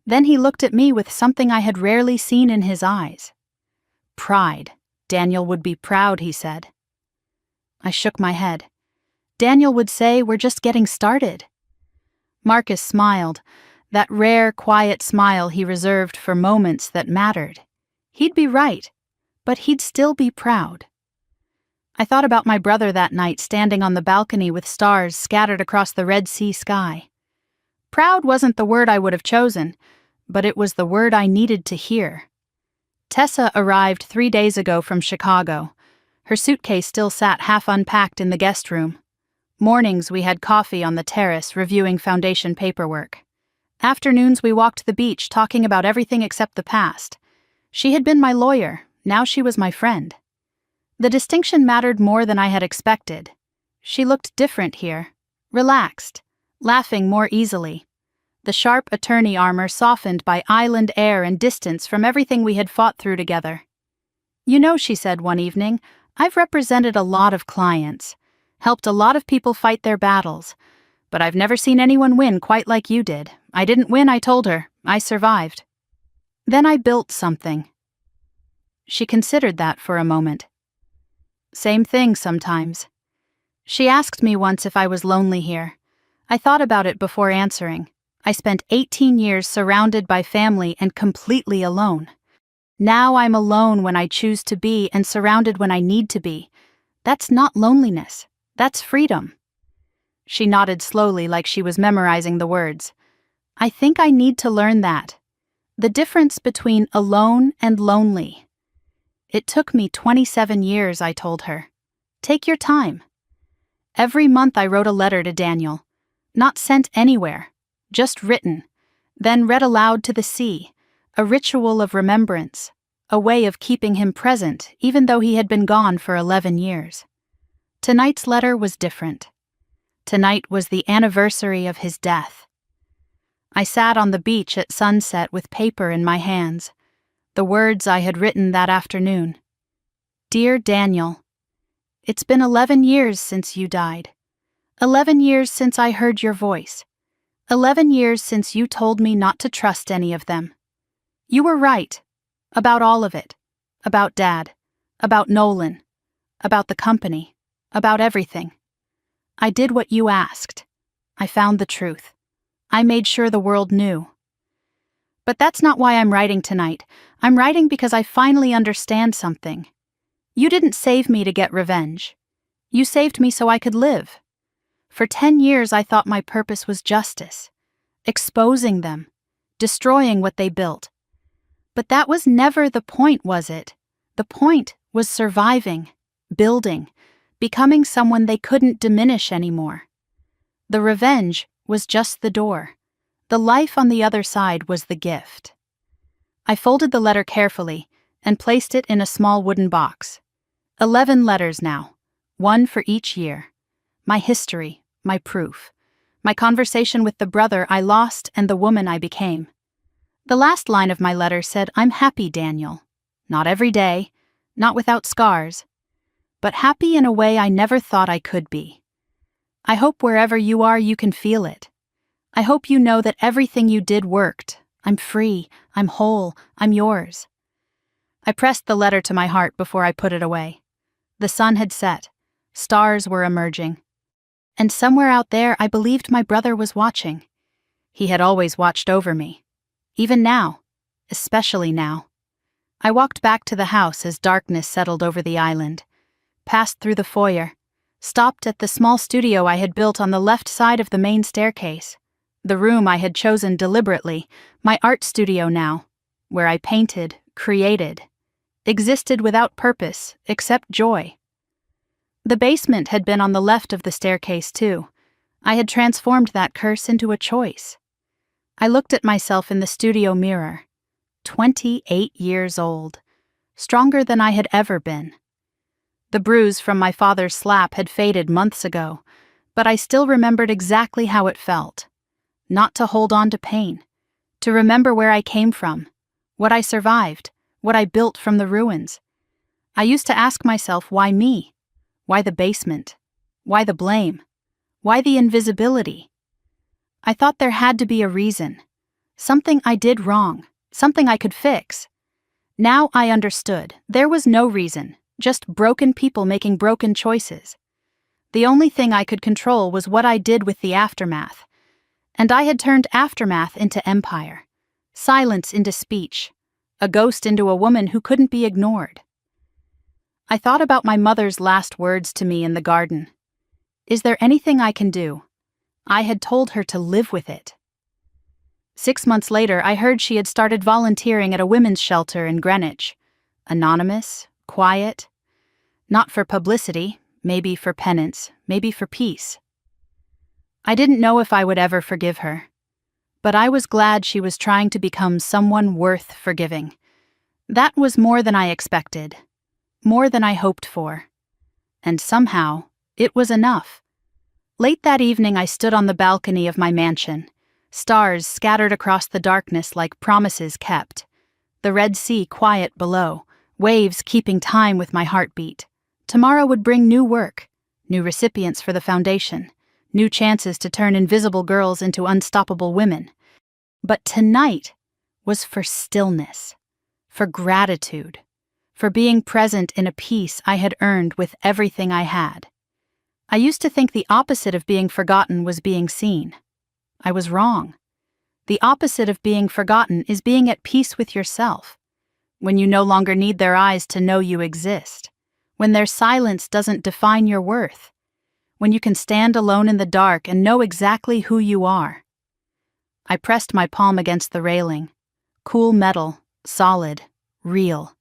Then he looked at me with something I had rarely seen in his eyes. Pride. Daniel would be proud, he said. I shook my head. Daniel would say, "We're just getting started." Marcus smiled, that rare, quiet smile he reserved for moments that mattered. He'd be right, but he'd still be proud. I thought about my brother that night standing on the balcony with stars scattered across the Red Sea sky. Proud wasn't the word I would have chosen, but it was the word I needed to hear. Tessa arrived 3 days ago from Chicago. Her suitcase still sat half unpacked in the guest room. Mornings we had coffee on the terrace reviewing foundation paperwork. Afternoons we walked the beach talking about everything except the past. She had been my lawyer, now she was my friend. The distinction mattered more than I had expected. She looked different here, relaxed, laughing more easily. The sharp attorney armor softened by island air and distance from everything we had fought through together. "You know," she said one evening, "I've represented a lot of clients, helped a lot of people fight their battles, but I've never seen anyone win quite like you did. I didn't win," I told her. "I survived. Then I built something." She considered that for a moment. Same thing sometimes. She asked me once if I was lonely here. I thought about it before answering. I spent 18 years surrounded by family and completely alone. Now I'm alone when I choose to be and surrounded when I need to be. That's not loneliness. That's freedom. She nodded slowly like she was memorizing the words. I think I need to learn that. The difference between alone and lonely. It took me 27 years, I told her. Take your time. Every month I wrote a letter to Daniel. Not sent anywhere, just written, then read aloud to the sea, a ritual of remembrance, a way of keeping him present even though he had been gone for 11 years. Tonight's letter was different. Tonight was the anniversary of his death. I sat on the beach at sunset with paper in my hands, the words I had written that afternoon. Dear Daniel, it's been 11 years since you died. 11 years since I heard your voice. 11 years since you told me not to trust any of them. You were right. About all of it. About Dad. About Nolan. About the company. About everything. I did what you asked. I found the truth. I made sure the world knew. But that's not why I'm writing tonight. I'm writing because I finally understand something. You didn't save me to get revenge. You saved me so I could live. For 10 years I thought my purpose was justice. Exposing them. Destroying what they built. But that was never the point, was it? The point was surviving, building, becoming someone they couldn't diminish anymore. The revenge was just the door. The life on the other side was the gift. I folded the letter carefully and placed it in a small wooden box. 11 letters now, 1 for each year. My history, my proof. My conversation with the brother I lost and the woman I became. The last line of my letter said, I'm happy, Daniel. Not every day, not without scars, but happy in a way I never thought I could be. I hope wherever you are you can feel it. I hope you know that everything you did worked. I'm free, I'm whole, I'm yours. I pressed the letter to my heart before I put it away. The sun had set. Stars were emerging. And somewhere out there I believed my brother was watching. He had always watched over me. Even now, especially now. I walked back to the house as darkness settled over the island, passed through the foyer, stopped at the small studio I had built on the left side of the main staircase. The room I had chosen deliberately, my art studio now, where I painted, created, existed without purpose, except joy. The basement had been on the left of the staircase, too. I had transformed that curse into a choice. I looked at myself in the studio mirror, 28 years old, stronger than I had ever been. The bruise from my father's slap had faded months ago, but I still remembered exactly how it felt. Not to hold on to pain, to remember where I came from, what I survived, what I built from the ruins. I used to ask myself, why me? Why the basement? Why the blame? Why the invisibility? I thought there had to be a reason. Something I did wrong, something I could fix. Now I understood. There was no reason, just broken people making broken choices. The only thing I could control was what I did with the aftermath. And I had turned aftermath into empire, silence into speech, a ghost into a woman who couldn't be ignored. I thought about my mother's last words to me in the garden. Is there anything I can do? I had told her to live with it. 6 months later, I heard she had started volunteering at a women's shelter in Greenwich. Anonymous, quiet, not for publicity, maybe for penance, maybe for peace. I didn't know if I would ever forgive her, but I was glad she was trying to become someone worth forgiving. That was more than I expected, more than I hoped for, and somehow it was enough. Late that evening, I stood on the balcony of my mansion, stars scattered across the darkness like promises kept, the Red Sea quiet below, waves keeping time with my heartbeat. Tomorrow would bring new work, new recipients for the foundation, new chances to turn invisible girls into unstoppable women. But tonight was for stillness, for gratitude, for being present in a peace I had earned with everything I had. I used to think the opposite of being forgotten was being seen. I was wrong. The opposite of being forgotten is being at peace with yourself, when you no longer need their eyes to know you exist, when their silence doesn't define your worth, when you can stand alone in the dark and know exactly who you are. I pressed my palm against the railing. Cool metal, solid, real.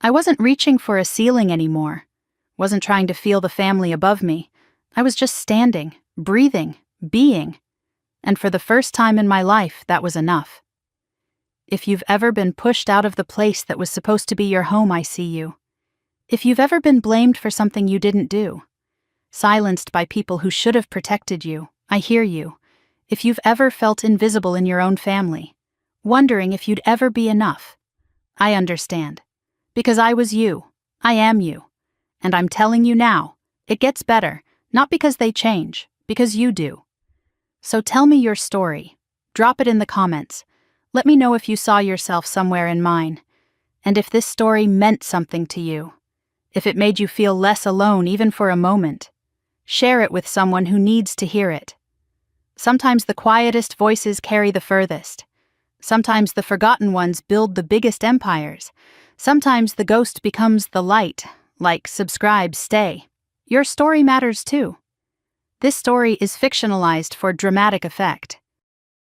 I wasn't reaching for a ceiling anymore, wasn't trying to feel the family above me. I was just standing, breathing, being. And for the first time in my life, that was enough. If you've ever been pushed out of the place that was supposed to be your home, I see you. If you've ever been blamed for something you didn't do, silenced by people who should have protected you, I hear you. If you've ever felt invisible in your own family, wondering if you'd ever be enough, I understand. Because I was you. I am you. And I'm telling you now, it gets better, not because they change, because you do. So tell me your story. Drop it in the comments. Let me know if you saw yourself somewhere in mine, and if this story meant something to you, if it made you feel less alone even for a moment. Share it with someone who needs to hear it. Sometimes the quietest voices carry the furthest. Sometimes the forgotten ones build the biggest empires. Sometimes the ghost becomes the light, like subscribe, stay. Your story matters too. This story is fictionalized for dramatic effect.